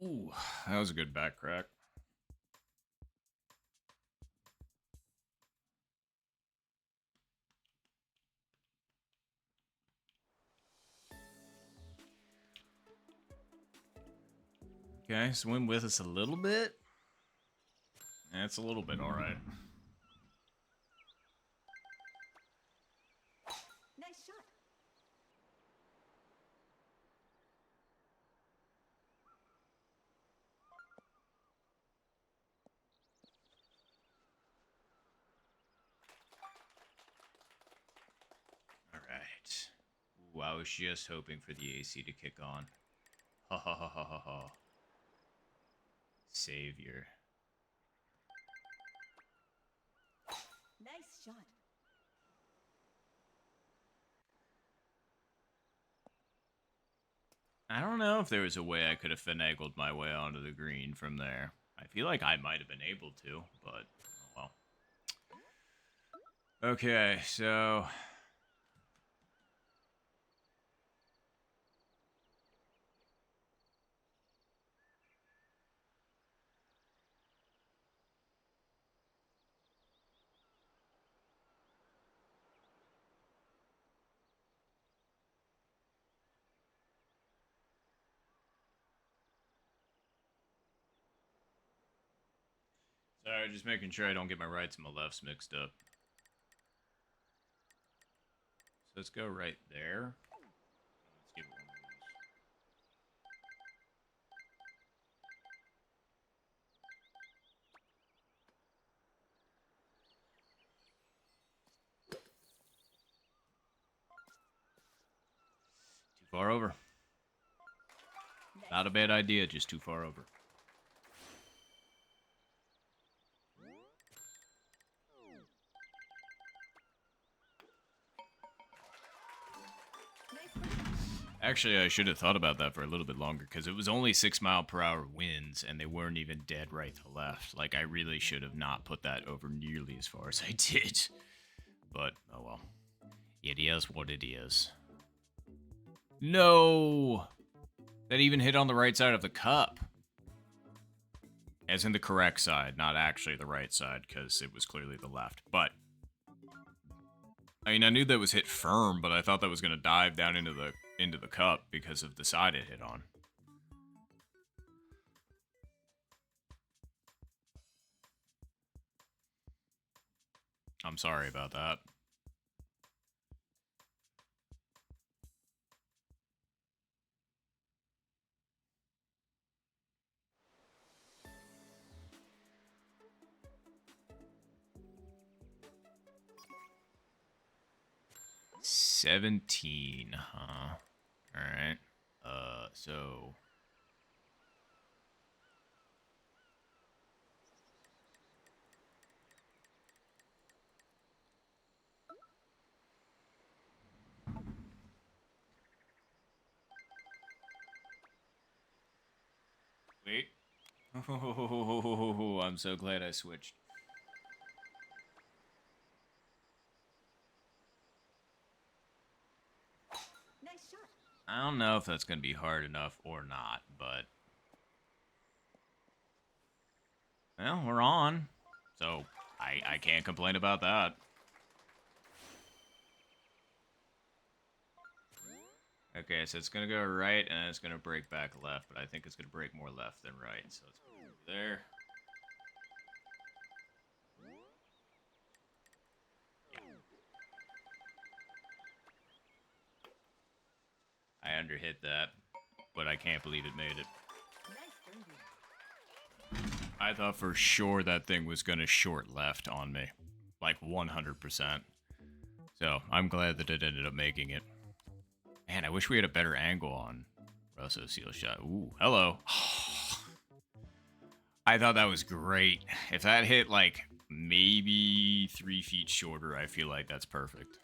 Ooh, that was a good back crack. Okay, swim with us a little bit. That's a little bit alright. Nice shot. Alright. Ooh, I was just hoping for the AC to kick on. Ha ha ha ha ha ha. Savior. Nice shot. I don't know if there was a way I could have finagled my way onto the green from there. I feel like I might have been able to, but oh well. Okay, so sorry, just making sure I don't get my rights and my lefts mixed up. So let's go right there. Let's give it one of these. Too far over. Nice. Not a bad idea, just too far over. Nice birdie. Actually, I should have thought about that for a little bit longer because it was only 6-mile-per-hour winds and they weren't even dead right to left. Like, I really should have not put that over nearly as far as I did. But, oh well. It is what it is. No! That even hit on the right side of the cup. As in the correct side, not actually the right side, because it was clearly the left. But, I mean, I knew that was hit firm, but I thought that was going to dive down into the cup because of the side it hit on. I'm sorry about that. $17, huh? Alright. So... Wait. Oh, I'm so glad I switched. Nice shot. I don't know if that's going to be hard enough or not, but... Well, we're on. So, I can't complain about that. Okay, so it's going to go right, and then it's going to break back left, but I think it's going to break more left than right, so it's going to be there. I underhit that, but I can't believe it made it. Nice birdie. I thought for sure that thing was going to short left on me. Like 100%. So, I'm glad that it ended up making it. Man, I wish we had a better angle on nssrusseal shot. Ooh, hello. I thought that was great. If that hit, like, maybe 3 feet shorter, I feel like that's perfect.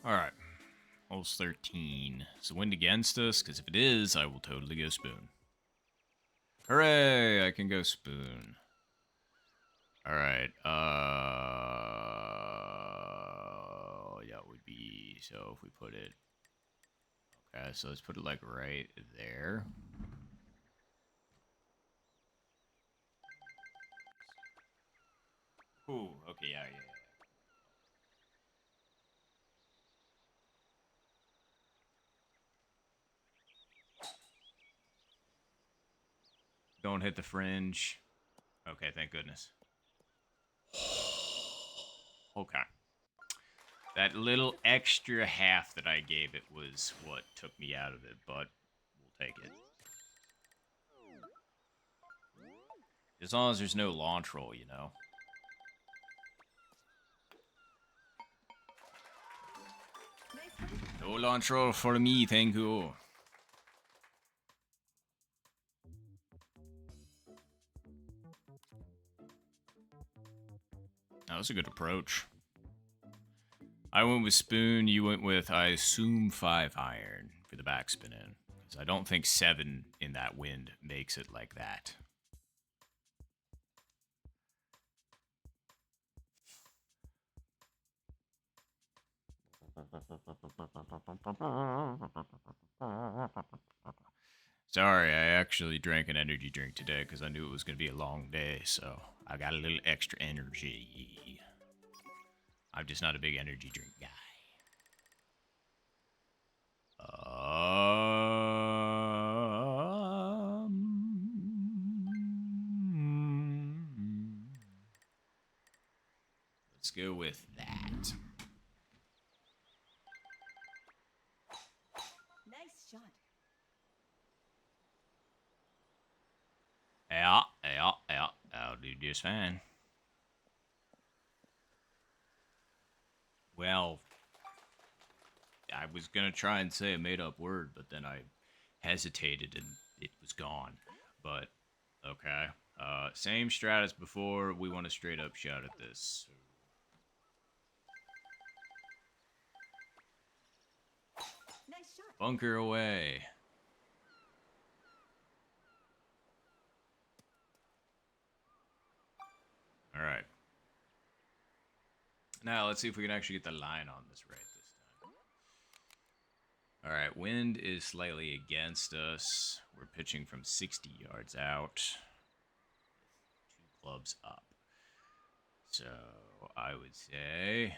Alright. Holes 13. Is the wind against us? Because if it is, I will totally go spoon. Hooray! I can go spoon. Alright. Yeah, it would be... So if we put it... Okay, so let's put it like right there. Ooh, okay, yeah. Don't hit the fringe. Okay, thank goodness. Okay. That little extra half that I gave it was what took me out of it, but we'll take it. As long as there's no launch roll, you know. Nice birdie. No launch roll for me, thank you. That was a good approach. I went with spoon, you went with, I assume, 5 iron for the backspin in. Because I don't think 7 in that wind makes it like that. Sorry, I actually drank an energy drink today because I knew it was going to be a long day, so I got a little extra energy. I'm just not a big energy drink guy. Let's go with that. Nice shot. Yeah. I'll do just fine. Well, I was gonna try and say a made up word, but then I hesitated and it was gone. But okay. Same strat as before. We want a straight up shot at this. So Nice shot. bunker away. All right. Now let's see if we can actually get the line on this right this time. All right, wind is slightly against us. We're pitching from 60 yards out. 2 clubs up. So I would say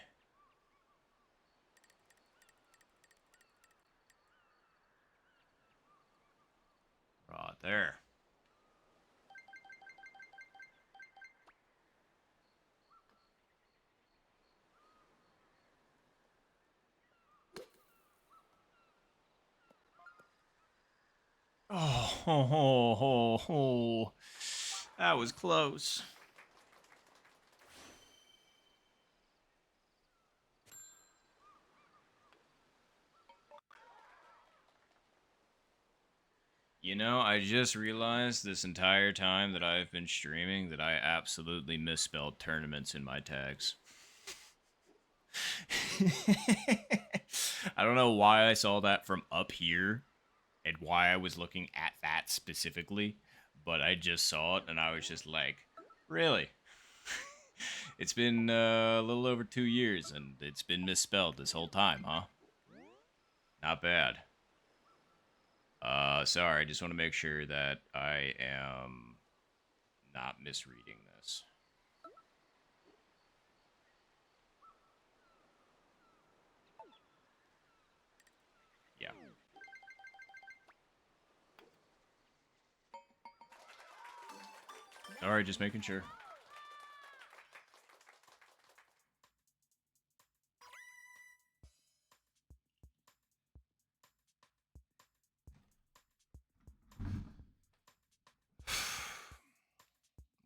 right there. Oh, that was close. You know, I just realized this entire time that I've been streaming that I absolutely misspelled tournaments in my tags. I don't know why I saw that from up here and why I was looking at that specifically, but I just saw it and I was just like, really? It's been a little over 2 years and it's been misspelled this whole time, huh? Not bad. Sorry, I just want to make sure that I am not misreading this. Yeah. Alright, just making sure.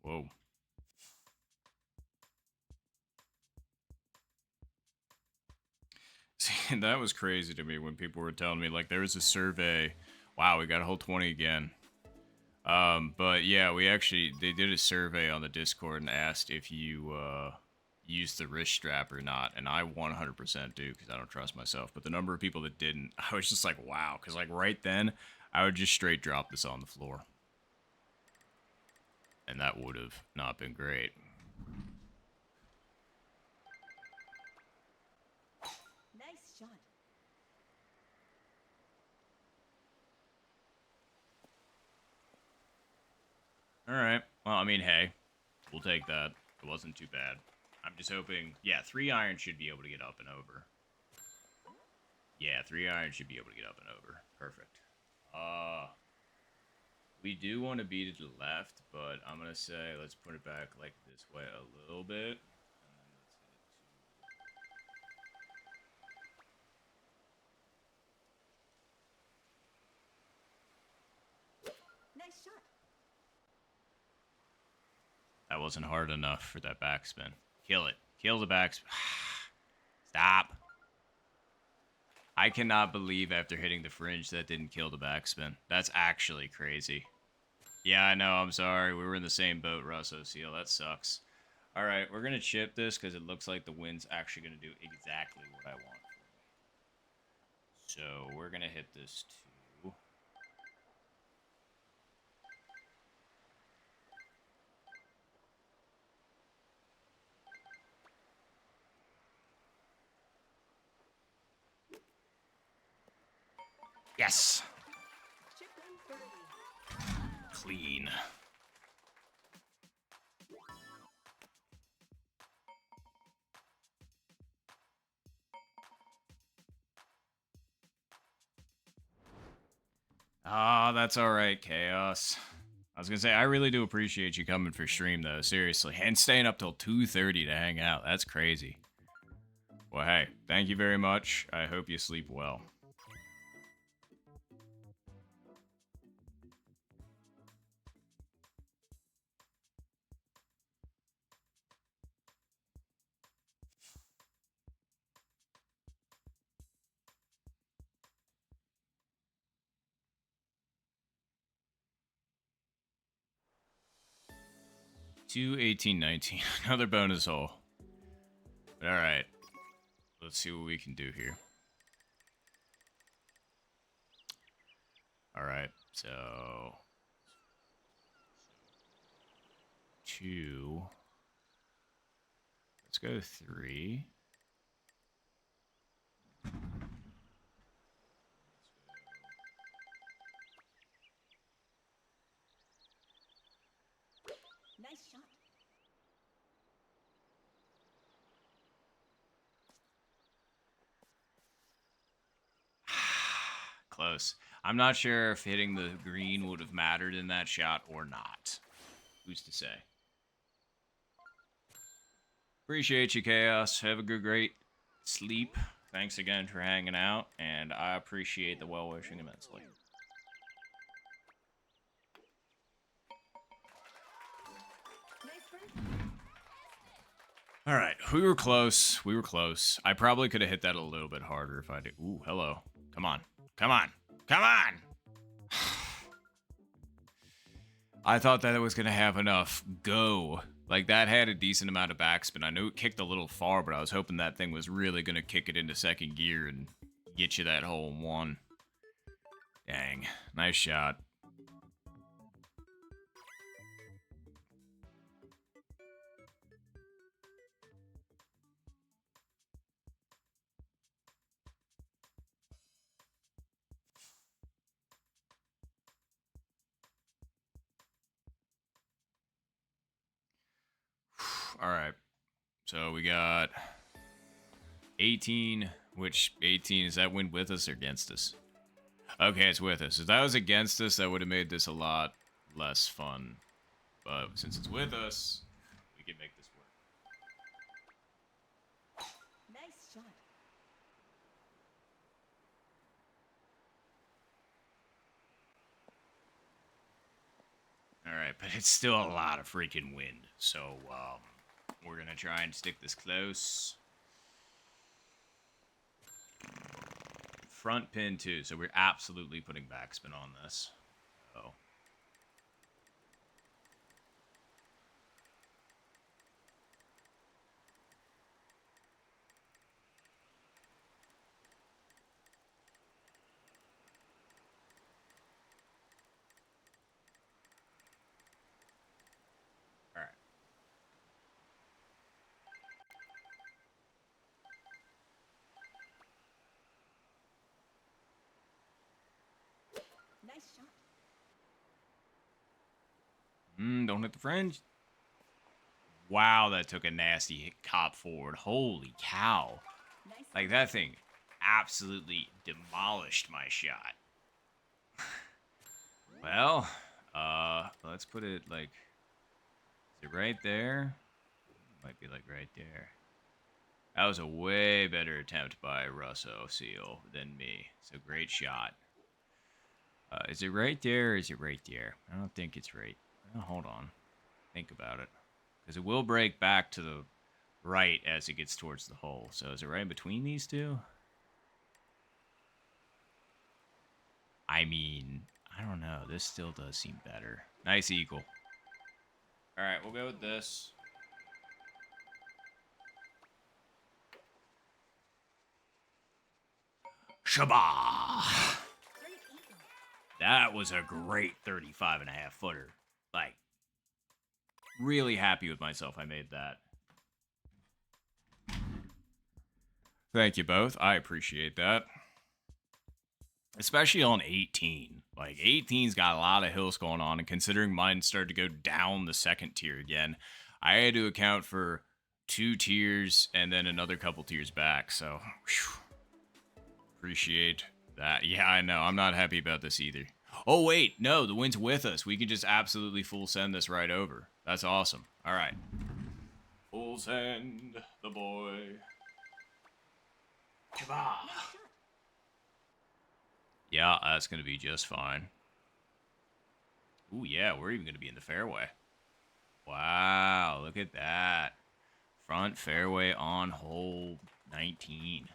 Whoa. See, that was crazy to me when people were telling me, like, there was a survey. Wow, we got a whole 20 again. But yeah, they did a survey on the Discord and asked if you, use the wrist strap or not, and I 100% do, because I don't trust myself, but the number of people that didn't, I was just like, wow, because, like, right then, I would just straight drop this on the floor. And that would have not been great. Nice shot. Alright, well, I mean, hey, we'll take that. It wasn't too bad. I'm just hoping, yeah, 3 iron should be able to get up and over. Yeah, 3 iron should be able to get up and over. Perfect. We do want to beat it to the left, but I'm going to say let's put it back like this way a little bit. And then let's hit it Nice shot. that wasn't hard enough for that backspin. Kill it. Kill the backspin. Stop. I cannot believe after hitting the fringe that didn't kill the backspin. That's actually crazy. Yeah, I know. I'm sorry. We were in the same boat, nssrusseal. That sucks. All right, we're going to chip this because it looks like the wind's actually going to do exactly what I want. So we're going to hit this too. Yes! Chip in 30. Clean. Ah, that's alright, Chaos. I was gonna say, I really do appreciate you coming for stream, though, seriously. And staying up till 2:30 to hang out. That's crazy. Well, hey, thank you very much. I hope you sleep well. 2, 18, 19. Another bonus hole. But alright. Let's see what we can do here. Alright, so 2. Let's go 3. Nice shot. Close. I'm not sure if hitting the green would have mattered in that shot or not. Who's to say? Appreciate you, Chaos. Have a great sleep. Thanks again for hanging out, and I appreciate the well-wishing immensely. Nice bird. All right, we were close. We were close. I probably could have hit that a little bit harder if I did. Ooh, hello. Come on. Come on. Come on! I thought that it was going to have enough go. Like, that had a decent amount of backspin. I knew it kicked a little far, but I was hoping that thing was really going to kick it into second gear and get you that hole in one. Dang. Nice shot. All right. So we got 18, which 18, is that wind with us or against us? Okay, it's with us. If that was against us, that would have made this a lot less fun. But since it's with us, we can make this work. Nice shot. All right, but it's still a lot of freaking wind. So, we're going to try and stick this close. Front pin, too. So we're absolutely putting backspin on this. Oh. All right. Nice shot. Don't hit the fringe. Wow, that took a nasty cop forward. Holy cow. Nice. Like, that thing absolutely demolished my shot. Well, let's put it, like, is it right there? Might be, like, right there. That was a way better attempt by nssrusseal than me. So, great shot. Is it right there or is it right there? I don't think it's right. Oh, hold on. Think about it. Because it will break back to the right as it gets towards the hole. So is it right in between these two? I mean, I don't know. This still does seem better. Nice eagle. All right, we'll go with this. Shabba! Great eagle. That was a great 35 and a half footer. Like, really happy with myself I made that. Thank you both. I appreciate that. Especially on 18. Like, 18's got a lot of hills going on, and considering mine started to go down the second tier again, I had to account for 2 tiers and then another couple tiers back, so whew, appreciate that. Yeah, I know. I'm not happy about this either. Oh, wait. No, the wind's with us. We can just absolutely full send this right over. That's awesome. All right. Full send the boy. Kabah. Nice shot. Yeah, that's going to be just fine. Ooh, yeah, we're even going to be in the fairway. Wow, look at that. Front fairway on hole 19.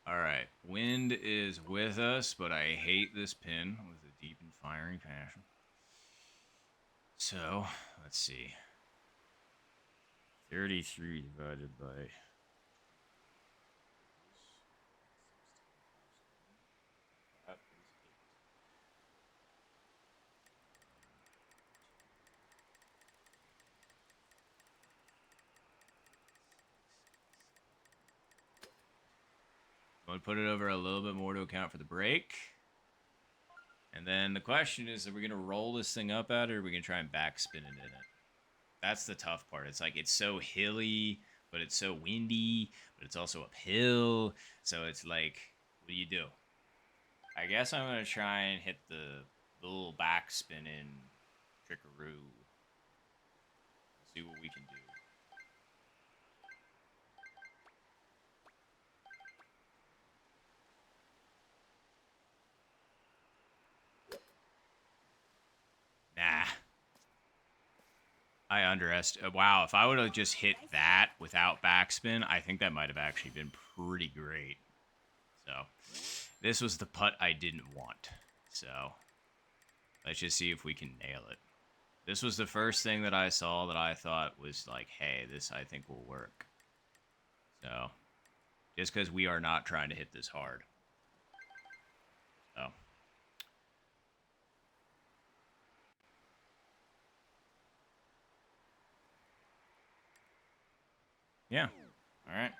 All right, wind is with us, but I hate this pin with a deep and fiery passion. So, let's see. 33 divided by... That is 8. I'm going to put it over a little bit more to account for the break. And then the question is, are we going to roll this thing up at it, or are we going to try and backspin it in it? That's the tough part. It's like, it's so hilly, but it's so windy, but it's also uphill. So it's like, what do you do? I guess I'm going to try and hit the little backspin in Trickaroo. See what we can do. Nah. I underestimated. Wow, if I would have just hit that without backspin, I think that might have actually been pretty great. So, this was the putt I didn't want. So, let's just see if we can nail it. This was the first thing that I saw that I thought was like, hey, this I think will work. So, just because we are not trying to hit this hard. So. Yeah. All right.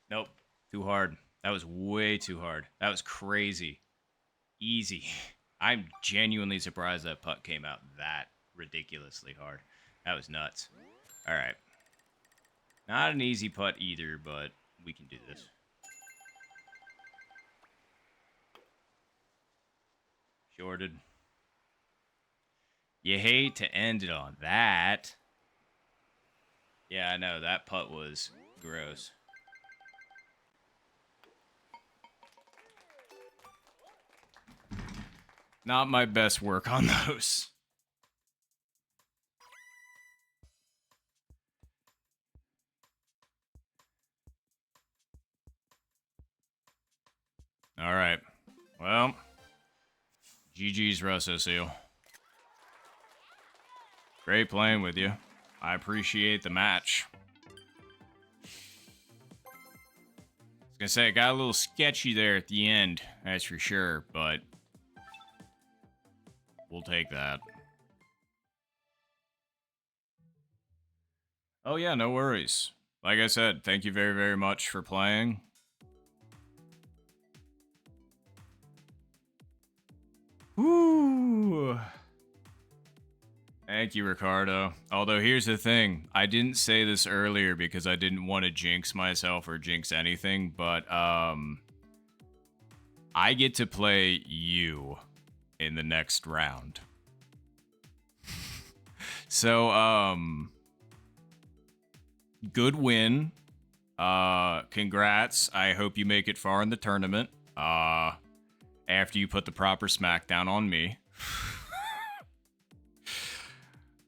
Nope. Too hard. That was way too hard. That was crazy. Easy. I'm genuinely surprised that putt came out that ridiculously hard. That was nuts. All right. Not an easy putt either, but we can do this. Shorted. You hate to end it on that. Yeah, I know. That putt was gross. Not my best work on those. All right. Well, GG's, nssrusseal. Great playing with you. I appreciate the match. I was gonna say, it got a little sketchy there at the end, that's for sure, but we'll take that. Oh yeah, no worries. Like I said, thank you very, very much for playing. Woo! Thank you, Ricardo. Although, here's the thing. I didn't say this earlier because I didn't want to jinx myself or jinx anything, but, I get to play you in the next round. So, good win. Congrats. I hope you make it far in the tournament. After you put the proper smackdown on me.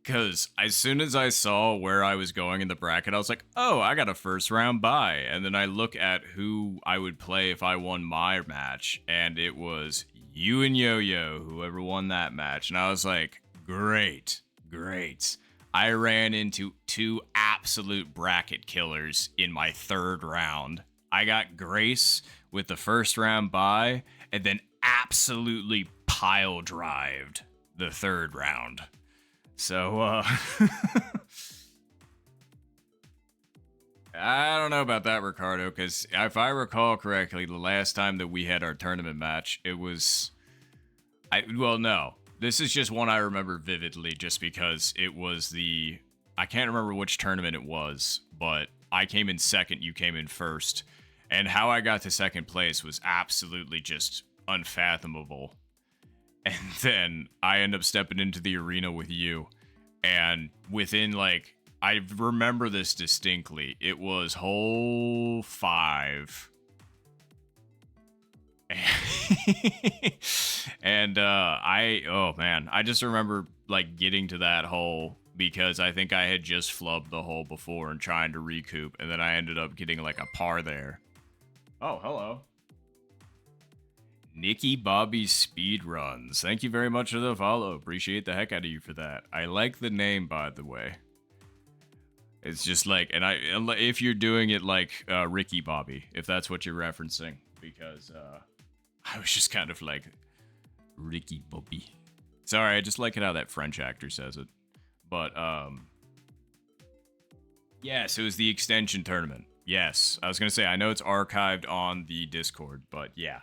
Because as soon as I saw where I was going in the bracket, I was like, oh, I got a first round bye. And then I look at who I would play if I won my match, and it was you and Yo-Yo, whoever won that match. And I was like, great, great. I ran into 2 absolute bracket killers in my 3rd round. I got Grace with the first round bye, and then absolutely pile drived the 3rd round. So, I don't know about that, Ricardo, because if I recall correctly, the last time that we had our tournament match, it was... well, no. This is just one I remember vividly, just because it was the... I can't remember which tournament it was, but I came in 2nd, you came in 1st. And how I got to 2nd place was absolutely just unfathomable. And then I end up stepping into the arena with you. And within, like, I remember this distinctly. It was hole 5. And oh man, I just remember, like, getting to that hole because I think I had just flubbed the hole before and trying to recoup. And then I ended up getting, like, a par there. Oh, hello. Nikki Bobby Speedruns. Thank you very much for the follow. Appreciate the heck out of you for that. I like the name, by the way. It's just like, and if you're doing it like Ricky Bobby, if that's what you're referencing, because I was just kind of like, Ricky Bobby. Sorry, I just like it how that French actor says it. But, yes, it was the extension tournament. Yes, I was going to say, I know it's archived on the Discord, but yeah.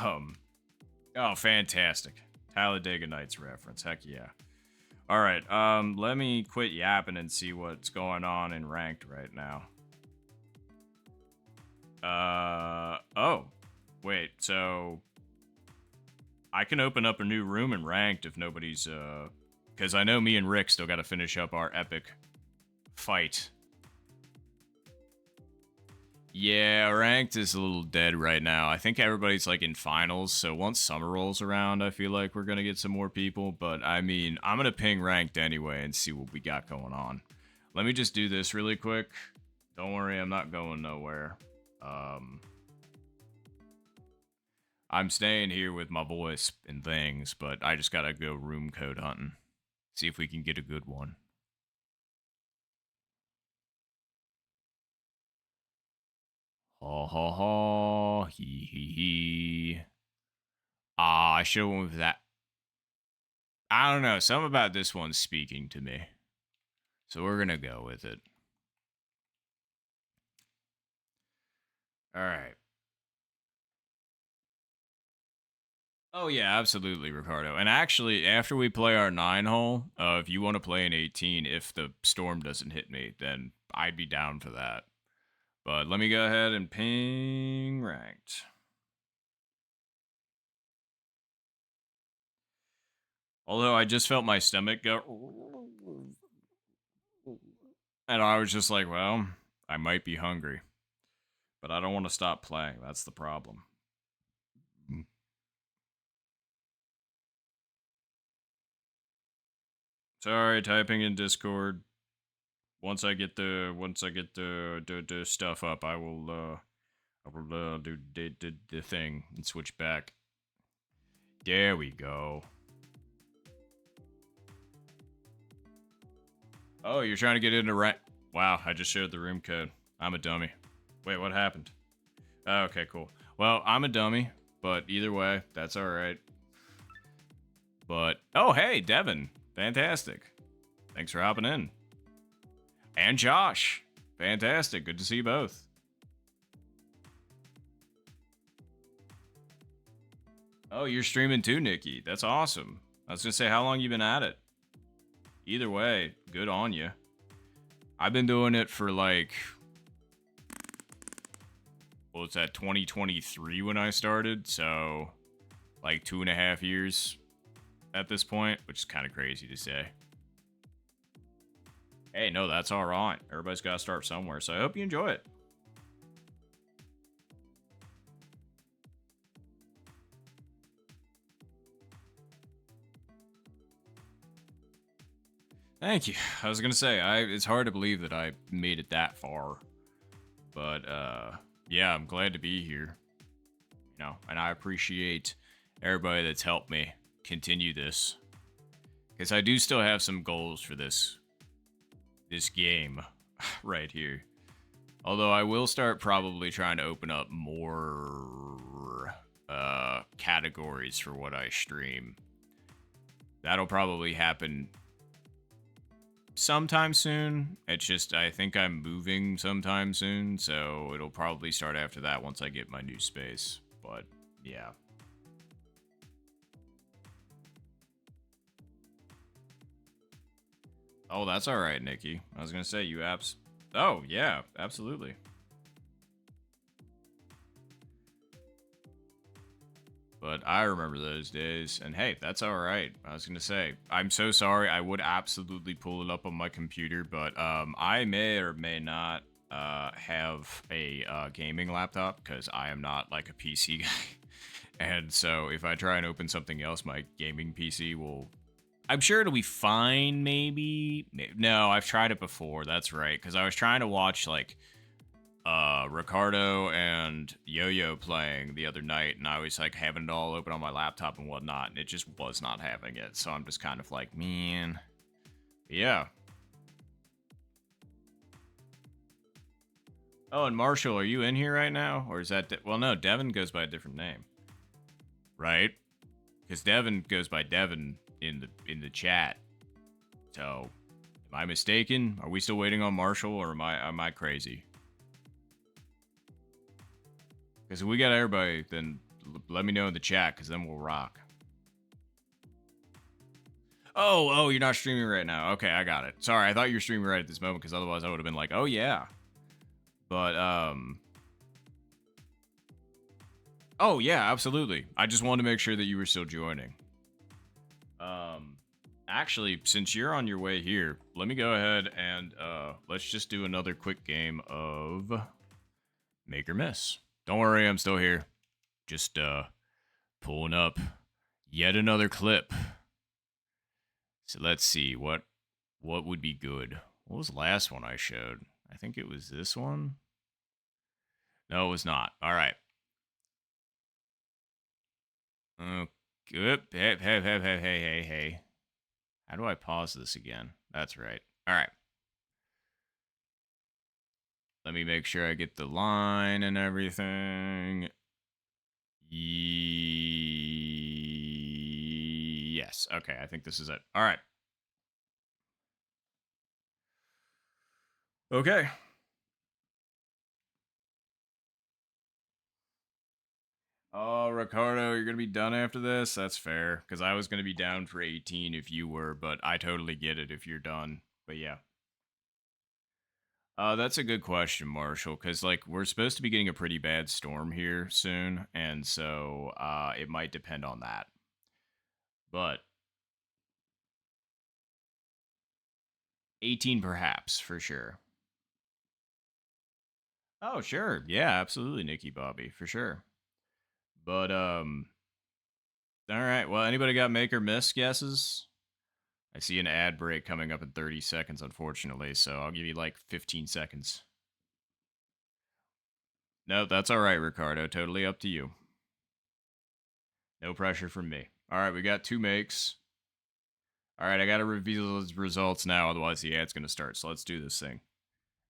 Oh, fantastic. Talladega Nights reference, heck yeah. Alright, let me quit yapping and see what's going on in ranked right now. Oh. Wait, so... I can open up a new room in ranked if nobody's, because I know me and Rick still gotta finish up our epic fight. Yeah, ranked is a little dead right now. I think everybody's like in finals, so once summer rolls around, I feel like we're gonna get some more people. But I mean, I'm gonna ping ranked anyway and see what we got going on. Let me just do this really quick. Don't worry, I'm not going nowhere. I'm staying here with my voice and things, but I just gotta go room code hunting. See if we can get a good one. Ha ha ha, hee hee hee. Ah, I should've went with that. I don't know, something about this one's speaking to me. So we're gonna go with it. Alright. Oh yeah, absolutely, Ricardo. And actually, after we play our 9-hole, if you want to play an 18, if the storm doesn't hit me, then I'd be down for that. But let me go ahead and ping ranked. Although I just felt my stomach go... And I was just like, well, I might be hungry. But I don't want to stop playing. That's the problem. Sorry, typing in Discord. Once I get the stuff up, I will do the thing and switch back. There we go. Oh, you're trying to get into rank. Wow, I just shared the room code. I'm a dummy. Wait, what happened? Oh, okay, cool. Well, I'm a dummy, but either way, that's all right. But oh, hey, Devin. Fantastic. Thanks for hopping in. And Josh. Fantastic. Good to see you both. Oh, you're streaming too, Nikki. That's awesome. I was going to say, how long you been at it? Either way, good on you. I've been doing it for like... Well, it's at 2023 when I started, so... Like 2.5 years at this point, which is kind of crazy to say. Hey, no, that's all right. Everybody's got to start somewhere, so I hope you enjoy it. Thank you. I was going to say, it's hard to believe that I made it that far. But, yeah, I'm glad to be here. You know, and I appreciate everybody that's helped me continue this. Because I do still have some goals for this game right here. Although I will start probably trying to open up more categories for what I stream. That'll probably happen sometime soon. It's just, I think I'm moving sometime soon, so it'll probably start after that once I get my new space. But, yeah. Oh, that's alright, Nikki. I was gonna say, you apps... Oh, yeah, absolutely. But I remember those days, and hey, that's alright. I was gonna say, I'm so sorry, I would absolutely pull it up on my computer, but I may or may not have a gaming laptop, because I am not like a PC guy. And so if I try and open something else, my gaming PC will... I'm sure it'll be fine, maybe. No, I've tried it before, that's right, because I was trying to watch, like, Ricardo and Yo-Yo playing the other night, and I was like having it all open on my laptop and whatnot, and it just was not having it. So I'm just kind of like, man, yeah. Oh, and Marshall, are you in here right now, or is that? Well, no, Devin goes by a different name, right? Because Devin goes by Devin in the chat. So, am I mistaken? Are we still waiting on Marshall, or am I crazy? Because if we got everybody, then let me know in the chat, because then we'll rock. Oh, you're not streaming right now. Okay, I got it. Sorry, I thought you were streaming right at this moment, because otherwise I would have been like, oh yeah. But, oh yeah, absolutely. I just wanted to make sure that you were still joining. Actually, since you're on your way here, let me go ahead and, let's just do another quick game of Make or Miss. Don't worry, I'm still here. Just, pulling up yet another clip. So let's see, what would be good? What was the last one I showed? I think it was this one. No, it was not. All right. Good. Hey. How do I pause this again? That's right. All right. Let me make sure I get the line and everything. Yes. Okay, I think this is it. All right. Okay. Oh, Ricardo, you're going to be done after this? That's fair. Because I was going to be down for 18 if you were, but I totally get it if you're done. But yeah. That's a good question, Marshall, because like we're supposed to be getting a pretty bad storm here soon, and so it might depend on that. But 18 perhaps, for sure. Oh, sure. Yeah, absolutely, Nikki Bobby, for sure. But all right. Well, anybody got make or miss guesses? I see an ad break coming up in 30 seconds, unfortunately, so I'll give you like 15 seconds. No, that's all right, Ricardo. Totally up to you. No pressure from me. All right, we got 2 makes. All right, I got to reveal those results now, otherwise the ad's going to start. So let's do this thing.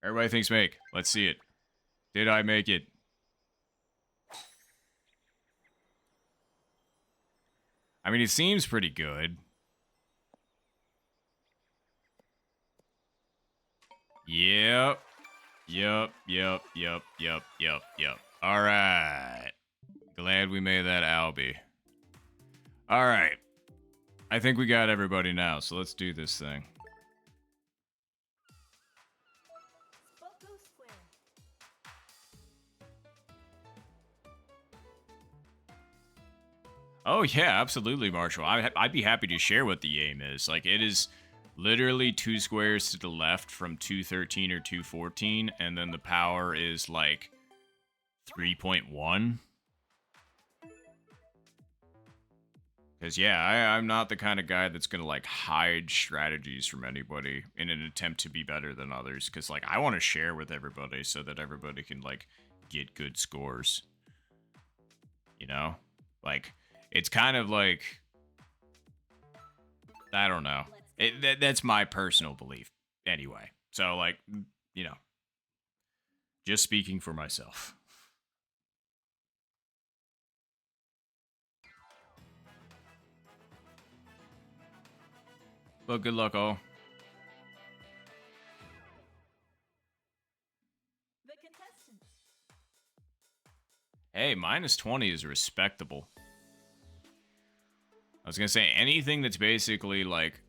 Everybody thinks make. Let's see it. Did I make it? I mean, it seems pretty good. Yep. All right. Glad we made that Albie. All right. I think we got everybody now, so let's do this thing. Spoko Square. Oh yeah, absolutely, Marshall. I'd be happy to share what the aim is. Like it is literally 2 squares to the left from 213 or 214, and then the power is like 3.1. Because yeah, I'm not the kind of guy that's gonna like hide strategies from anybody in an attempt to be better than others. Because like I want to share with everybody so that everybody can like get good scores. You know, like it's kind of like I don't know. That's my personal belief, anyway. So like you know, just speaking for myself. But good luck, all. The contestants. Hey, -20 is respectable. I was gonna say anything that's basically like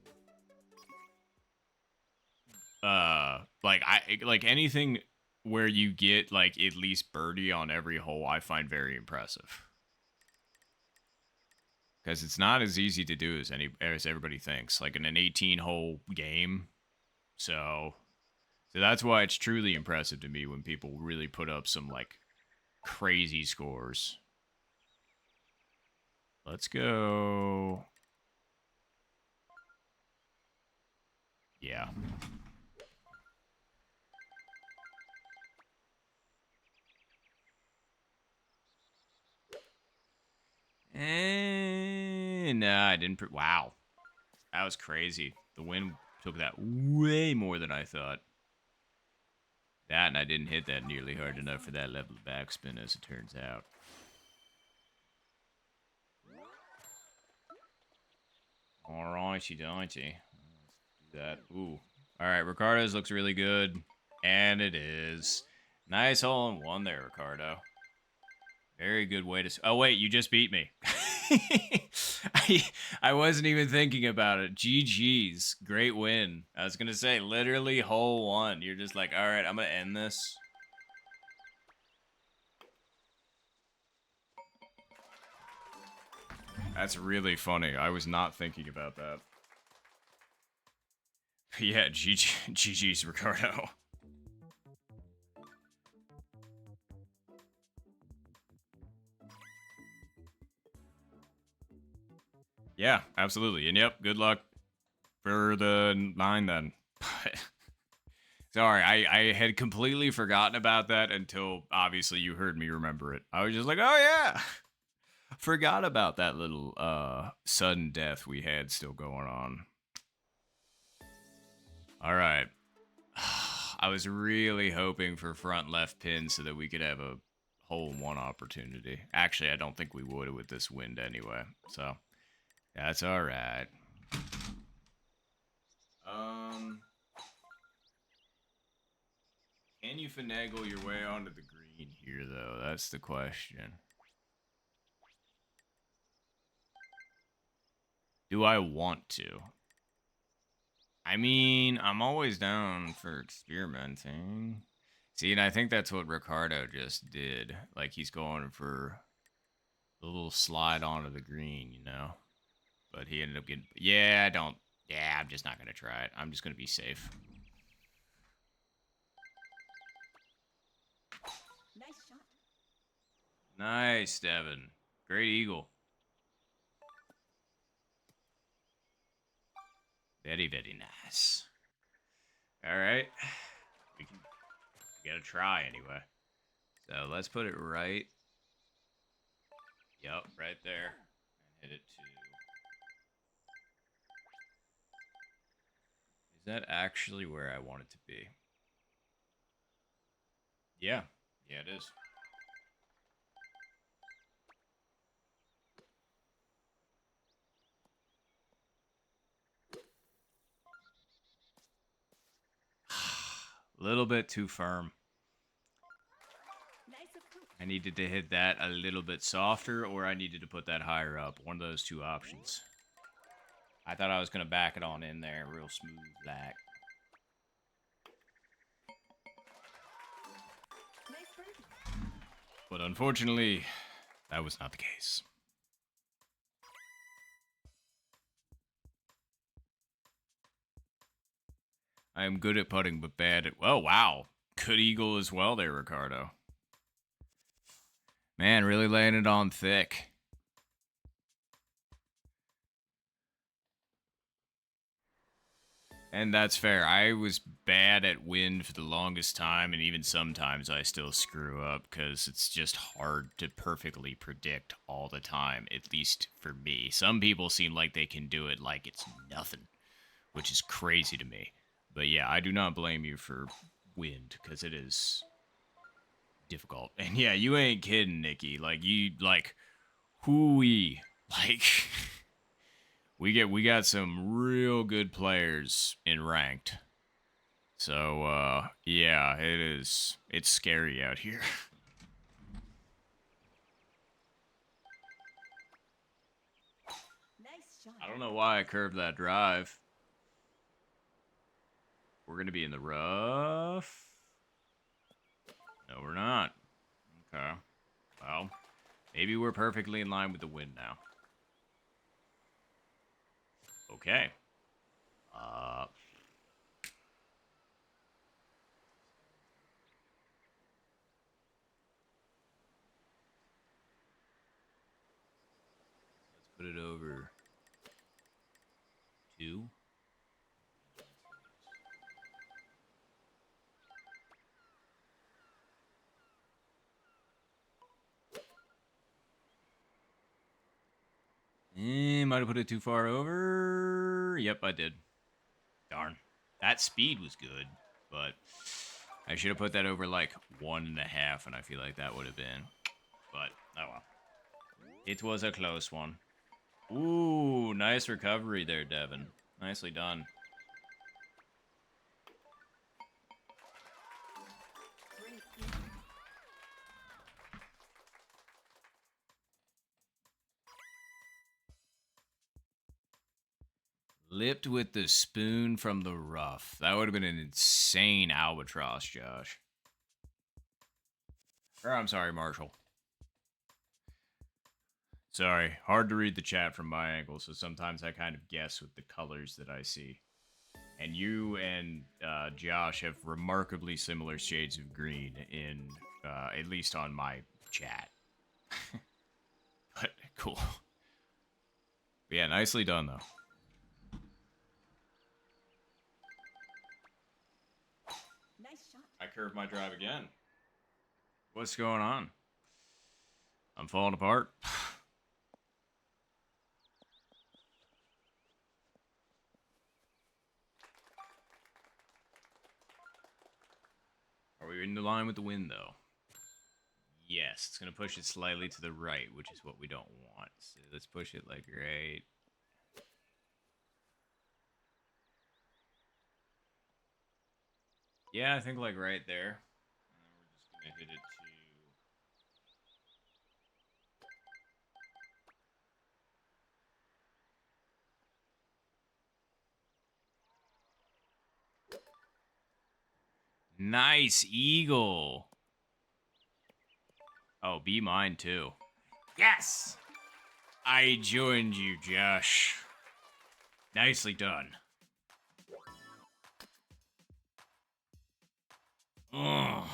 like anything where you get like at least birdie on every hole, I find very impressive. Because it's not as easy to do as everybody thinks. Like in an 18-hole game. So that's why it's truly impressive to me when people really put up some like crazy scores. Let's go. Yeah. Nah, I didn't. Wow. That was crazy. The wind took that way more than I thought. That, and I didn't hit that nearly hard enough for that level of backspin, as it turns out. Alrighty, doity. Let's do that. Ooh. Alright, Ricardo's looks really good. And it is. Nice hole in one there, Ricardo. Very good way to... Oh, wait, you just beat me. I wasn't even thinking about it. GG's. Great win. I was going to say, literally hole one. You're just like, all right, I'm going to end this. That's really funny. I was not thinking about that. Yeah, GG's, Ricardo. Yeah, absolutely. And yep, good luck for the 9 then. Sorry, I had completely forgotten about that until obviously you heard me remember it. I was just like, oh yeah. Forgot about that little sudden death we had still going on. All right. I was really hoping for front left pin so that we could have a hole in one opportunity. Actually, I don't think we would with this wind anyway. So, that's all right. Can you finagle your way onto the green here, though? That's the question. Do I want to? I mean, I'm always down for experimenting. See, and I think that's what Ricardo just did. Like, he's going for a little slide onto the green, you know? But he ended up getting... Yeah, I'm just not going to try it. I'm just going to be safe. Nice shot. Nice, Devin. Great eagle. Very, very nice. All right. We gotta try anyway. So let's put it right. Yep, right there. And hit it to... Is that actually where I want it to be? Yeah. Yeah, it is. A little bit too firm. Nice approach. I needed to hit that a little bit softer, or I needed to put that higher up. One of those two options. I thought I was going to back it on in there real smooth like. Nice birdie. But unfortunately, that was not the case. I am good at putting, but bad at... Oh, wow. Good eagle as well there, Ricardo. Man, really laying it on thick. And that's fair. I was bad at wind for the longest time, and even sometimes I still screw up because it's just hard to perfectly predict all the time, at least for me. Some people seem like they can do it like it's nothing, which is crazy to me. But yeah, I do not blame you for wind because it is difficult. And yeah, you ain't kidding, Nikki. Like, you, like, hooey. Like... We got some real good players in ranked. So yeah, it's scary out here. Nice shot. I don't know why I curved that drive. We're gonna be in the rough. No, we're not. Okay. Well, maybe we're perfectly in line with the wind now. Okay. Let's put it over 2. Might have put it too far over. Yep, I did. Darn. That speed was good, but I should have put that over like 1.5, and I feel like that would have been. But, oh well. It was a close one. Ooh, nice recovery there, Devin. Nicely done. Great eagle. Lipped with the spoon from the rough. That would have been an insane albatross, Josh. Or, I'm sorry, Marshall. Sorry, hard to read the chat from my angle, so sometimes I kind of guess with the colors that I see. And you and Josh have remarkably similar shades of green in, at least on my chat. But, cool. But yeah, nicely done, though. Nice shot. I curved my drive again. What's going on? I'm falling apart. Are we in the line with the wind, though? Yes, it's going to push it slightly to the right, which is what we don't want. So let's push it like right. Yeah, I think like right there. And then we're just going to hit it to... Nice eagle. Oh, be mine too. Yes! I joined you, Josh. Nicely done. Oh,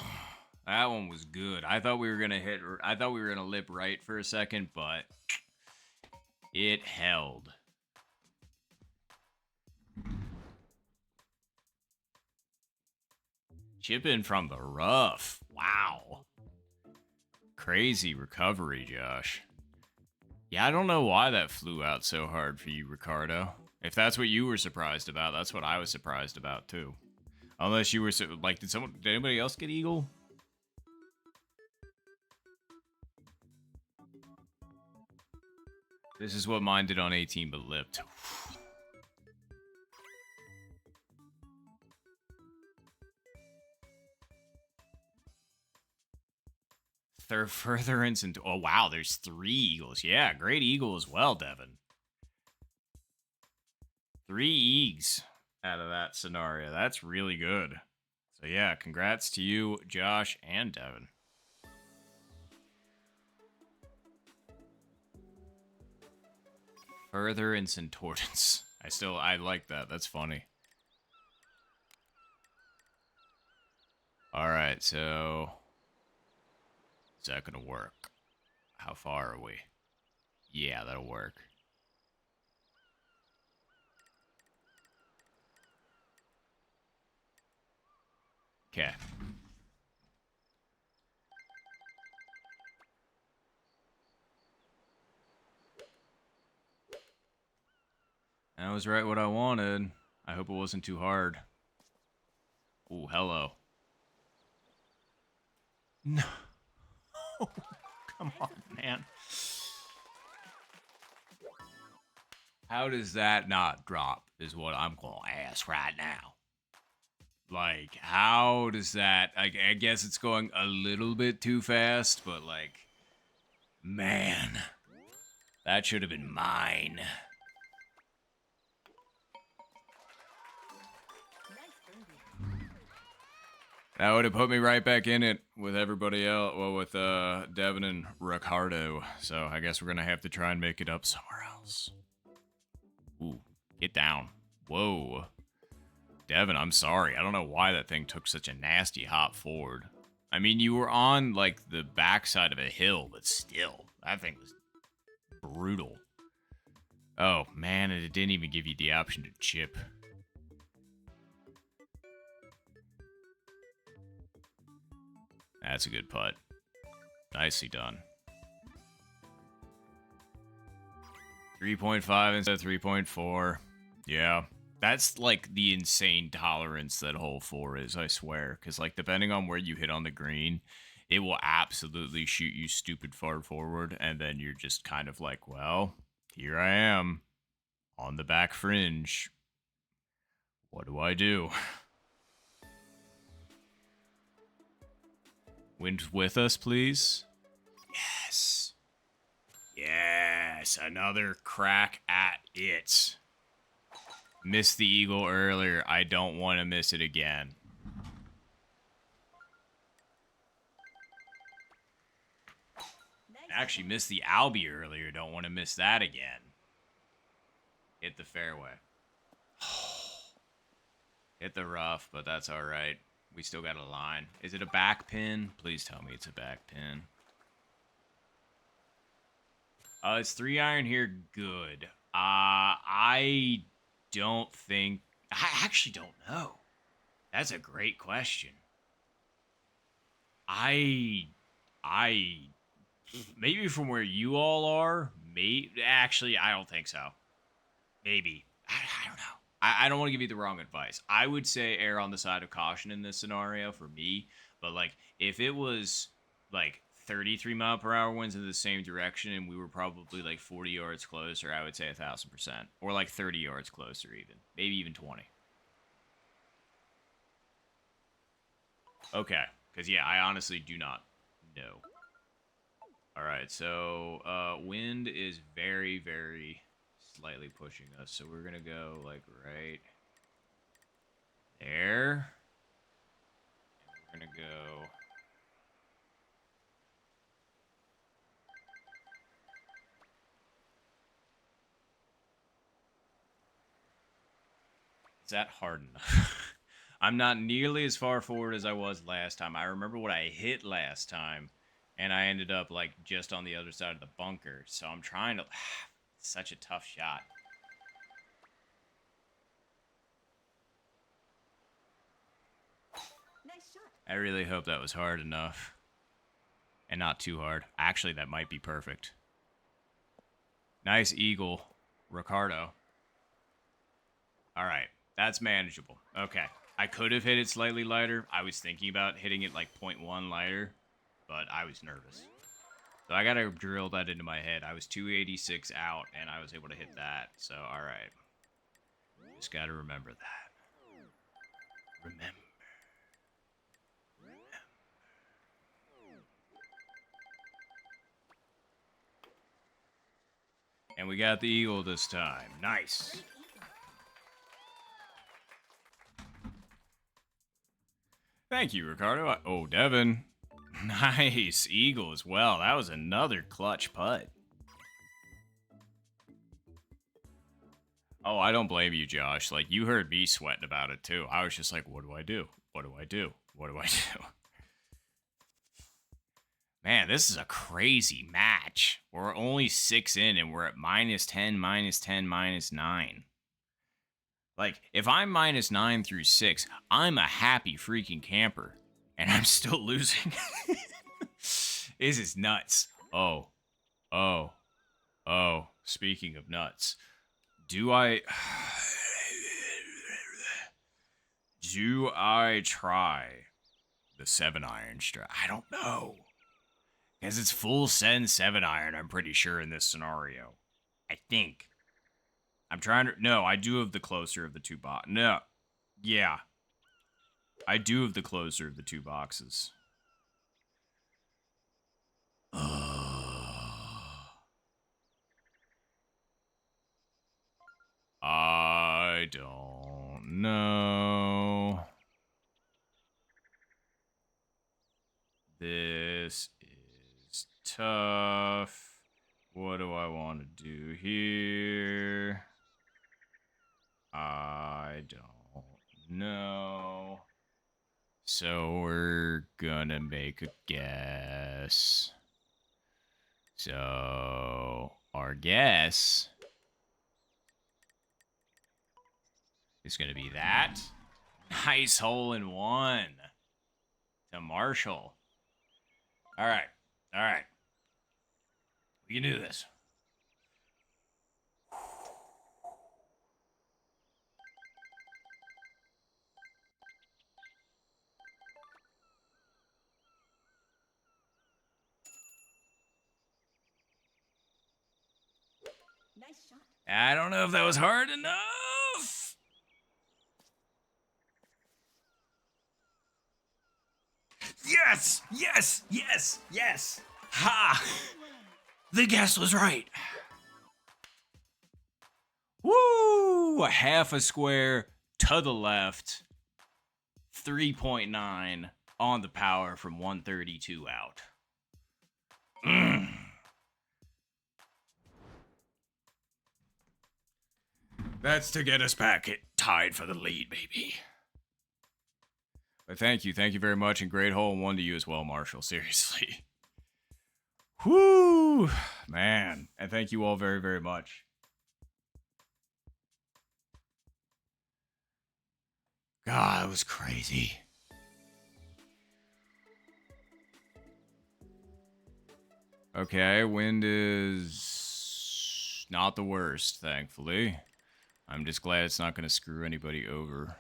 that one was good. I thought we were gonna lip right for a second, but it held. Chipping from the rough. Wow. Crazy recovery, Josh. Yeah, I don't know why that flew out so hard for you, Ricardo. If that's what you were surprised about, that's what I was surprised about, too. Unless you were, like, did anybody else get eagle? This is what mine did on 18, but lipped. Furtherance into... Oh, wow, there's 3 eagles. Yeah, great eagle as well, Devin. 3 eags out of that scenario. That's really good. So, yeah, congrats to you, Josh, and Devin. Furtherance and Torrance. I like that. That's funny. Alright, so... Is that gonna work? How far are we? Yeah, that'll work. Okay. That was right what I wanted. I hope it wasn't too hard. Ooh, hello. No. Come on, man. How does that not drop is what I'm going to ask right now. Like, how does that... I guess it's going a little bit too fast, but like... Man. That should have been mine. Nice birdie. That would have put me right back in it with everybody else. Well, with Devin and Ricardo. So I guess we're going to have to try and make it up somewhere else. Ooh, get down. Whoa. Devin, I'm sorry. I don't know why that thing took such a nasty hop forward. I mean, you were on, like, the backside of a hill, but still. That thing was brutal. Oh, man, and it didn't even give you the option to chip. That's a good putt. Nicely done. 3.5 instead of 3.4. Yeah. That's like the insane tolerance that hole 4 is, I swear. Because, like, depending on where you hit on the green, it will absolutely shoot you stupid far forward. And then you're just kind of like, well, here I am on the back fringe. What do I do? Wind with us, please. Yes. Yes, another crack at it. Missed the eagle earlier. I don't want to miss it again. Nice Actually, shot. missed the Albie earlier. Don't want to miss that again. Hit the fairway. Hit the rough, but that's all right. We still got a line. Is it a back pin? Please tell me it's a back pin. It's 3-iron here. Good. I don't think... I actually don't know. That's a great question. I maybe from where you all are, actually, I don't think so. Maybe. I don't know. I don't want to give you the wrong advice. I would say err on the side of caution in this scenario for me. But, like, if it was, like, 33 mile per hour winds in the same direction and we were probably, like, 40 yards closer, I would say 1,000%. Or, like, 30 yards closer even. Maybe even 20. Okay. Because, yeah, I honestly do not know. All right, so wind is very, very slightly pushing us. So we're going to go, like, right there. And we're going to go... Is that hard enough? I'm not nearly as far forward as I was last time. I remember what I hit last time, and I ended up, like, just on the other side of the bunker. So I'm trying to... It's such a tough shot. Nice shot. I really hope that was hard enough. And not too hard. Actually, that might be perfect. Nice eagle, Ricardo. All right, that's manageable. Okay, I could have hit it slightly lighter. I was thinking about hitting it like 0.1 lighter, but I was nervous. So I gotta drill that into my head. I was 286 out, and I was able to hit that. So, all right. Just gotta remember that. Remember. And we got the eagle this time. Nice. Great eagle. Thank you, Ricardo. Oh, Devin. Nice. Eagle as well. That was another clutch putt. Oh, I don't blame you, Josh. Like, you heard me sweating about it, too. I was just like, what do I do? What do I do? What do I do? Man, this is a crazy match. We're only 6 in, and we're at -10, -10, -9. Like, if I'm -9 through 6, I'm a happy freaking camper. And I'm still losing. This is nuts. Oh. Oh. Oh. Speaking of nuts. Do I try the 7-iron strike? I don't know. Because it's full send 7-iron, I'm pretty sure, in this scenario. I think. I'm trying to... No, I do have the closer of the two boxes. No. Yeah. I do have the closer of the two boxes. I don't know. This is tough. What do I want to do here? I don't know. So we're gonna make a guess. So our guess is gonna be that. Nice hole in one to Marshall. All right. All right. We can do this. Nice shot. I don't know if that was hard enough. Yes! Yes! Yes! Yes! Ha! The guess was right. Woo! Half a square to the left. 3.9 on the power from 132 out. That's to get us back tied for the lead, baby. But thank you very much, and great hole in one to you as well, Marshall. Seriously. Whoo! Man. And thank you all very, very much. God, that was crazy. Okay, wind is not the worst, thankfully. I'm just glad it's not going to screw anybody over.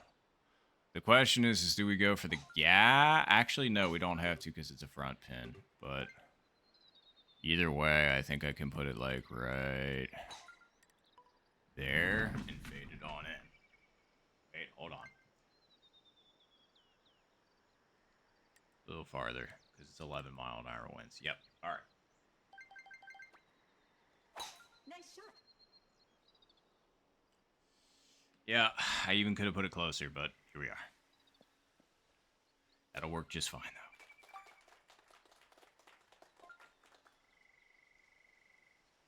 The question is do we go for the Actually, no, we don't have to because it's a front pin. But either way, I think I can put it like right there and fade it on in. Wait, hold on. A little farther because it's 11-mile-an-hour winds. Yep. All right. Nice shot. Yeah, I even could have put it closer, but here we are. That'll work just fine, though.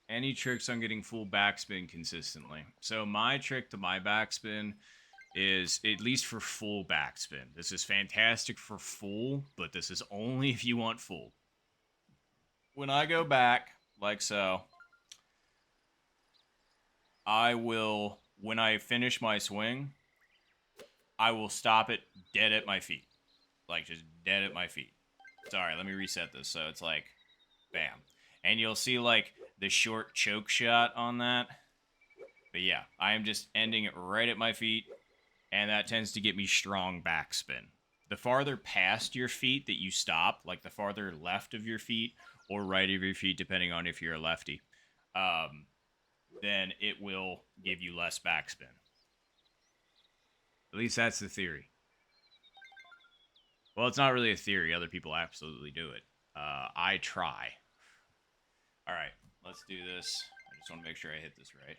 Any tricks on getting full backspin consistently? So my trick to my backspin is, at least for full backspin, this is fantastic for full, but this is only if you want full. When I go back, like so, I will, when I finish my swing, I will stop it dead at my feet. Like, just dead at my feet. Sorry, let me reset this. So it's like, bam. And you'll see, like, the short choke shot on that. But yeah, I am just ending it right at my feet, and that tends to get me strong backspin. The farther past your feet that you stop, like the farther left of your feet or right of your feet, depending on if you're a lefty, then it will give you less backspin. At least that's the theory. Well, it's not really a theory. Other people absolutely do it. I try. All right, let's do this. I just want to make sure I hit this right.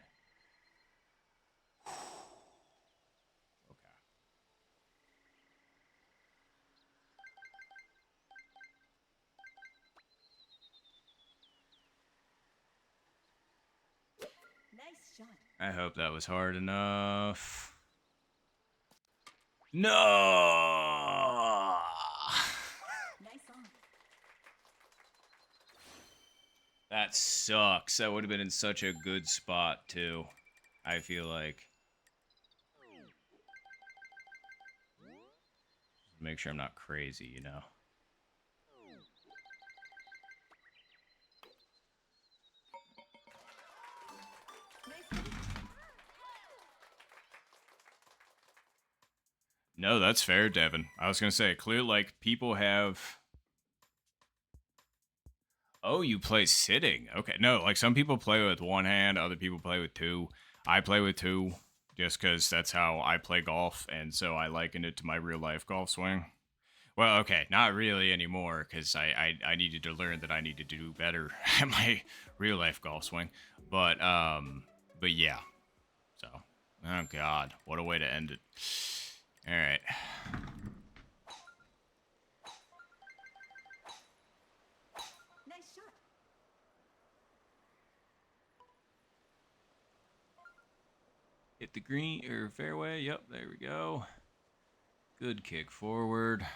Okay. Nice shot. I hope that was hard enough. No! Nice on. That sucks. That would have been in such a good spot, too. I feel like. Make sure I'm not crazy, you know? Nice hit. No, that's fair, Devin. I was gonna say, clear, like, people have... Oh, you play sitting. Okay, no, like, some people play with one hand, other people play with two. I play with two, just because that's how I play golf, and so I liken it to my real-life golf swing. Well, okay, not really anymore, because I needed to learn that I needed to do better at my real-life golf swing. But yeah. So, oh god, what a way to end it. Alright. Nice shot. Hit the green, or fairway, yep, there we go. Good kick forward.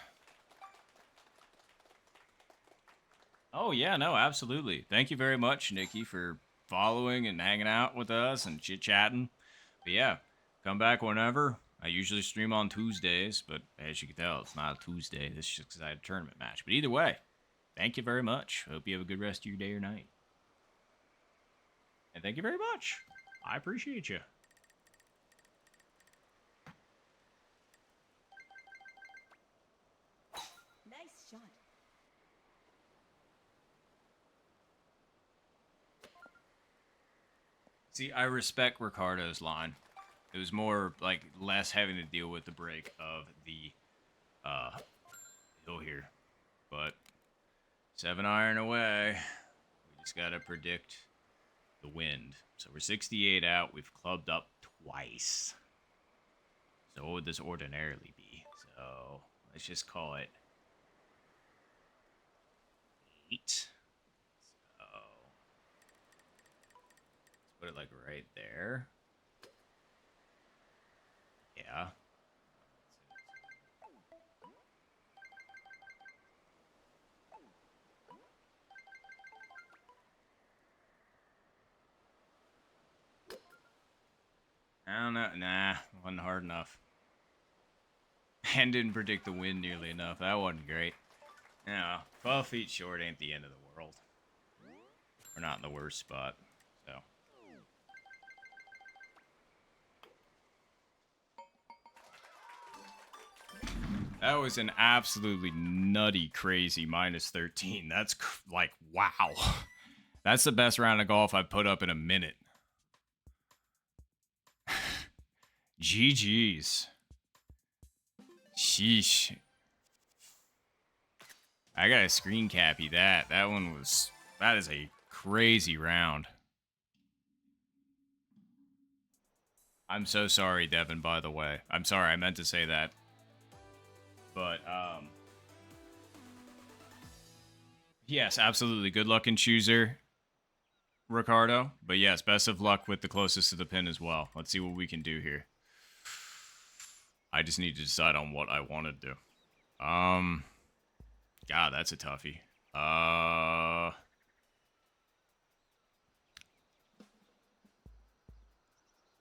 Oh, yeah, no, absolutely. Thank you very much, Nikki, for following and hanging out with us and chit-chatting. But yeah, come back whenever. I usually stream on Tuesdays, but as you can tell, it's not a Tuesday. This is just because I had a tournament match. But either way, thank you very much. Hope you have a good rest of your day or night. And thank you very much. I appreciate you. Nice shot. See, I respect Ricardo's line. It was more like less having to deal with the break of the uh hill here. But 7-iron away. We just gotta predict the wind. So we're 68 out. We've clubbed up twice. So what would this ordinarily be? So let's just call it 8. So let's put it like right there. Yeah. I don't know. Nah, wasn't hard enough. And didn't predict the wind nearly enough. That wasn't great. No, 12 feet short ain't the end of the world. We're not in the worst spot. So. That was an absolutely nutty, crazy -13. That's like, wow. That's the best round of golf I've put up in a minute. GG's. Sheesh. I gotta screen cappy that. That is a crazy round. I'm so sorry, Devin, by the way. I'm sorry, I meant to say that. But, yes, absolutely. Good luck in chooser, Ricardo. But yes, best of luck with the closest to the pin as well. Let's see what we can do here. I just need to decide on what I want to do. God, that's a toughie.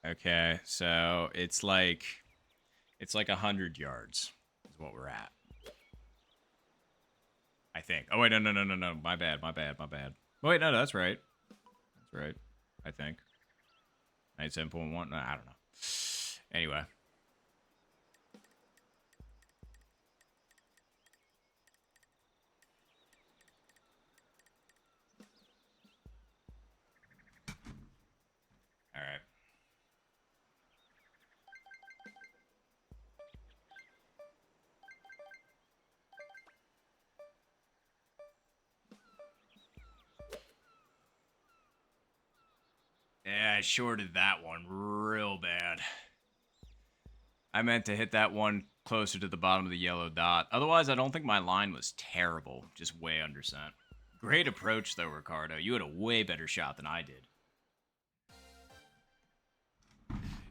Okay, so it's like 100 yards is what we're at. I think. Oh wait, no. My bad. Oh, wait, no, that's right. That's right. I think. 97.1. No, I don't know. Anyway. All right. Yeah, I shorted that one real bad. I meant to hit that one closer to the bottom of the yellow dot. Otherwise, I don't think my line was terrible. Just way undersent. Great approach, though, Ricardo. You had a way better shot than I did.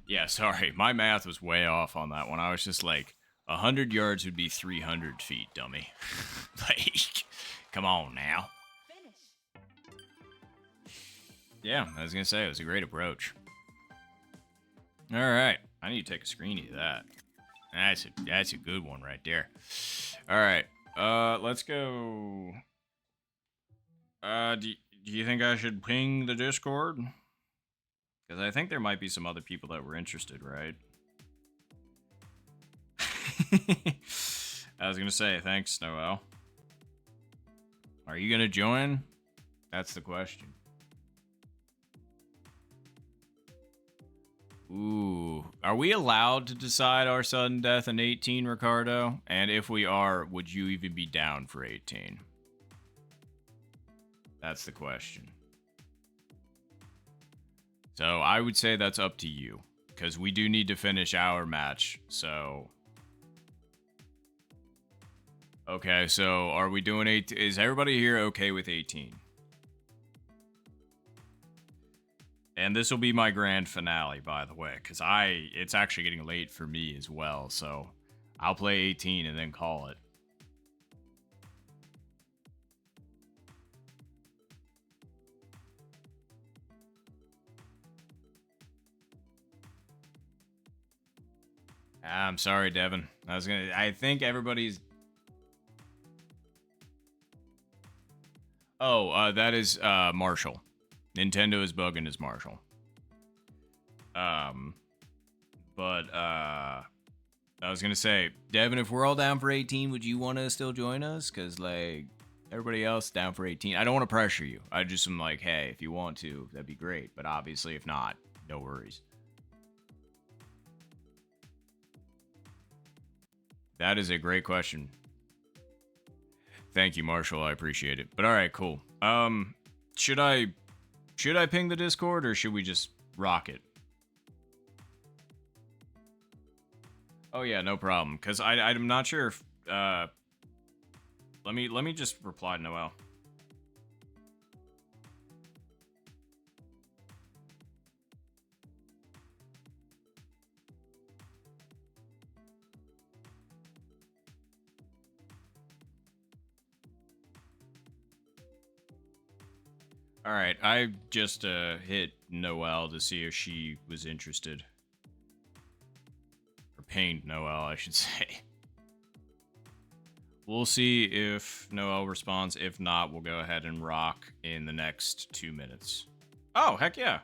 Yeah, sorry. My math was way off on that one. I was just like, 100 yards would be 300 feet, dummy. Like, come on now. Finish. Yeah, I was going to say, it was a great approach. All right. I need to take a screenie of that. That's a good one right there. All right. Let's go. Do you think I should ping the Discord? Because I think there might be some other people that were interested, right? I was going to say, thanks, Noel. Are you going to join? That's the question. Ooh. Are we allowed to decide our sudden death in 18, Ricardo? And if we are, would you even be down for 18? That's the question. So I would say that's up to you. Because we do need to finish our match, so... Okay, so are we doing 8? Is everybody here okay with 18? And this will be my grand finale, by the way, because it's actually getting late for me as well, so I'll play 18 and then call it. I'm sorry, Devin. I think everybody's... Oh, that is Marshall. Nintendo is bugging as Marshall. But I was gonna say, Devin, if we're all down for 18, would you want to still join us? Cause like, Everybody else down for 18. I don't want to pressure you. I just am like, hey, if you want to, that'd be great. But obviously, if not, no worries. That is a great question. Thank you, Marshall. I appreciate it. But all right, cool. Should I ping the Discord or should we just rock it? Oh yeah, no problem. Cause I'm not sure if let me just reply to Noel. All right, I just hit Noelle to see if she was interested. Or pinged Noelle, I should say. We'll see if Noelle responds. If not, we'll go ahead and rock in the next 2 minutes. Oh, heck yeah.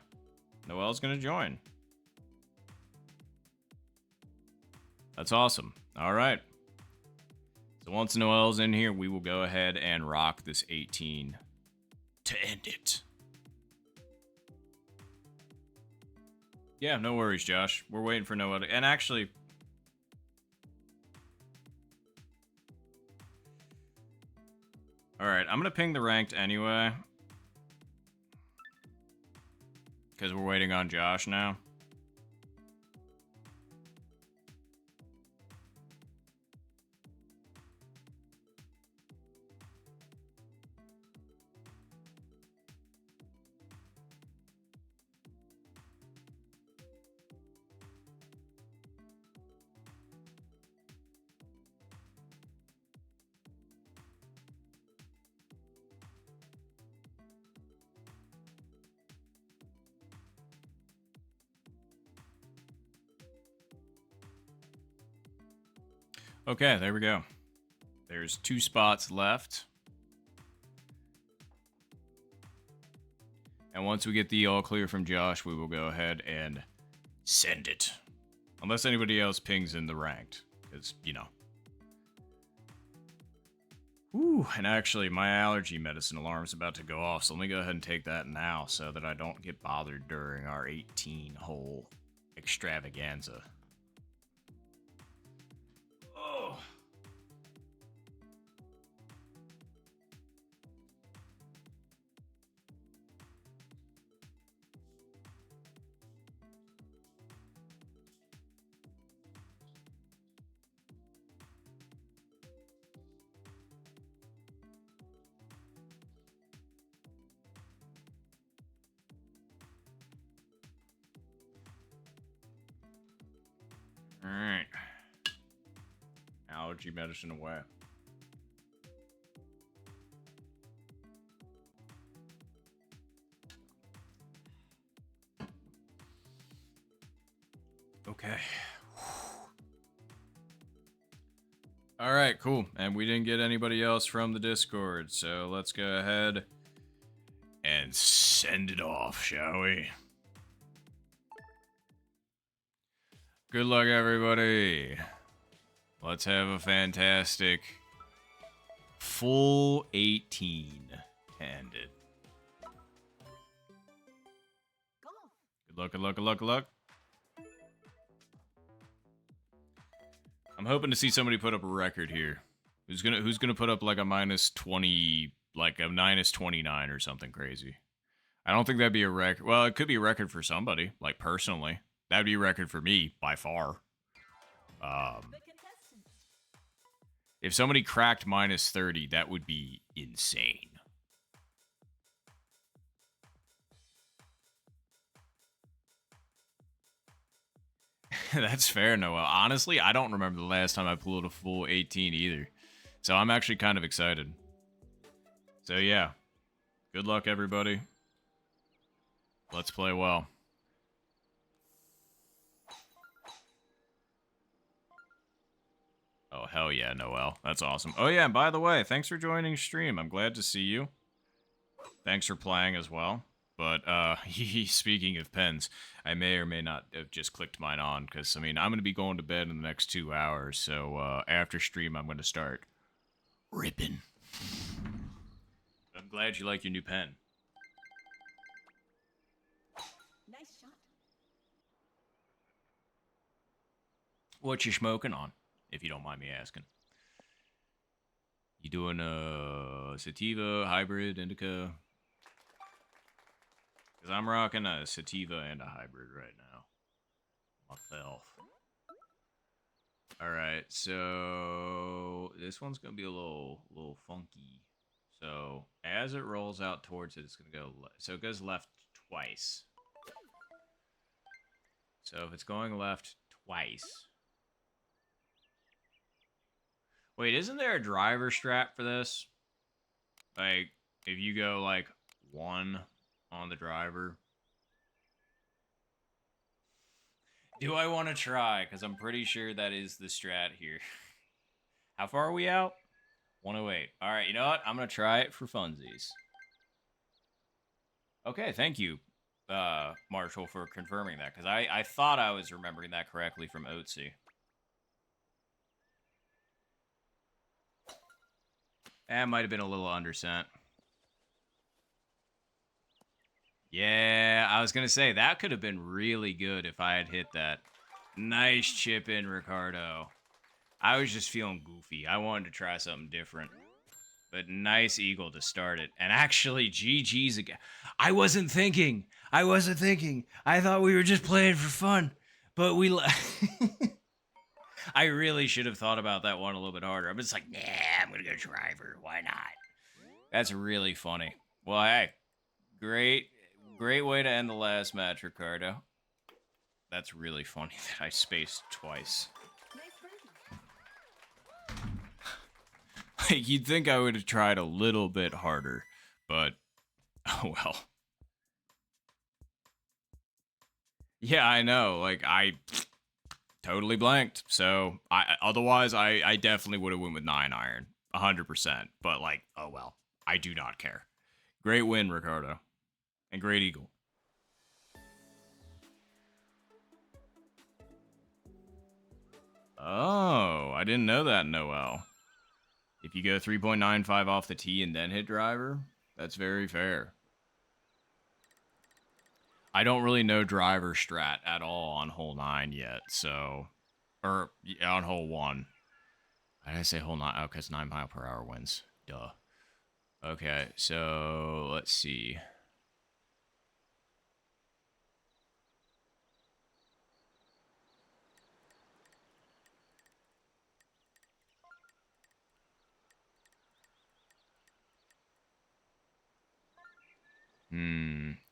Noelle's gonna join. That's awesome. All right. So once Noelle's in here, we will go ahead and rock this 18 to end it. Yeah, no worries, Josh. We're waiting for Noelle to... And actually... Alright, I'm gonna ping the ranked anyway. Because we're waiting on Josh now. Okay, there we go. There's 2 spots left. And once we get the all clear from Josh, we will go ahead and send it. Unless anybody else pings in the ranked. Because, you know. Ooh, and actually, my allergy medicine alarm is about to go off, so let me go ahead and take that now so that I don't get bothered during our 18-hole extravaganza. Oh. Alright. Allergy medicine away. Okay. Alright, cool. And we didn't get anybody else from the Discord, so let's go ahead and send it off, shall we? Good luck, everybody. Let's have a fantastic full 18 to end it. Good luck, good luck, good luck, good luck. I'm hoping to see somebody put up a record here. Who's gonna put up like a minus 20, like a minus 29 or something crazy? I don't think that'd be a record. Well, it could be a record for somebody, like personally. That'd be a record for me by far. If somebody cracked minus 30, that would be insane. That's fair, Noel. Honestly, I don't remember the last time I pulled a full 18 either. So I'm actually kind of excited. So yeah. Good luck, everybody. Let's play well. Oh, hell yeah, Noel. That's awesome. Oh yeah, and by the way, thanks for joining stream. I'm glad to see you. Thanks for playing as well. But, speaking of pens, I may or may not have just clicked mine on, because, I mean, I'm going to be going to bed in the next 2 hours, so, after stream, I'm going to start ripping. I'm glad you like your new pen. Nice shot. What you smoking on, if you don't mind me asking? You doing a sativa, hybrid, indica? Because I'm rocking a sativa and a hybrid right now. Myself. Alright, so this one's gonna be a little funky. So as it rolls out towards it, it's gonna go so it goes left twice. So if it's going left twice. Wait, isn't there a driver strap for this? Like, if you go like 1 on the driver. Do I want to try? Because I'm pretty sure that is the strat here. How far are we out? 108. All right, you know what? I'm going to try it for funsies. Okay, thank you, Marshall, for confirming that. Because I thought I was remembering that correctly from Oatsy. That might have been a little undersent. Yeah, I was going to say, that could have been really good if I had hit that. Nice chip in, Ricardo. I was just feeling goofy. I wanted to try something different. But nice eagle to start it. And actually, GG's again. I wasn't thinking. I thought we were just playing for fun. But we... I really should have thought about that one a little bit harder. I'm just like, nah, I'm going to go driver. Why not? That's really funny. Well, hey. Great way to end the last match, Ricardo. That's really funny that I spaced twice. Nice birdie. Like, you'd think I would have tried a little bit harder, but oh well. Yeah, I know. Like, I totally blanked. So, otherwise, I definitely would have went with 9-iron. 100%. But, like, oh well. I do not care. Great win, Ricardo. And great eagle. Oh, I didn't know that, Noel. If you go 3.95 off the tee and then hit driver, that's very fair. I don't really know driver strat at all on hole 9 yet, so... Or, on hole 1. Why did I say hole 9? Oh, because 9 mile per hour wins. Duh. Okay, so let's see.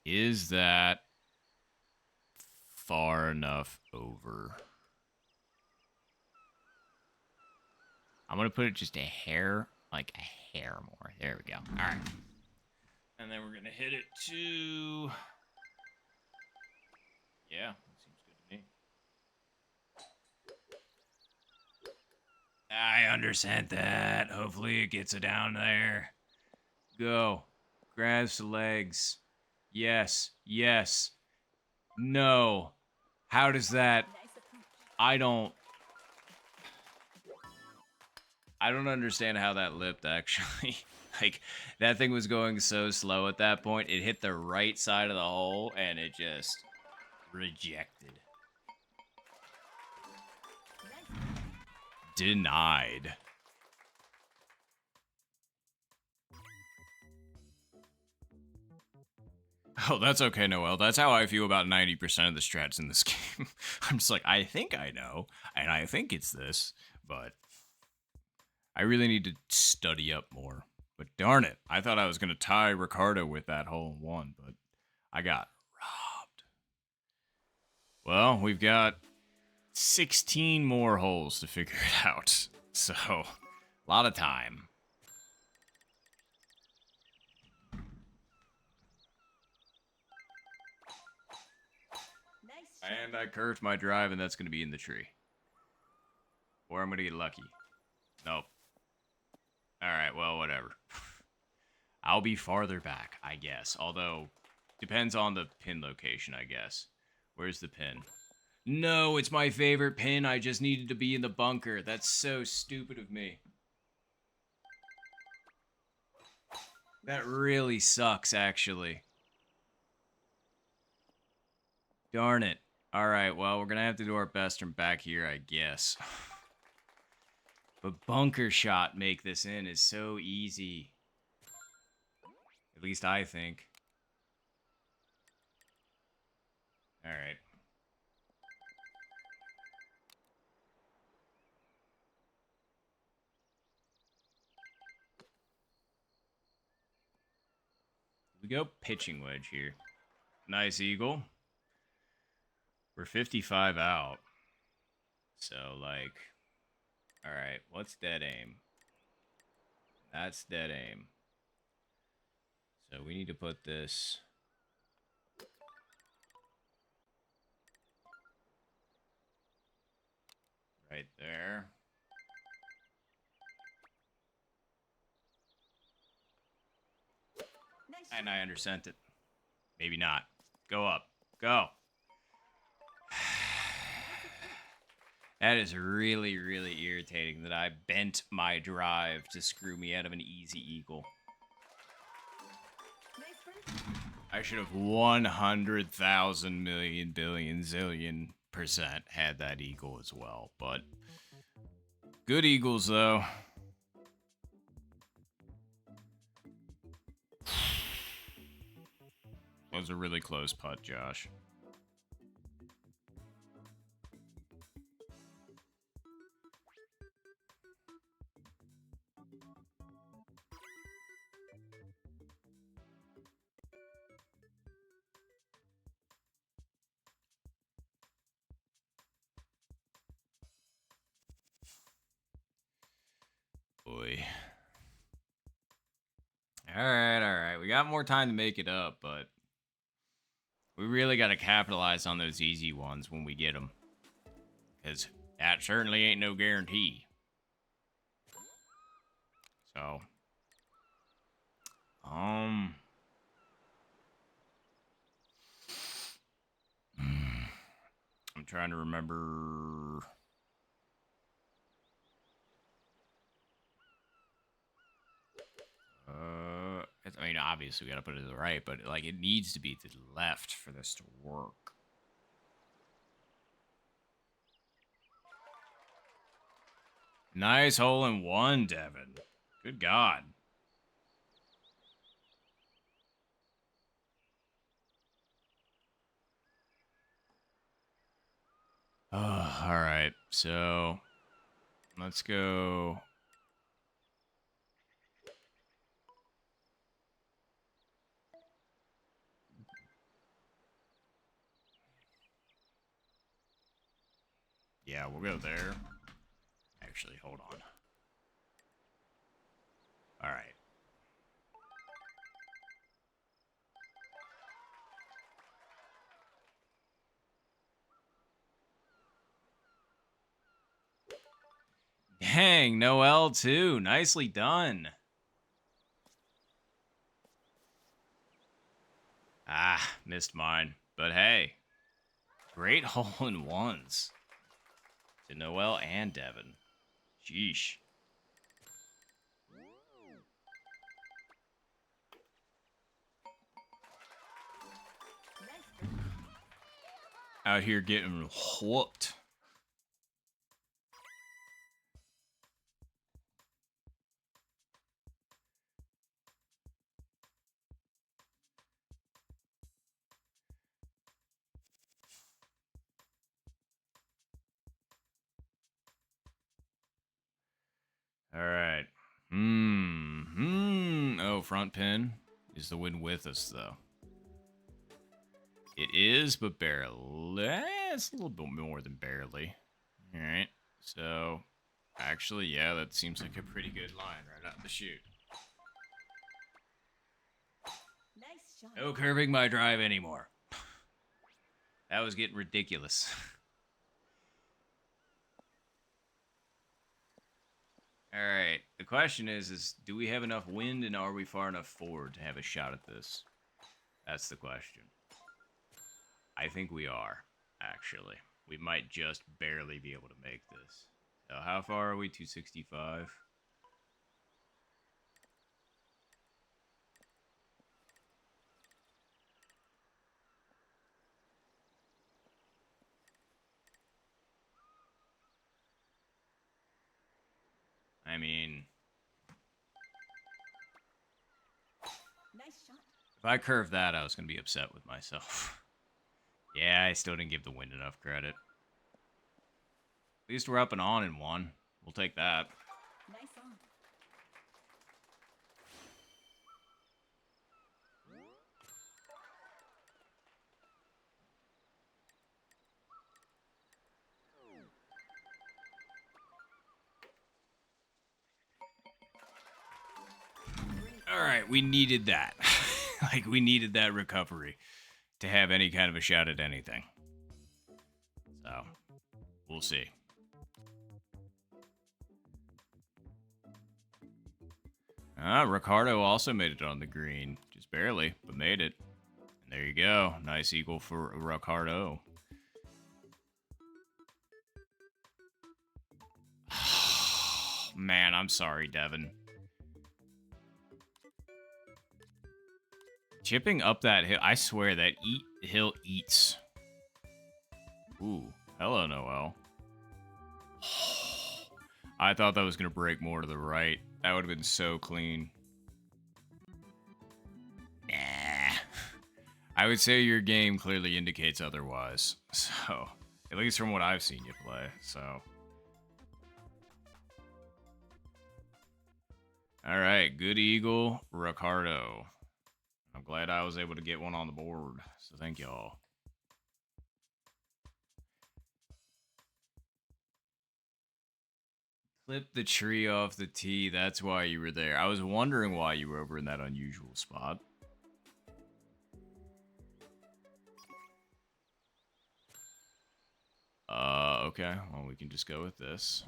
Is that far enough over? I'm going to put it just a hair, like a hair more. There we go. All right. And then we're going to hit it to... Yeah, that seems good to me. I understand that. Hopefully it gets it down there. Go. Grabs the legs. Yes. Yes. No. How does that... Nice approach. I don't understand how that lipped, actually. Like, that thing was going so slow at that point. It hit the right side of the hole, and it just rejected. Nice. Denied. Oh, that's okay, Noel. That's how I feel about 90% of the strats in this game. I'm just like, I think I know, and I think it's this, but I really need to study up more. But darn it, I thought I was going to tie Ricardo with that hole in 1, but I got robbed. Well, we've got 16 more holes to figure it out, so a lot of time. Nice shot. And I curved my drive, and that's going to be in the tree. Or I'm going to get lucky. Nope. Alright, well, whatever. I'll be farther back, I guess. Although, depends on the pin location, I guess. Where's the pin? No, it's my favorite pin. I just needed to be in the bunker. That's so stupid of me. That really sucks, actually. Darn it. Alright, well, we're gonna have to do our best from back here, I guess. But bunker shot make this in is so easy. At least I think. Alright. We go pitching wedge here. Nice eagle. We're 55 out. So, like... Alright, what's dead aim? That's dead aim. So we need to put this... right there. Nice And shot. I undersent it. Maybe not. Go up. Go. That is really, really irritating that I bent my drive to screw me out of an easy eagle. Nice run. I should have 100,000 million billion zillion % had that eagle as well, but good eagles though. That was a really close putt, Josh. Boy. Alright. We got more time to make it up, but we really got to capitalize on those easy ones when we get them. Because that certainly ain't no guarantee. So. I'm trying to remember. I mean, obviously we gotta put it to the right, but like it needs to be to the left for this to work. Nice hole in one, Devin. Good God. Oh, all right. So let's go. Yeah, we'll go there. Actually, hold on. All right. Dang, no L2. Nicely done. Ah, missed mine. But hey, great hole in ones to Noel and Devin. Sheesh. Nice run. Out here getting whooped. All right. Oh, front pin is the win with us, though. It is, but barely. It's a little bit more than barely. All right. So, actually, yeah, that seems like a pretty good line right out the chute. Nice shot. No curving my drive anymore. That was getting ridiculous. All right. The question is do we have enough wind and are we far enough forward to have a shot at this? That's the question. I think we are, actually. We might just barely be able to make this. So how far are we? 265. I mean, Nice shot. if I curved that, I was going to be upset with myself. Yeah, I still didn't give the wind enough credit. At least we're up and on in one. We'll take that. Nice on. All right, we needed that. Like, we needed that recovery to have any kind of a shot at anything. So, we'll see. Ricardo also made it on the green. Just barely, but made it. And there you go. Nice eagle for Ricardo. Man, I'm sorry, Devin. Chipping up that hill, I swear that hill eats. Ooh, hello, Noel. I thought that was going to break more to the right. That would have been so clean. Nah. I would say your game clearly indicates otherwise. So, at least from what I've seen you play, so. Alright, good eagle, Ricardo. I'm glad I was able to get one on the board, so thank y'all. Clip the tree off the tee, that's why you were there. I was wondering why you were over in that unusual spot. Okay, well, we can just go with this.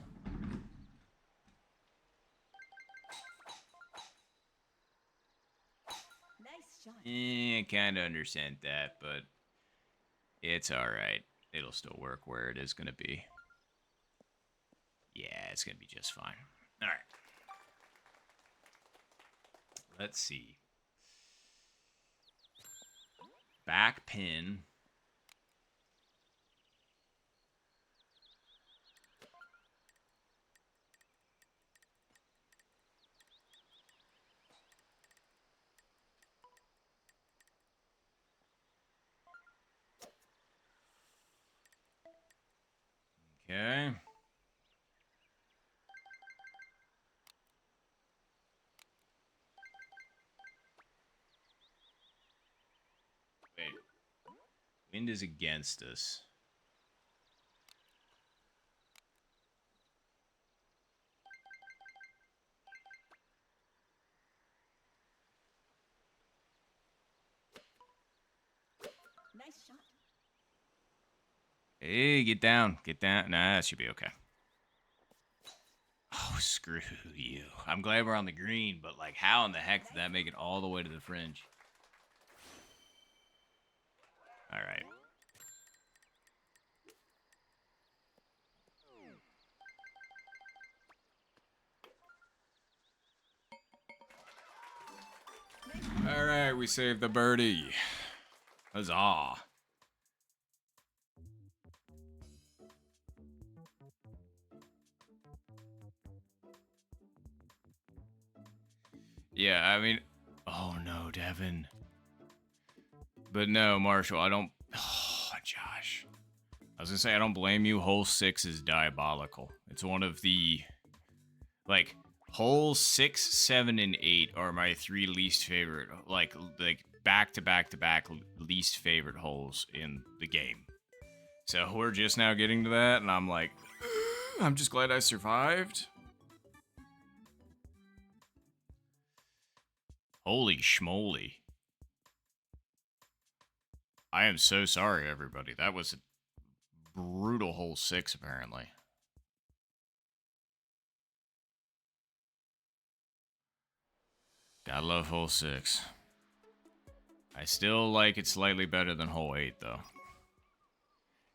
Nice shot. I kind of understand that, but it's alright. It'll still work where it is going to be. Yeah, it's going to be just fine. Alright. Let's see. Back pin. Okay. Wait. Wind is against us. Nice shot. Hey, get down. Get down. Nah, that should be okay. Oh, screw you. I'm glad we're on the green, but like, how in the heck did that make it all the way to the fringe? Alright. Alright, we saved the birdie. Huzzah. Yeah, I mean, oh no, Devin. But no, Marshall, I don't. Oh, Josh. I was gonna say, I don't blame you. Hole 6 is diabolical. It's one of the. Like, hole 6, 7, and 8 are my 3 least favorite. Like back to back to back least favorite holes in the game. So we're just now getting to that, and I'm like, I'm just glad I survived. Holy schmoly. I am so sorry, everybody. That was a brutal hole 6, apparently. Gotta love hole 6. I still like it slightly better than hole 8, though.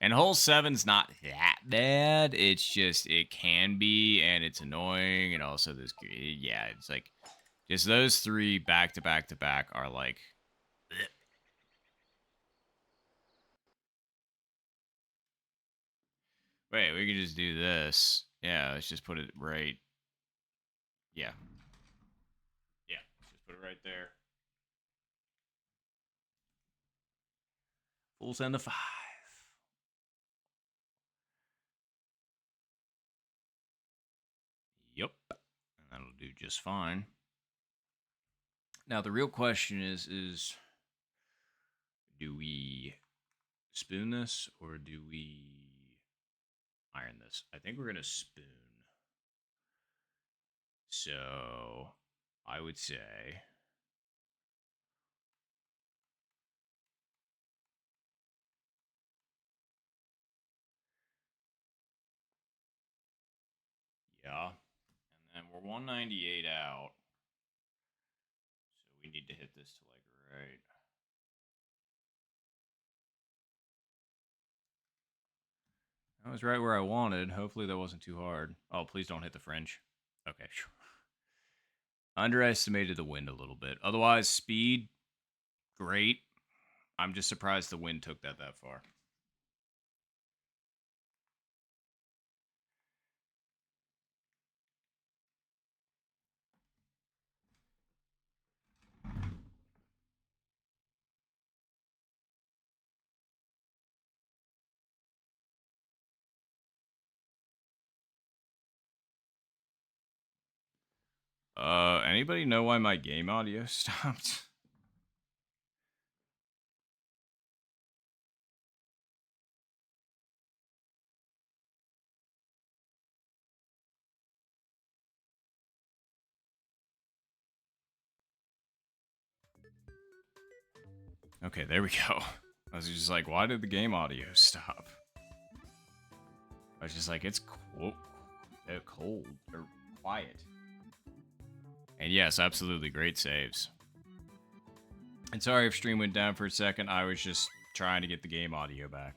And hole 7's not that bad. It's just, it can be, and it's annoying, and also this, yeah, it's like, just those 3 back to back to back are like, bleh. Wait, we could just do this. Yeah, let's just put it right Yeah. Yeah. Just put it right there. Full send to 5. Yep. And that'll do just fine. Now the real question is do we spoon this or do we iron this? I think we're gonna spoon. So I would say yeah. And then we're 198 out. So we need to hit this to like right. That was right where I wanted. Hopefully that wasn't too hard. Oh, please don't hit the fringe. Okay. Underestimated the wind a little bit. Otherwise, speed, great. I'm just surprised the wind took that far. Anybody know why my game audio stopped? Okay, there we go. I was just like, why did the game audio stop? I was just like, it's cold or quiet. And yes, absolutely great saves. And sorry if stream went down for a second. I was just trying to get the game audio back.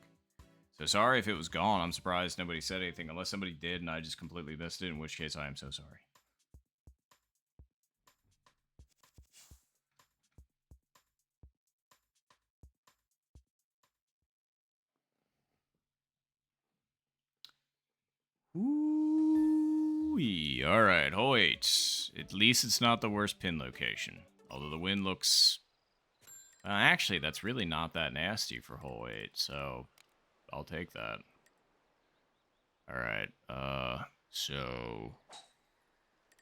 So sorry if it was gone. I'm surprised nobody said anything, unless somebody did and I just completely missed it, in which case I am so sorry. Ooh, all right, hole 8. At least it's not the worst pin location. Although the wind looks... actually, that's really not that nasty for hole 8, so I'll take that. All right, so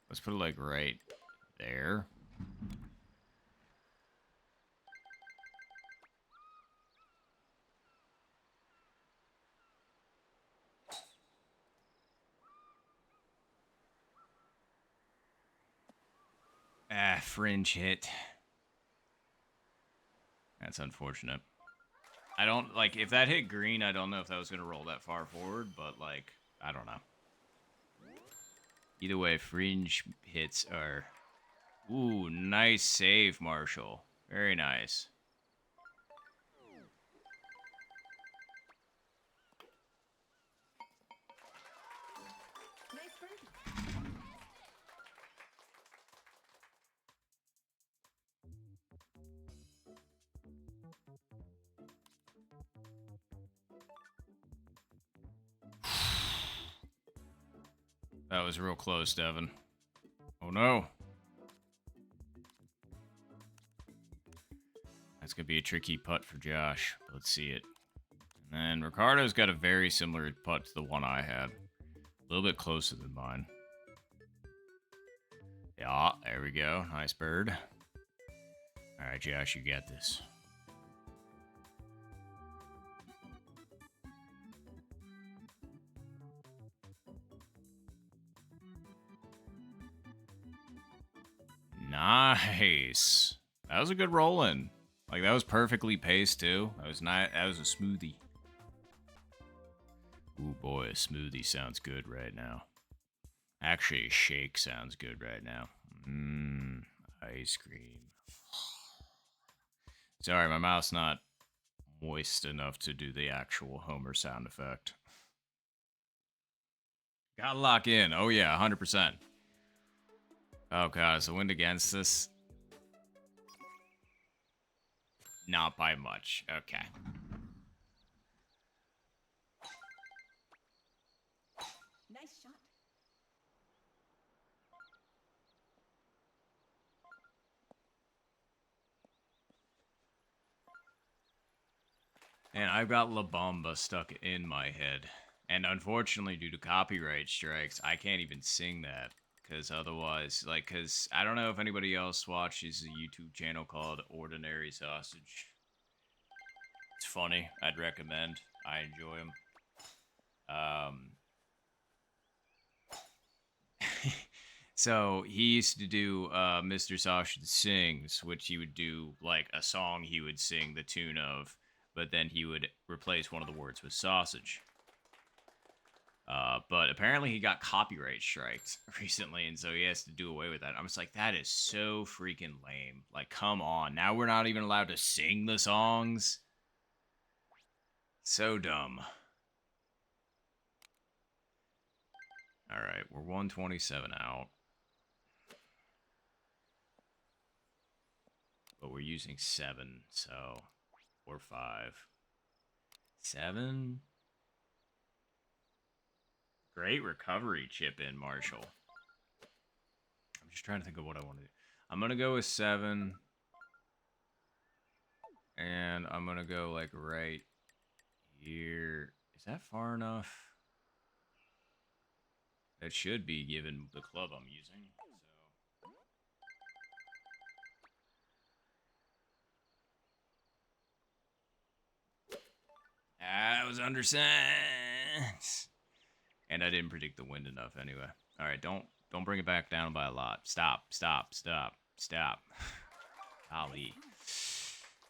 let's put it like right there. Fringe hit. That's unfortunate. I don't, like, if that hit green, I don't know if that was going to roll that far forward, but, like, I don't know. Either way, fringe hits are... Ooh, nice save, Marshall. Very nice. Nice birdie. That was real close, Devin. Oh, no. That's going to be a tricky putt for Josh. Let's see it. And then Ricardo's got a very similar putt to the one I had. A little bit closer than mine. Yeah, there we go. Nice bird. All right, Josh, you got this. Nice. That was a good roll-in. Like, that was perfectly paced, too. That was nice. That was a smoothie. Ooh, boy, a smoothie sounds good right now. Actually, a shake sounds good right now. Mmm, ice cream. Sorry, my mouth's not moist enough to do the actual Homer sound effect. Gotta lock in. Oh, yeah, 100%. Oh, God, is the wind against this? Not by much. Okay. Nice shot. And I've got La Bamba stuck in my head. And unfortunately, due to copyright strikes, I can't even sing that. Because otherwise, like, because I don't know if anybody else watches a YouTube channel called Ordinary Sausage. It's funny. I'd recommend. I enjoy them. So he used to do Mr. Sausage Sings, which he would do like a song he would sing the tune of, but then he would replace one of the words with sausage. But apparently he got copyright striked recently, and so he has to do away with that. I'm just like, that is so freaking lame. Like, come on. Now we're not even allowed to sing the songs. So dumb. All right, we're 127 out. But we're using 7, so or 5. 7. Great recovery chip in, Marshall. I'm just trying to think of what I want to do. I'm going to go with 7. And I'm going to go like right here. Is that far enough? That should be given the club I'm using. So I was under sense. And I didn't predict the wind enough anyway. All right, don't bring it back down by a lot. Stop. Golly.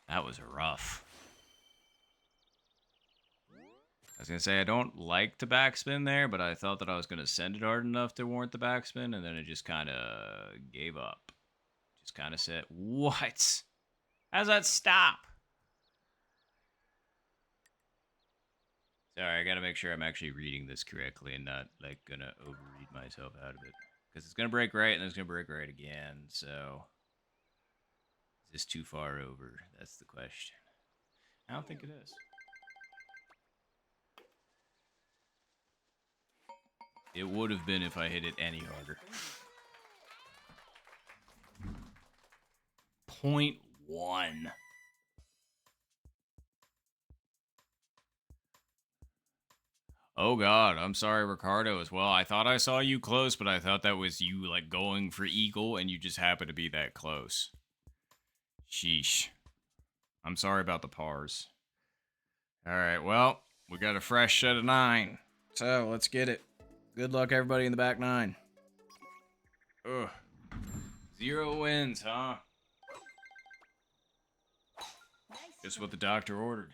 That was rough. I was going to say, I don't like to backspin there, but I thought that I was going to send it hard enough to warrant the backspin, and then it just kind of gave up. Just kind of said, what? How's that stop? Sorry, I got to make sure I'm actually reading this correctly and not, like, going to overread myself out of it. Because it's going to break right, and then it's going to break right again, so... Is this too far over? That's the question. I don't think it is. It would have been if I hit it any harder. 0.1. Oh god, I'm sorry, Ricardo, as well. I thought I saw you close, but I thought that was you, like, going for eagle, and you just happened to be that close. Sheesh. I'm sorry about the pars. Alright, well, we got a fresh set of 9. So, let's get it. Good luck, everybody in the back 9. Ugh. 0 wins, huh? Just what the doctor ordered.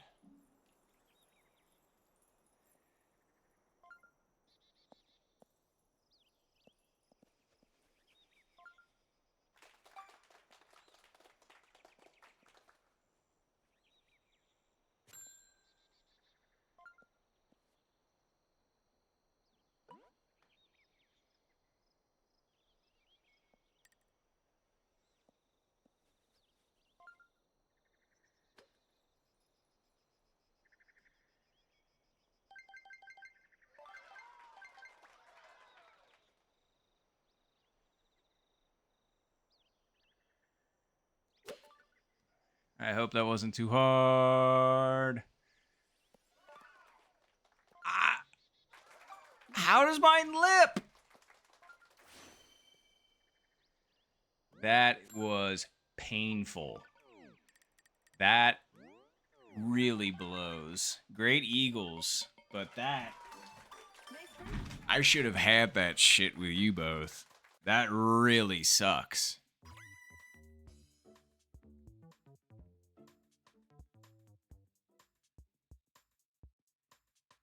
I hope that wasn't too hard. Ah, how does mine lip? That was painful. That really blows. Great Eagles, but that... I should have had that shit with you both. That really sucks.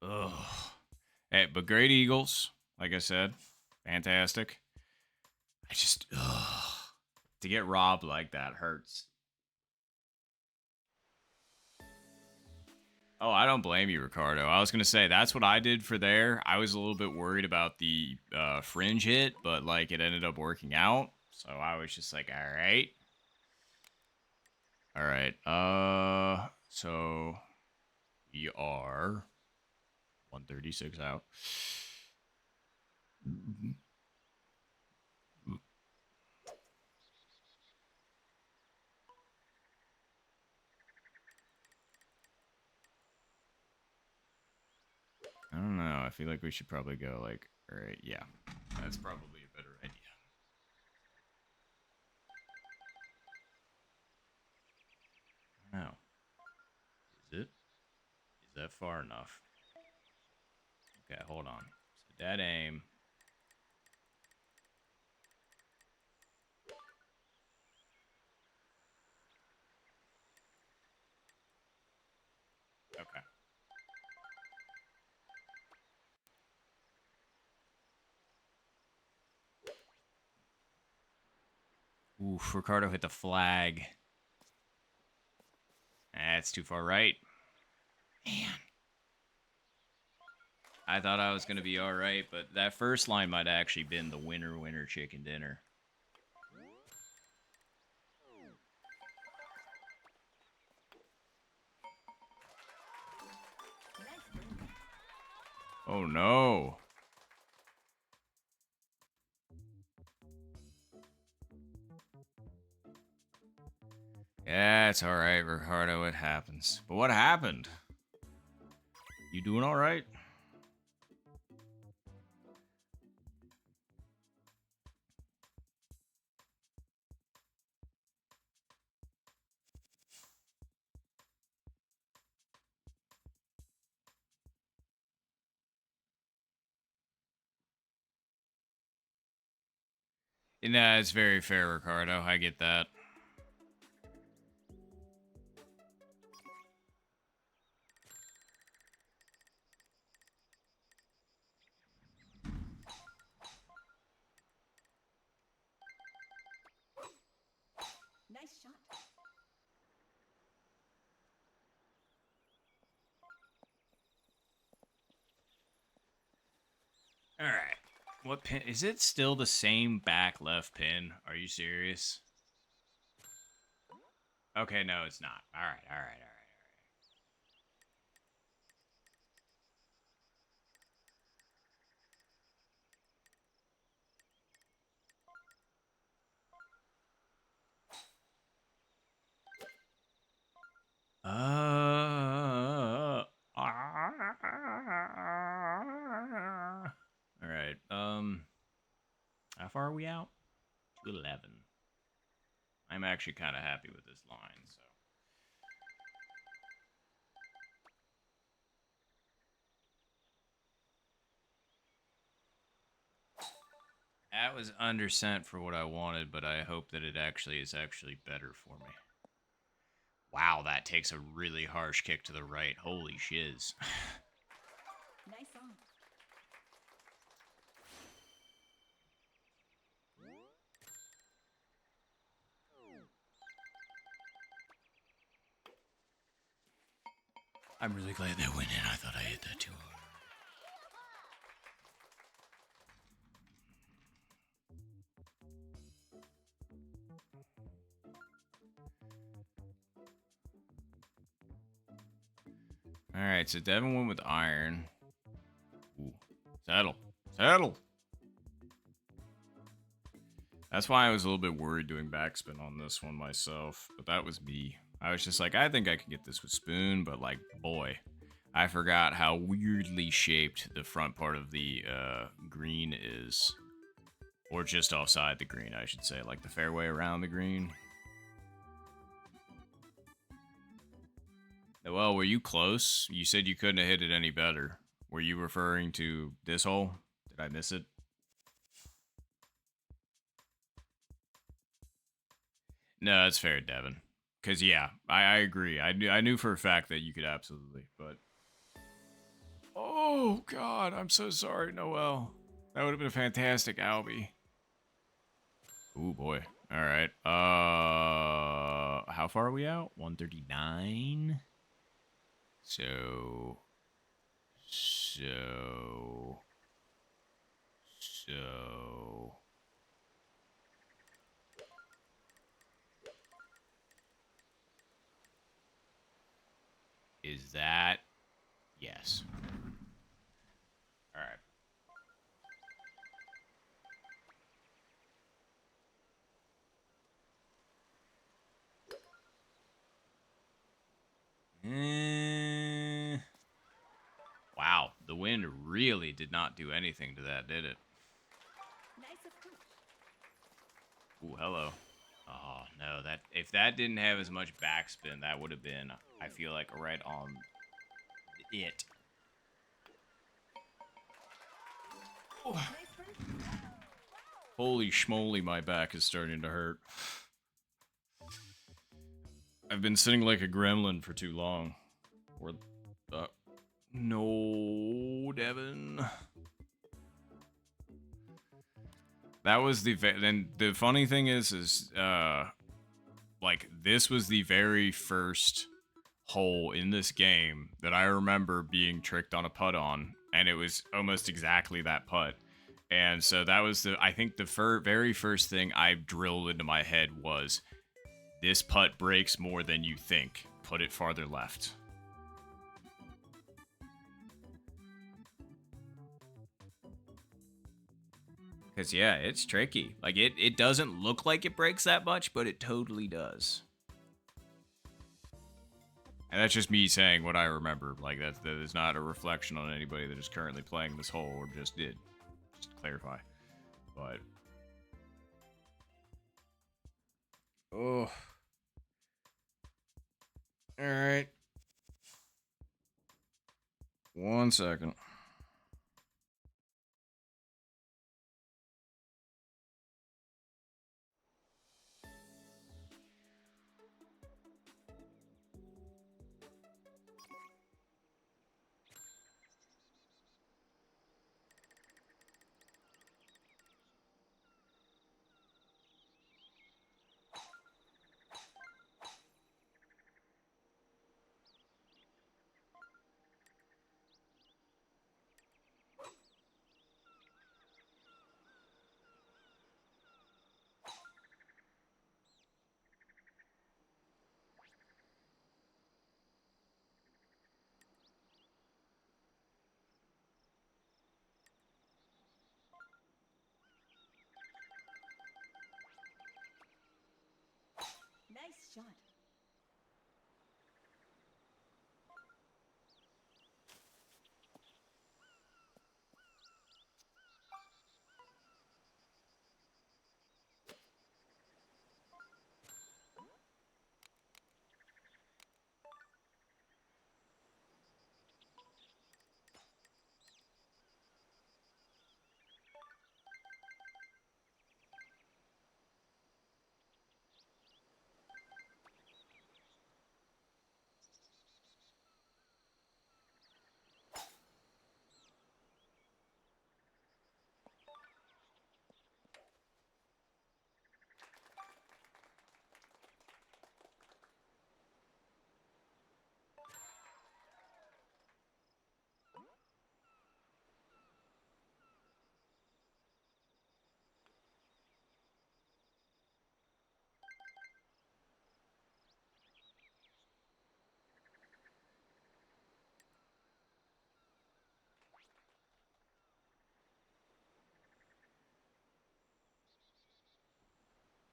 Ugh. Hey, but great Eagles, like I said. Fantastic. I just... Ugh. To get robbed like that hurts. Oh, I don't blame you, Ricardo. I was going to say, that's what I did for there. I was a little bit worried about the fringe hit, but, like, it ended up working out. So I was just like, all right. All right. So we are 136 out. I don't know. I feel like we should probably go like, all right, yeah. That's probably a better idea. Oh. Is it? Is that far enough? Okay, hold on. So dead aim. Okay. Oof, Ricardo hit the flag. That's too far right. Man. I thought I was going to be all right, but that first line might have actually been the winner, winner, chicken dinner. Nice birdie. Oh, no. Yeah, it's all right, Ricardo. It happens. But what happened? You doing all right? Nah, it's very fair, Ricardo. I get that. Nice shot. All right. What pin? Is it still the same back left pin? Are you serious? Okay, no, it's not. All right, all right, all right. All right. How far are we out? 211. I'm actually kind of happy with this line, so. That was under cent for what I wanted, but I hope that it actually is actually better for me. Wow, that takes a really harsh kick to the right. Holy shiz. Nice on. I'm really glad they went in. I thought I hit that too hard. All right, so Devin went with iron. Ooh, settle, settle. That's why I was a little bit worried doing backspin on this one myself, but that was me. I was just like, I think I could get this with spoon, but like, boy, I forgot how weirdly shaped the front part of the green is. Or just offside the green, I should say, like the fairway around the green. Well, were you close? You said you couldn't have hit it any better. Were you referring to this hole? Did I miss it? No, that's fair, Devin. Cause yeah, I agree. I knew for a fact that you could absolutely, but oh god, I'm so sorry, Noel. That would have been a fantastic, Albie. Ooh boy. All right. How far are we out? 139. So so so is that yes. All right. Wow, the wind really did not do anything to that, did it? Nice approach. Ooh, hello. Oh, no, that if that didn't have as much backspin, that would have been, I feel like, right on it. Oh. Nice run. Holy schmoly, my back is starting to hurt. I've been sitting like a gremlin for too long. Or, no, Devin. That was the, and the funny thing is, like, this was the very first hole in this game that I remember being tricked on a putt on, and it was almost exactly that putt. And so that was I think the very first thing I drilled into my head was, this putt breaks more than you think. Put it farther left. Because, yeah, it's tricky. Like, it doesn't look like it breaks that much, but it totally does. And that's just me saying what I remember. Like, that is not a reflection on anybody that is currently playing this hole or just did. Just to clarify. But... oh. Alright. 1 second. Nice shot.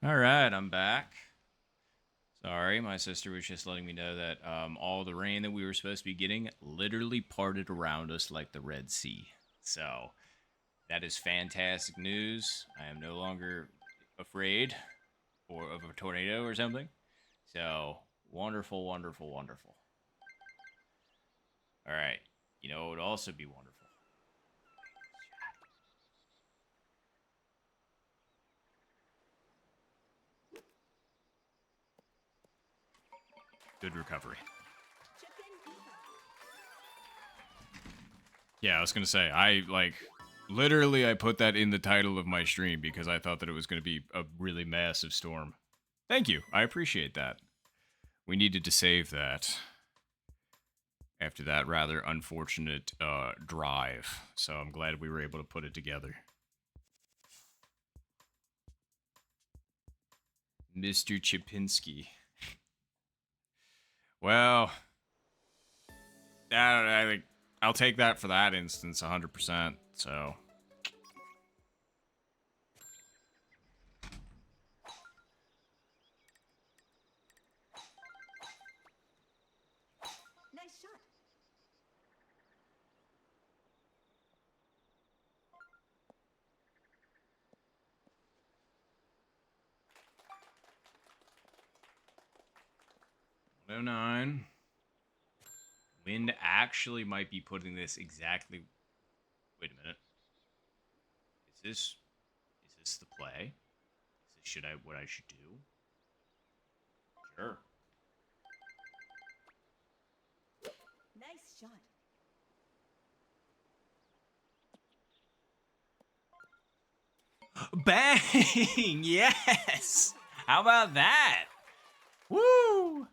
Alright, I'm back. Sorry, my sister was just letting me know that all the rain that we were supposed to be getting literally parted around us like the Red Sea. So, that is fantastic news. I am no longer afraid of a tornado or something. So, wonderful, wonderful, wonderful. Alright, you know, it would also be wonderful. Good recovery. Chip in deeper. Yeah, I was gonna say, literally I put that in the title of my stream because I thought that it was gonna be a really massive storm. Thank you, I appreciate that. We needed to save that after that rather unfortunate drive, so I'm glad we were able to put it together. Mr. Chipinski. Well, I think I'll take that for that instance 100%, so... Nice shot. 109. Wind actually might be putting this exactly. Wait a minute. Is this the play? Is this what I should do? Sure. Nice shot. Bang! Yes! How about that? Woo!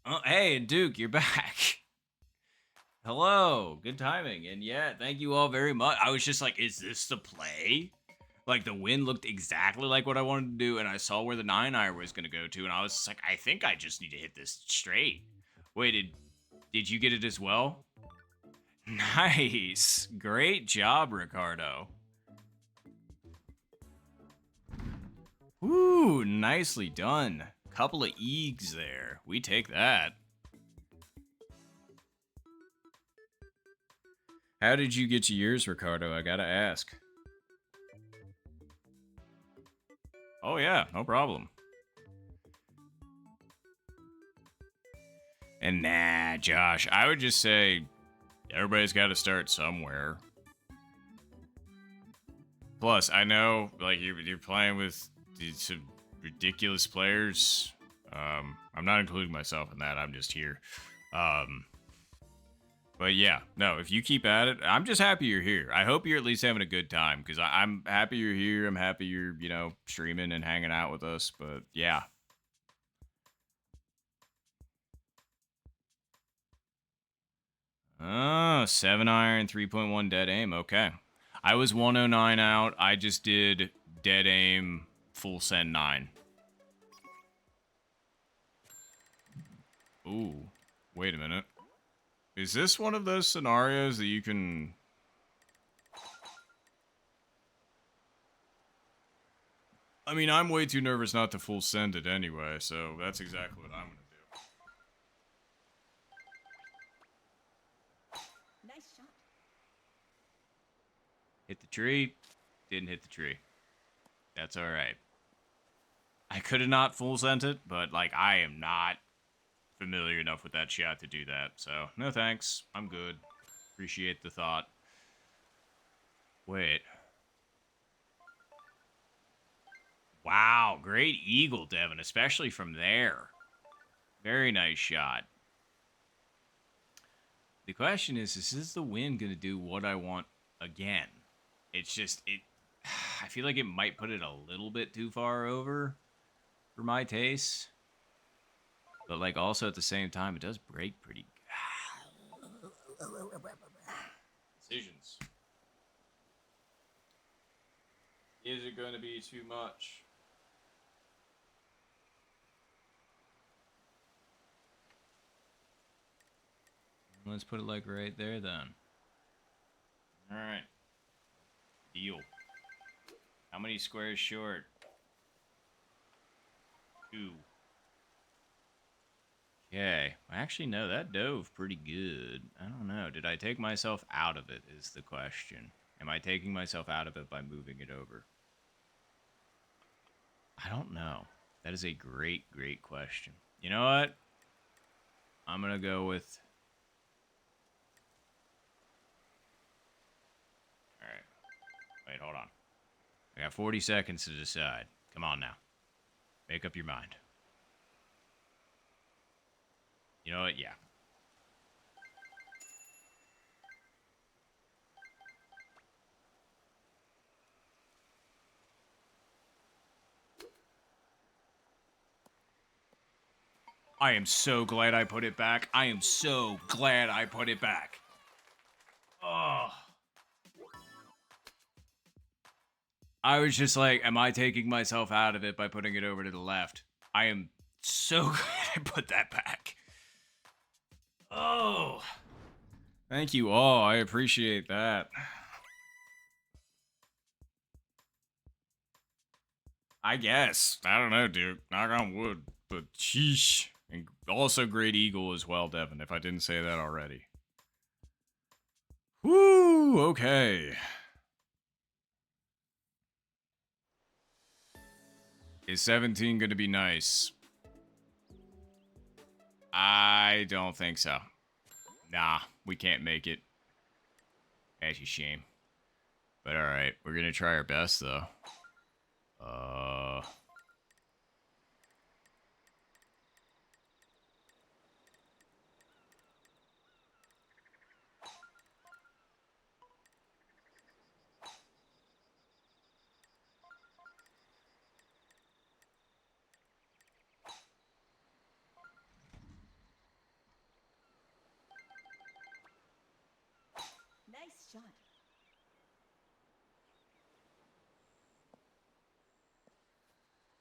Oh, hey, Duke, you're back. Hello, good timing. And yeah, thank you all very much. I was just like, is this the play? Like, the wind looked exactly like what I wanted to do, and I saw where the 9-iron was going to go to, and I was just like, I think I just need to hit this straight. Wait, did you get it as well? Nice. Great job, Ricardo. Ooh, nicely done. Couple of eags there. We take that. How did you get to yours, Ricardo? I gotta ask. Oh yeah, no problem. And nah, Josh, I would just say everybody's got to start somewhere. Plus, I know like you're playing with some ridiculous players. I'm not including myself in that. I'm just here. But yeah, no, if you keep at it, I'm just happy you're here. I hope you're at least having a good time because I'm happy you're here. I'm happy you're, streaming and hanging out with us. But yeah. Oh, 7-iron, 3.1 dead aim. Okay. I was 109 out. I just did dead aim, full send 9. Ooh, wait a minute. Is this one of those scenarios that you can... I mean, I'm way too nervous not to full send it anyway, so that's exactly what I'm going to do. Nice shot. Hit the tree. Didn't hit the tree. That's alright. I could have not full sent it, but, like, I am not familiar enough with that shot to do that. So, no thanks. I'm good. Appreciate the thought. Wait. Wow, great eagle, Devin, especially from there. Very nice shot. The question is this the wind going to do what I want again? It's just, I feel like it might put it a little bit too far over for my taste. But, like, also at the same time, it does break pretty... Decisions. Is it going to be too much? Let's put it, like, right there, then. Alright. Deal. How many squares short? 2. Okay. Actually, no, that dove pretty good. I don't know. Did I take myself out of it is the question. Am I taking myself out of it by moving it over? I don't know. That is a great, great question. You know what? I'm going to go with... Alright. Wait, hold on. I got 40 seconds to decide. Come on now. Make up your mind. You know what? Yeah. I am so glad I put it back. I am so glad I put it back. Oh. I was just like, am I taking myself out of it by putting it over to the left? I am so glad I put that back. Oh. Thank you all. I appreciate that. I guess. I don't know, dude. Knock on wood. But sheesh. And also great eagle as well, Devin, if I didn't say that already. Woo, okay. Is 17 going to be nice? I don't think so. Nah, we can't make it. That's a shame. But alright, we're going to try our best, though. Nice shot.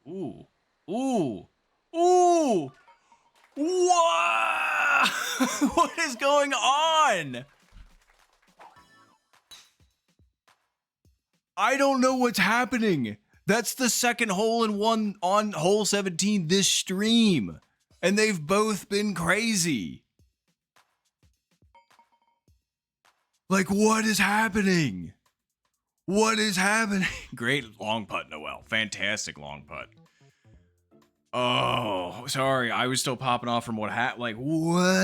Ooh. Ooh. Ooh! What? What is going on? I don't know what's happening. That's the second hole in one on hole 17 this stream. And they've both been crazy. Like, what is happening? What is happening? Great long putt, Noel. Fantastic long putt. Oh, sorry. I was still popping off from what happened. Like, what?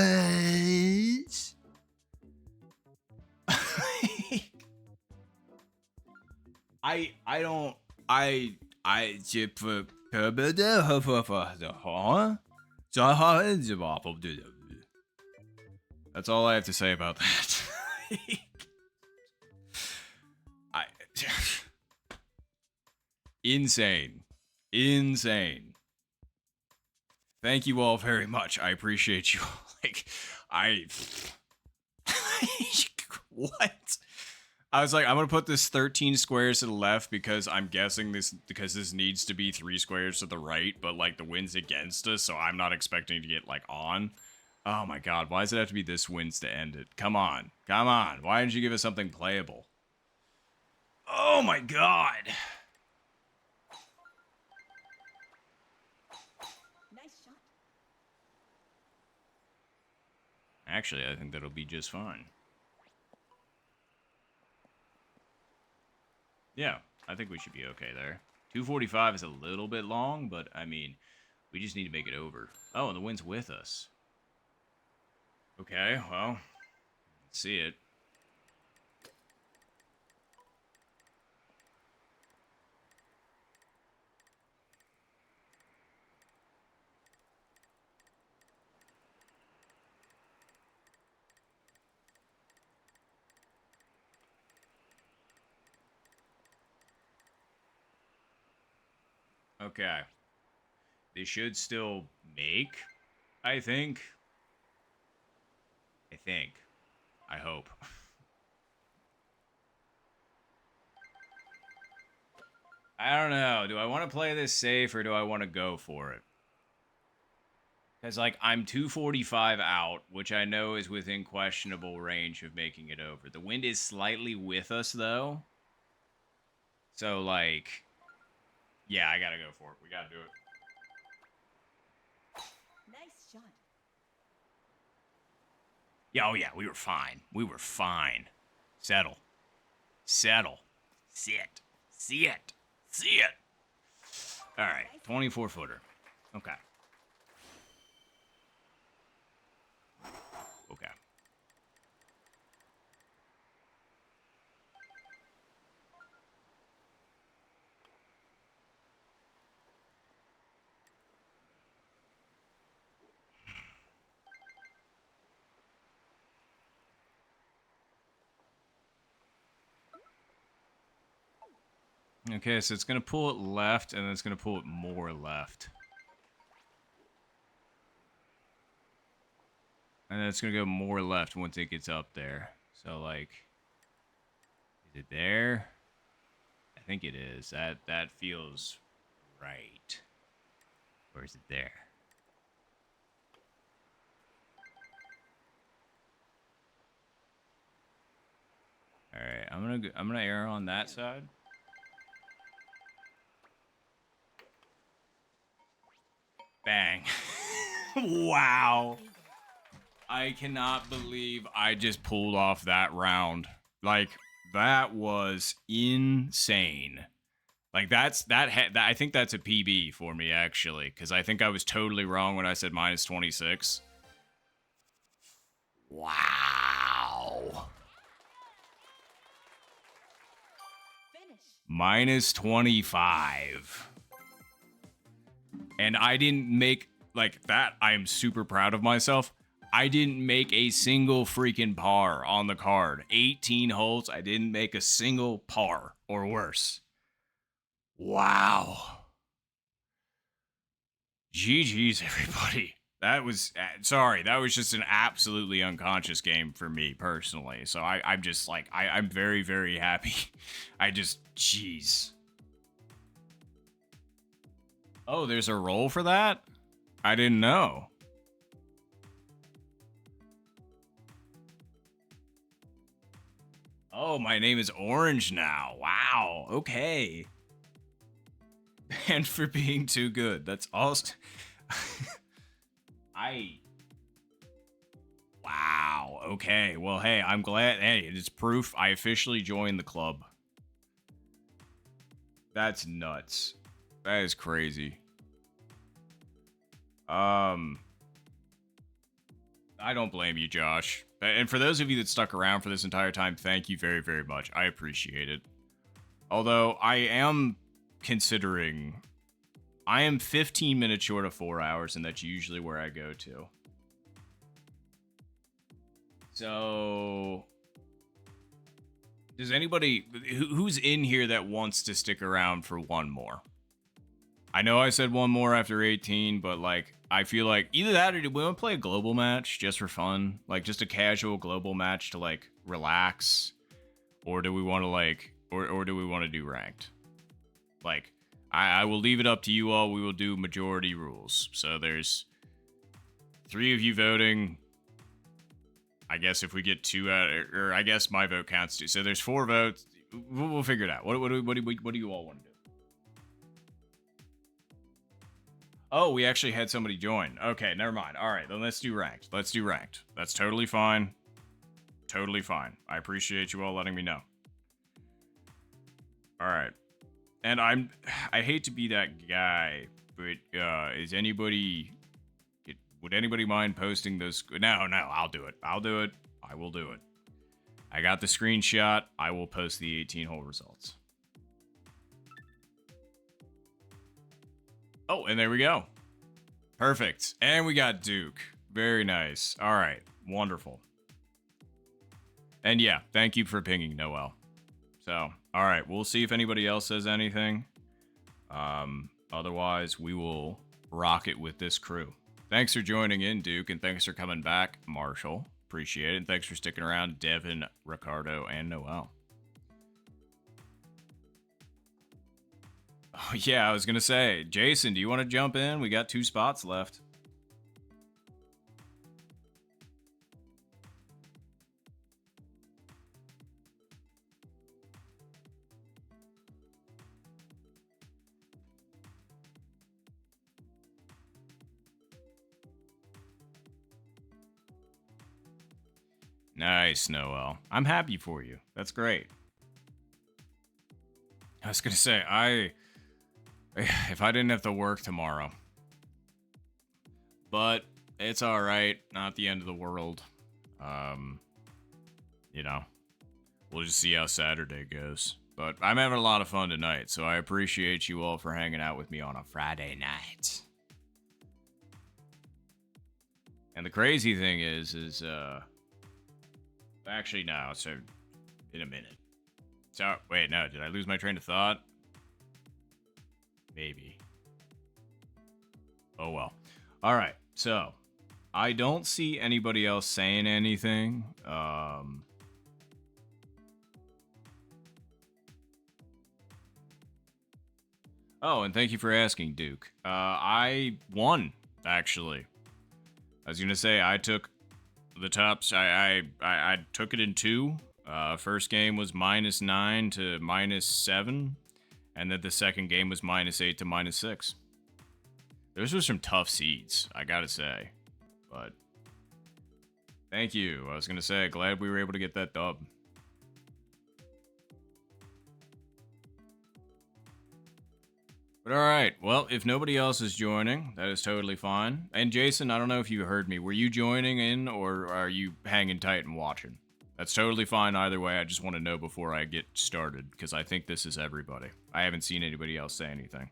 That's all I have to say about that. Insane. Insane. Thank you all very much. I appreciate you. Like, what? I was like, I'm gonna put this 13 squares to the left because I'm guessing this needs to be 3 squares to the right, but like the wind's against us, so I'm not expecting to get like on. Oh my god, why does it have to be this wind's to end it? Come on. Come on. Why didn't you give us something playable? Oh my god. Nice shot. Actually, I think that'll be just fine. Yeah, I think we should be okay there. 245 is a little bit long, but I mean, we just need to make it over. Oh, and the wind's with us. Okay, well, let's see it. Okay. They should still make, I think. I hope. I don't know. Do I want to play this safe or do I want to go for it? Because, like, I'm 245 out, which I know is within questionable range of making it over. The wind is slightly with us, though. So, like, yeah, I gotta go for it. We gotta do it. Nice shot. Yeah, oh yeah, we were fine. We were fine. Settle. Settle. Sit. See it. See it. All right, 24 footer. Okay. Okay. Okay, so it's going to pull it left, and then it's going to pull it more left. And then it's going to go more left once it gets up there. So, like, is it there? I think it is. That feels right. Or is it there? All right, I'm gonna err on that side. Bang. Wow. I cannot believe I just pulled off that round. Like, that was insane. Like I think that's a PB for me actually, because I think I was totally wrong when I said minus 26. Wow. Finish. Minus 25. And I didn't make, like, that. I am super proud of myself. I didn't make a single freaking par on the card. 18 holes, I didn't make a single par or worse. Wow. GG's, everybody. That was, sorry, that was just an absolutely unconscious game for me personally. So I'm just like, I'm very, very happy. Jeez. Oh, there's a roll for that? I didn't know. Oh, my name is Orange now. Wow. Okay. And for being too good. That's awesome. Wow. Okay. Well, hey, I'm glad. Hey, it's proof I officially joined the club. That's nuts. That is crazy. I don't blame you, Josh. And for those of you that stuck around for this entire time, thank you very, very much. I appreciate it. Although I am considering, I am 15 minutes short of 4 hours, and that's usually where I go to. So, does anybody, who's in here that wants to stick around for one more? I know I said one more after 18, but like, I feel like either that or do we want to play a global match just for fun? Like, just a casual global match to like relax? Or do we want to like, or do we want to do ranked? Like, I will leave it up to you all. We will do majority rules. So there's 3 of you voting. I guess if we get 2 out, or I guess my vote counts too. So there's 4 votes. We'll figure it out. What do you all want to do? Oh, we actually had somebody join. Okay, never mind. All right, then let's do ranked. That's totally fine. Totally fine. I appreciate you all letting me know. All right. And I hate to be that guy, but is anybody, would anybody mind posting those? No, I'll do it. I will do it. I got the screenshot. I will post the 18-hole results. Oh, and there we go. Perfect. And we got Duke. Very nice. All right. Wonderful. And yeah, thank you for pinging, Noel. So, all right. We'll see if anybody else says anything. Otherwise, we will rock it with this crew. Thanks for joining in, Duke, and thanks for coming back, Marshall. Appreciate it. And thanks for sticking around, Devin, Ricardo, and Noel. Oh, yeah, I was going to say, Jason, do you want to jump in? We got 2 spots left. Nice, Noel. I'm happy for you. That's great. I was going to say, if I didn't have to work tomorrow. But it's all right. Not the end of the world. You know, we'll just see how Saturday goes. But I'm having a lot of fun tonight, so I appreciate you all for hanging out with me on a Friday night. And the crazy thing is actually, no, so in a minute. So, wait, no, did I lose my train of thought? Maybe. Oh, well. All right, so I don't see anybody else saying anything. Oh, and thank you for asking, Duke. I won, actually. I was gonna say I took the tops. I took it in 2. First game was -9 to -7, and then the second game was -8 to -6. Those were some tough seeds, I gotta say. But thank you. I was gonna say, glad we were able to get that dub. But all right. Well, if nobody else is joining, that is totally fine. And Jason, I don't know if you heard me. Were you joining in or are you hanging tight and watching? That's totally fine either way. I just want to know before I get started because I think this is everybody. I haven't seen anybody else say anything.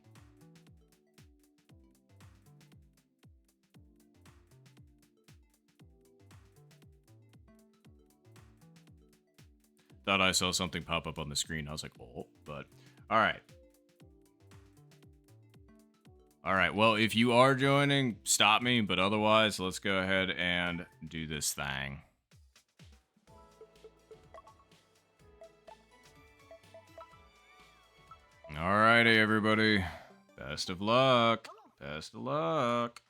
Thought I saw something pop up on the screen. I was like, oh, but all right. All right. Well, if you are joining, stop me. But otherwise, let's go ahead and do this thing. Alrighty, everybody. Best of luck. Best of luck.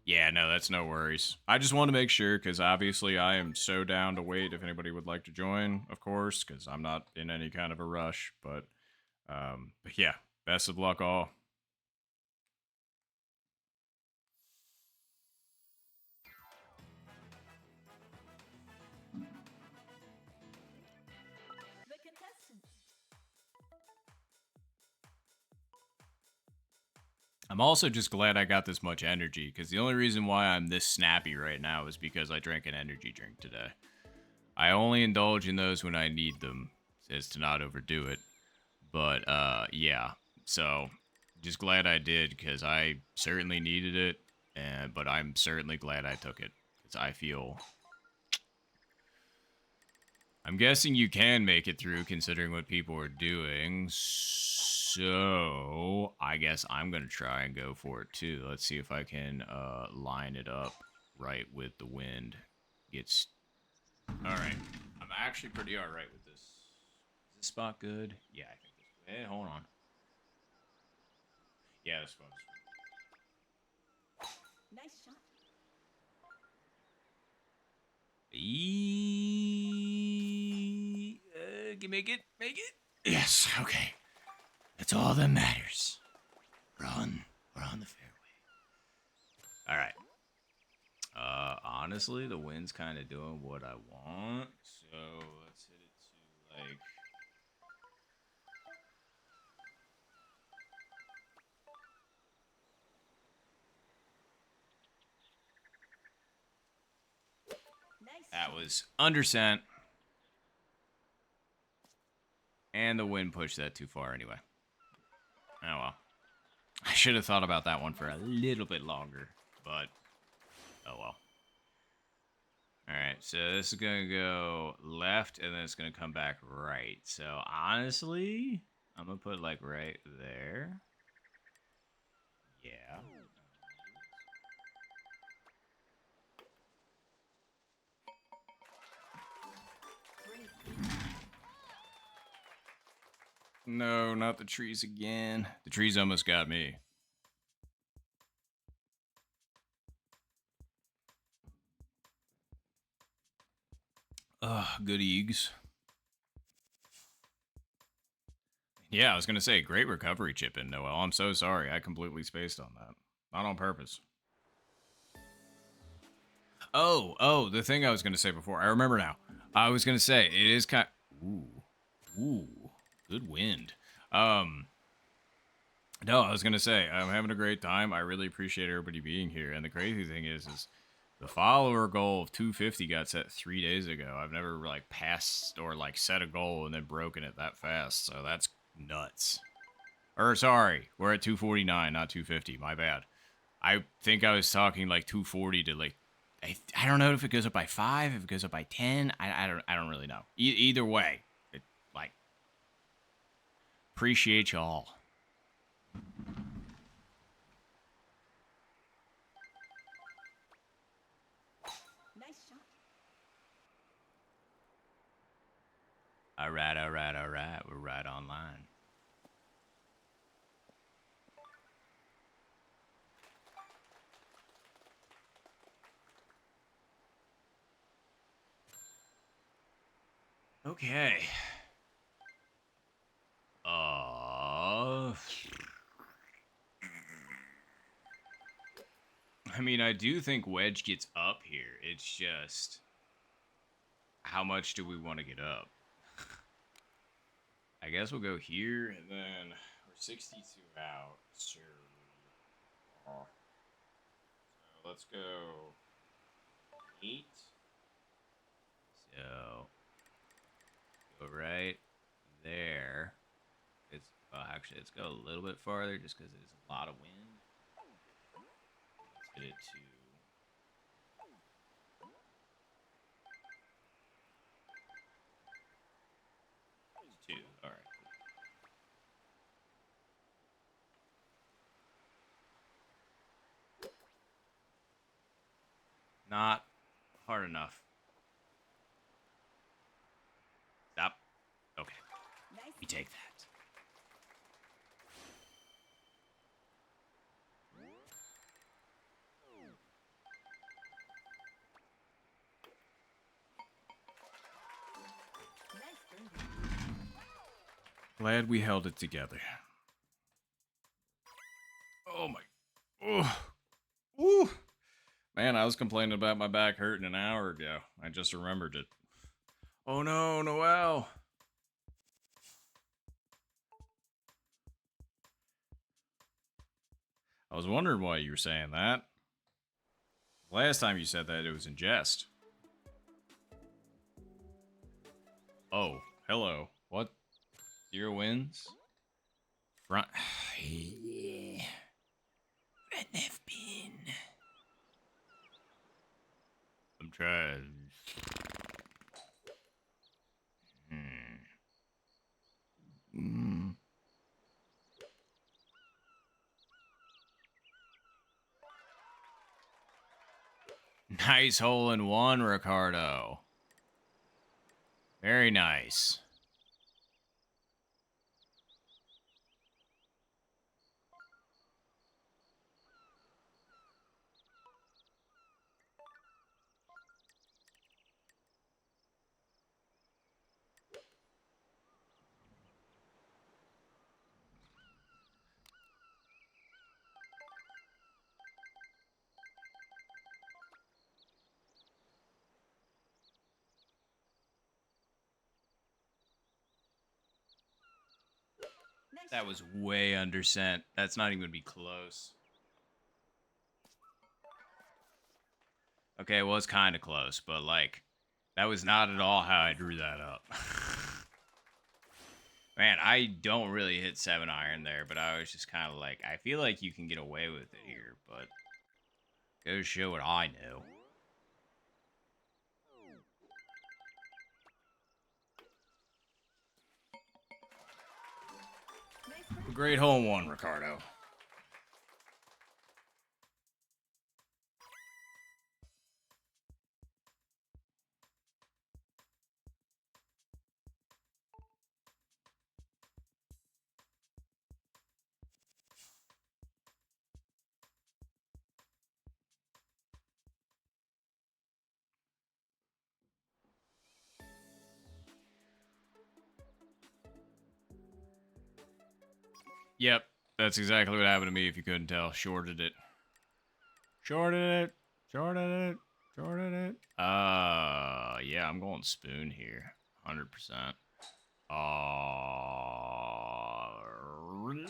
Yeah, no, that's no worries. I just want to make sure, because obviously I am so down to wait if anybody would like to join, of course, because I'm not in any kind of a rush. But yeah, best of luck all. The contestants. I'm also just glad I got this much energy, because the only reason why I'm this snappy right now is because I drank an energy drink today. I only indulge in those when I need them, as to not overdo it. But yeah, so just glad I did, because I certainly needed it, but I'm certainly glad I took it, because I feel... I'm guessing you can make it through considering what people are doing, so I guess I'm going to try and go for it too. Let's see if I can line it up right with the wind. Gets... Alright, I'm actually pretty alright with this. Is this spot good? Yeah, I think this... Hey, hold on. Yeah, this spot's... Nice shot. Can make it? Make it? Yes, okay. That's all that matters. We're on the fairway. Alright. Honestly, the wind's kind of doing what I want. So, let's hit it to, like... Nice. That was undercent. And the wind pushed that too far anyway. Oh well. I should have thought about that one for a little bit longer, but oh well. Alright, so this is gonna go left and then it's gonna come back right. So honestly, I'm gonna put like right there. Yeah. Great. No, not the trees again. The trees almost got me. Ugh, good eggs. Yeah, I was gonna say, great recovery chip in, Noel. I'm so sorry. I completely spaced on that. Not on purpose. Oh, the thing I was gonna say before. I remember now. I was gonna say, it is kind... Ooh, good wind. No, I was gonna say, I'm having a great time. I really appreciate everybody being here. And the crazy thing is the follower goal of 250 got set 3 days ago. I've never like passed or like set a goal and then broken it that fast. So that's nuts. Or sorry, we're at 249, not 250. My bad. I think I was talking like 240 to like I don't know if it goes up by 5, if it goes up by 10. I don't really know. Either way, like appreciate y'all. Nice shot. All right. We're right online. Okay. I mean, I do think Wedge gets up here. It's just how much do we want to get up? I guess we'll go here, and then we're 62 out. Sure. So let's go 8. So go right there. It's actually let's go a little bit farther just because there's a lot of wind. Let's get it to 2. All right. Not hard enough. Stop. Okay. Nice. We take that. Nice birdie. Glad we held it together. Oh my. Oh. Ooh. Man, I was complaining about my back hurting an hour ago. I just remembered it. Oh no, Noel. I was wondering why you were saying that. Last time you said that, it was in jest. Oh, hello. What? 0 wins? Front. Yeah. Front left pin. I'm trying. Mm. Nice hole in one, Ricardo. Very nice. Nice That shot. was way under cent. That's not even going to be close. Okay, it was kind of close, but like, that was not at all how I drew that up. Man, I don't really hit 7-iron there, but I was just kind of like, I feel like you can get away with it here, but go show what I know. Nice birdie. Great hole in one, Ricardo. Yep, that's exactly what happened to me if you couldn't tell. Shorted it. Shorted it. Shorted it. Shorted it. Yeah, I'm going spoon here. 100%. Really?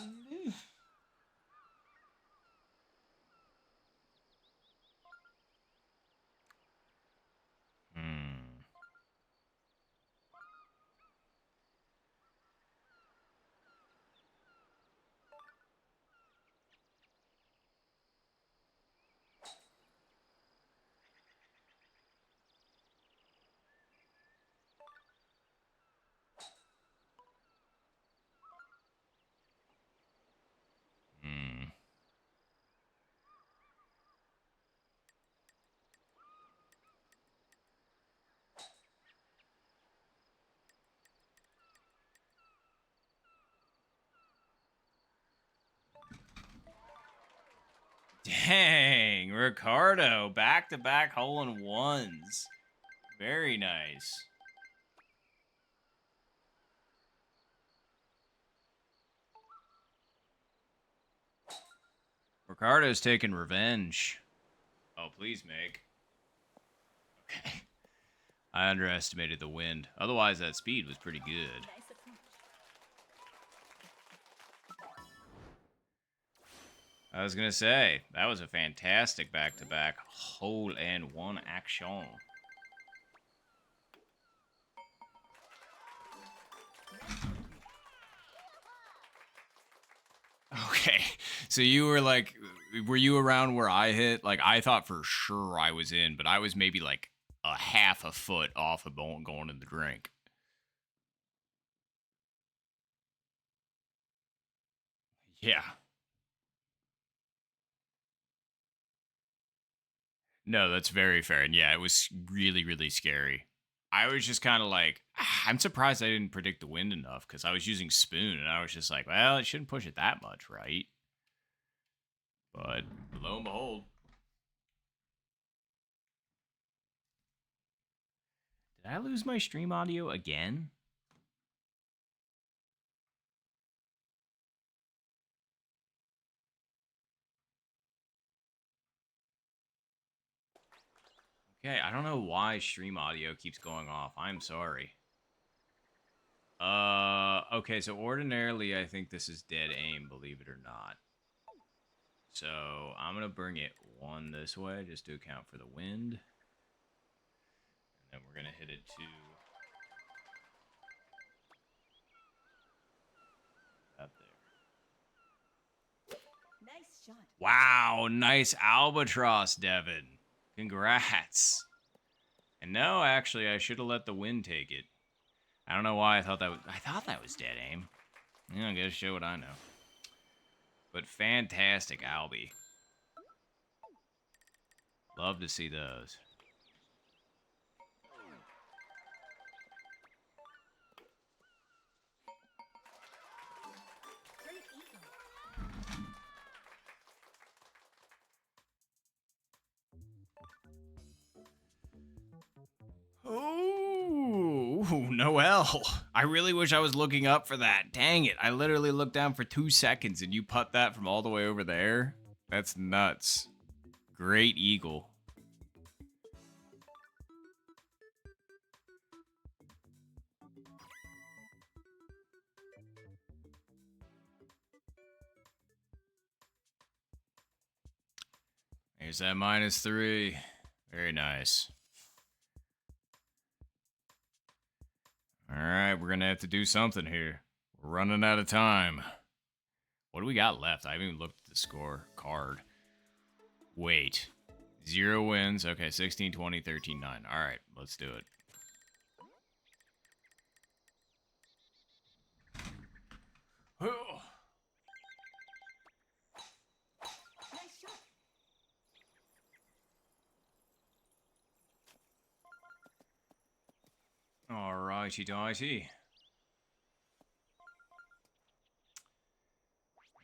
Hmm. Hmm. Dang, Ricardo, back-to-back hole-in-ones. Very nice. Ricardo's taking revenge. Oh, please make. Okay. I underestimated the wind. Otherwise, that speed was pretty good. Nice approach. I was gonna say that was a fantastic back-to-back hole and one action. Okay, so you were like, were you around where I hit? Like, I thought for sure I was in, but I was maybe like a half a foot off of going in the drink. Yeah. No, that's very fair. And yeah, it was really, really scary. I was just kind of like, I'm surprised I didn't predict the wind enough because I was using spoon and I was just like, well, it shouldn't push it that much, right? But lo and behold, did I lose my stream audio again? Okay, I don't know why stream audio keeps going off. I'm sorry. Okay, so ordinarily I think this is dead aim, believe it or not. So I'm gonna bring it one this way just to account for the wind. And then we're gonna hit it two up there. Nice shot. Wow, nice albatross, Devin. Congrats. And no, actually, I should have let the wind take it. I don't know why I thought that was dead aim. Yeah, I gotta show what I know. But fantastic, Albie. Love to see those. Great eagle. Oh, Noel. I really wish I was looking up for that. Dang it. I literally looked down for 2 seconds and you putt that from all the way over there. That's nuts. Great eagle. Here's that -3. Very nice. All right, we're going to have to do something here. We're running out of time. What do we got left? I haven't even looked at the score card. Wait. 0 wins. Okay, 16, 20, 13, 9. All right, let's do it. Nice shot. All righty, righty.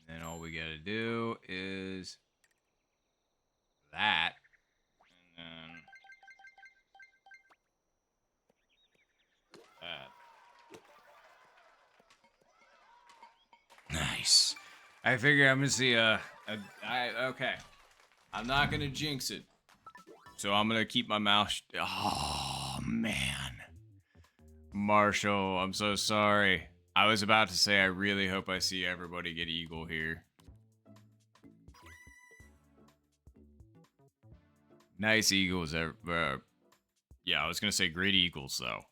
And then all we got to do is that. And then that. Nice. I figure I'm gonna see okay. I'm not gonna jinx it, so I'm gonna keep my mouth. Oh man, Marshall, I'm so sorry. I was about to say I really hope I see everybody get eagle here. Nice eagles, yeah, I was gonna say great eagles though.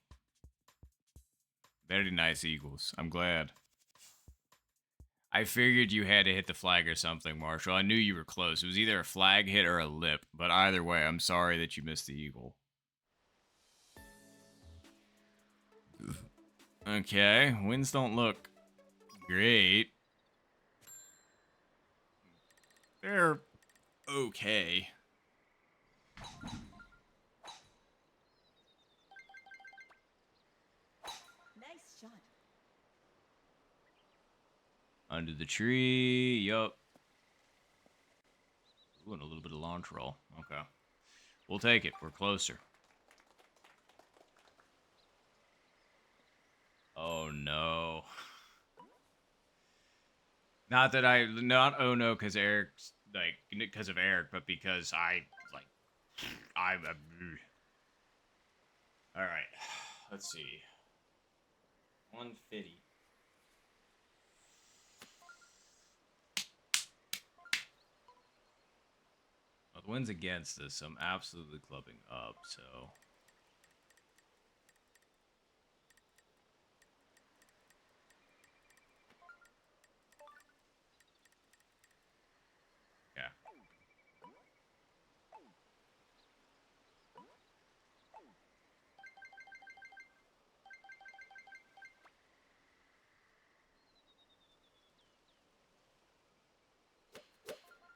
Very nice eagles. I'm glad. I figured you had to hit the flag or something, Marshall. I knew you were close. It was either a flag hit or a lip, but either way, I'm sorry that you missed the eagle. Okay, winds don't look great. They're okay. Nice shot. Under the tree, yup. Ooh, and a little bit of launch roll. Okay. We'll take it. We're closer. Oh no. Not that not oh no, because Eric's, like, because of Eric, but because I'm, alright. Let's see. 150. the wind's against us, so I'm absolutely clubbing up, so... Yeah.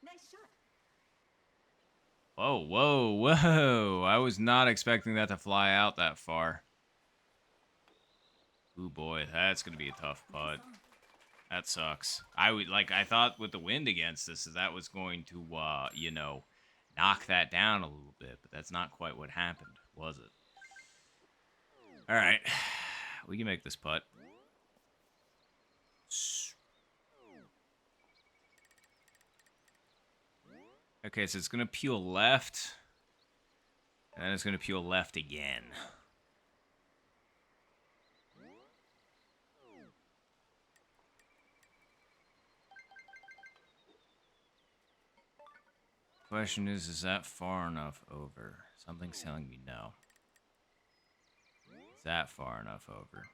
Nice shot. Whoa, whoa, whoa. I was not expecting that to fly out that far. Ooh, boy, that's going to be a tough putt. Nice on. That sucks. I thought with the wind against us, that was going to, you know, knock that down a little bit, but that's not quite what happened, was it? All right. We can make this putt. Okay, so it's going to peel left, and then it's going to peel left again. Question is that far enough over? Something's telling me no. Is that far enough over?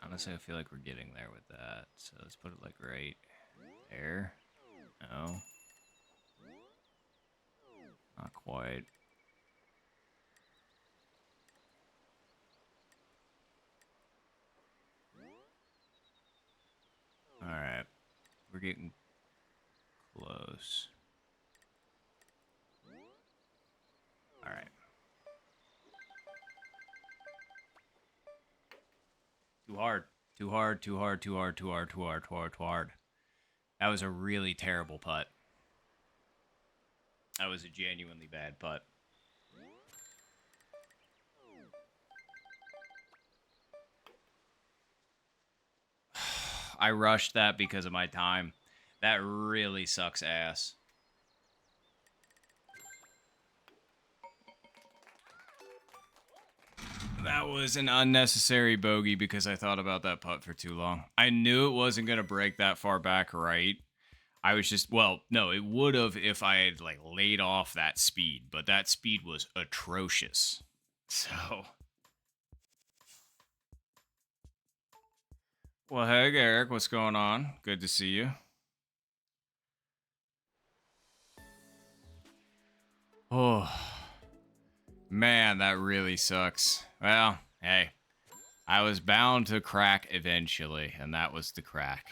Honestly, I feel like we're getting there with that. So let's put it like right there. No. Not quite. Alright. We're getting close. Alright. Too hard. Too hard, too hard, too hard, too hard, too hard, too hard, too hard. That was a really terrible putt. That was a genuinely bad putt. I rushed that because of my time. That really sucks ass. That was an unnecessary bogey because I thought about that putt for too long. I knew it wasn't going to break that far back right. I was just, well, no, it would have if I had, like, laid off that speed. But that speed was atrocious. So... Well, hey, Eric, what's going on? Good to see you. Oh, man, that really sucks. Well, hey, I was bound to crack eventually, and that was the crack.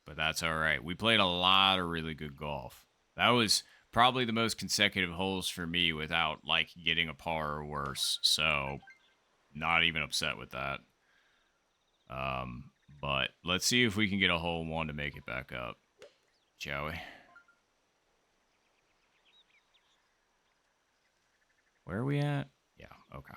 But that's all right. We played a lot of really good golf. That was probably the most consecutive holes for me without, like, getting a par or worse. So, not even upset with that. But let's see if we can get a hole in one to make it back up. Shall we? Where are we at? Yeah, okay.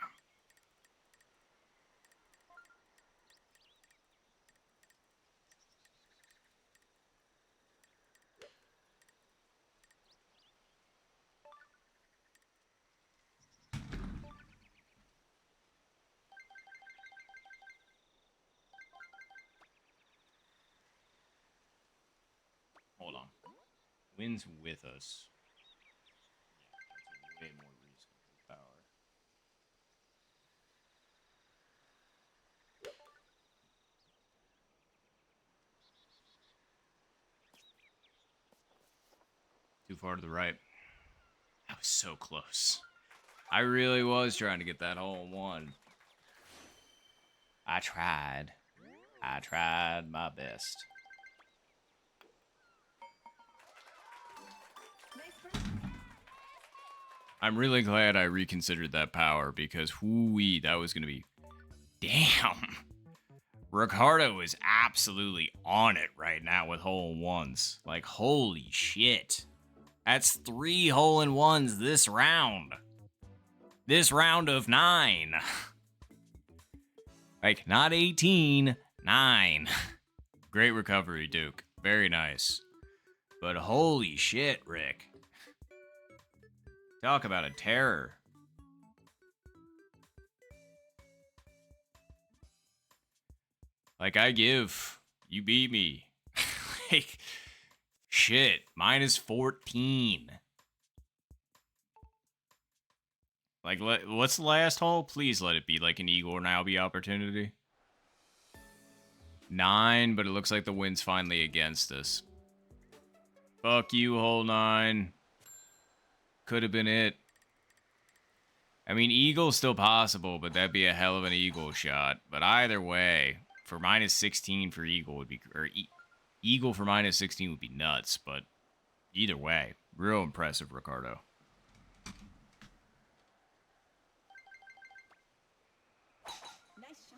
Hold on. Wind's with us. Yeah, that's a way more reasonable power. Too far to the right. That was so close. I really was trying to get that hole in one. I tried. I tried my best. Nice break. I'm really glad I reconsidered that power because whoo-wee, that was going to be... Damn. Ricardo is absolutely on it right now with hole-in-ones. Like, holy shit. That's 3 hole-in-ones this round. This round of 9. Like, not 18, 9. Great recovery, Duke. Very nice. But holy shit, Rick. Talk about a terror. Like, I give. You beat me. Like, Shit, minus 14. Like, what's the last hole? Please let it be like an eagle or an Albie opportunity. 9, but it looks like the wind's finally against us. Fuck you, hole 9. Could have been it. I mean, eagle's still possible, but that'd be a hell of an eagle shot. But either way, for minus 16 for eagle would be, or eagle for minus 16 would be nuts. But either way, real impressive, Ricardo. Nice shot.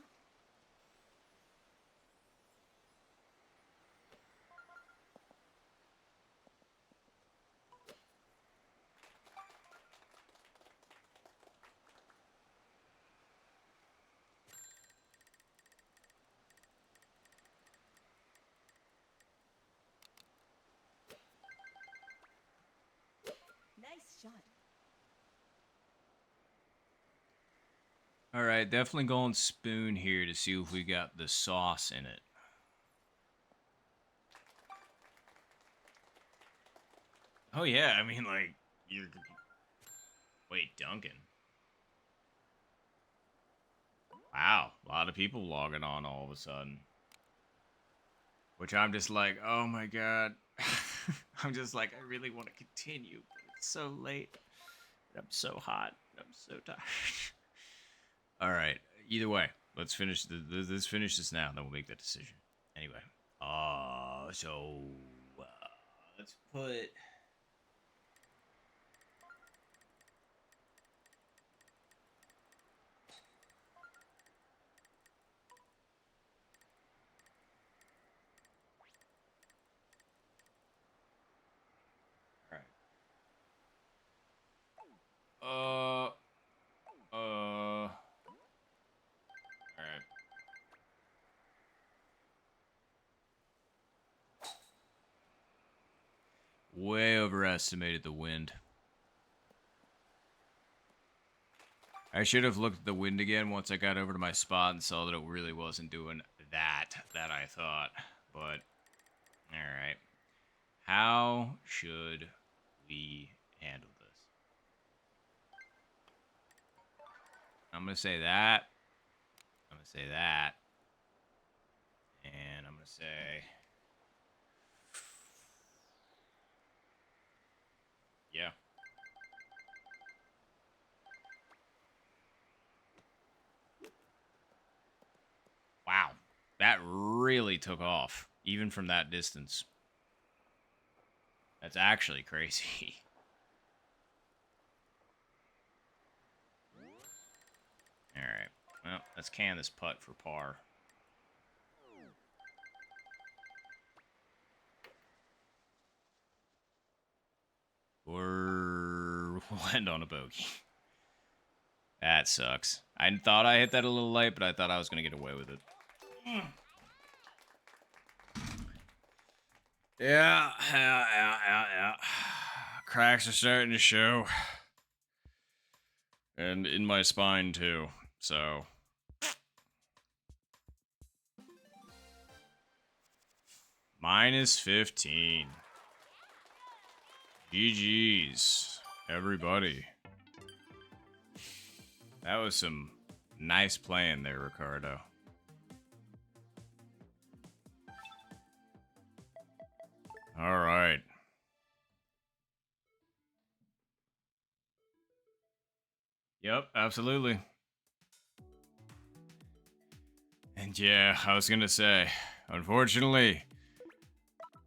Nice shot. All right, definitely going spoon here to see if we got the sauce in it. Oh yeah, I mean, like, you're... Wait, Duncan. Wow, a lot of people logging on all of a sudden. Which I'm just like, oh my god. I'm just like, I really want to continue, but it's so late. I'm so hot. I'm so tired. All right, either way, let's finish let's finish this now, and then we'll make that decision. Anyway, so let's put... All right. Way overestimated the wind. I should have looked at the wind again once I got over to my spot and saw that it really wasn't doing that I thought. But, alright. How should we handle this? I'm going to say that. I'm going to say that. And I'm going to say... Yeah. Wow. That really took off, even from that distance. That's actually crazy. Alright. Well, let's can this putt for par. Or we'll end on a bogey. That sucks. I thought I hit that a little late, but I thought I was going to get away with it. Yeah. Cracks are starting to show. And in my spine, too. So... minus 15. GG's, everybody. That was some nice playing there, Ricardo. All right. Yep, absolutely. And yeah, I was gonna say, unfortunately,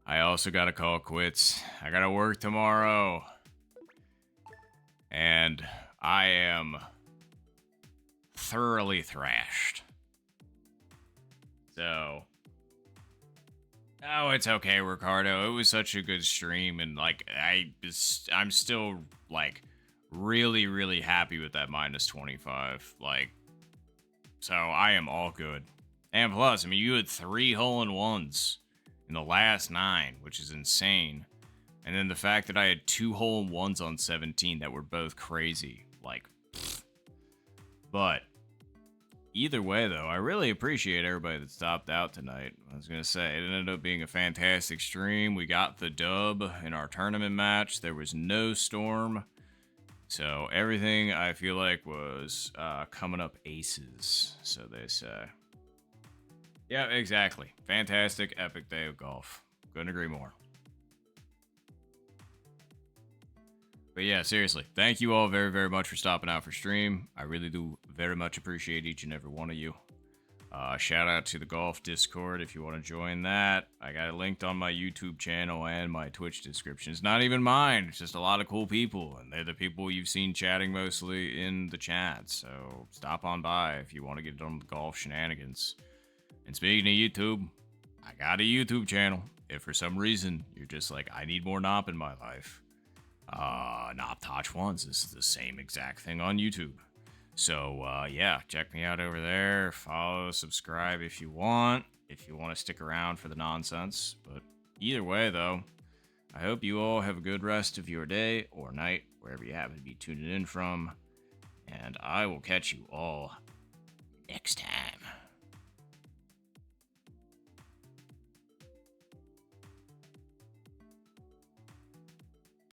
I also gotta call quits. I gotta work tomorrow. And I am thoroughly thrashed. So... oh, it's okay, Ricardo. It was such a good stream, and like I'm still like really, really happy with that minus 25. Like, so I am all good. And plus, I mean, you had 3 hole-in-ones in the last 9, which is insane. And then the fact that I had 2 hole-in-ones on 17 that were both crazy, like, pfft. But Either way, though, I really appreciate everybody that stopped out tonight. I was gonna say, it ended up being a fantastic stream. We got the dub in our tournament match. There was no storm. So everything, I feel like, was coming up aces, so they say. Yeah, exactly. Fantastic, epic day of golf. Couldn't agree more. But yeah, seriously, thank you all very, very much for stopping out for stream. I really do very much appreciate each and every one of you. Shout out to the golf Discord if you want to join that. I got it linked on my YouTube channel and my Twitch description. It's not even mine. It's just a lot of cool people, and they're the people you've seen chatting mostly in the chat. So stop on by if you want to get on the golf shenanigans. And speaking of YouTube, I got a YouTube channel. If for some reason you're just like, I need more Nop in my life, Nop Touch Ones is the same exact thing on YouTube. So, yeah, check me out over there. Follow, subscribe if you want to stick around for the nonsense. But either way, though, I hope you all have a good rest of your day or night, wherever you happen to be tuning in from. And I will catch you all next time.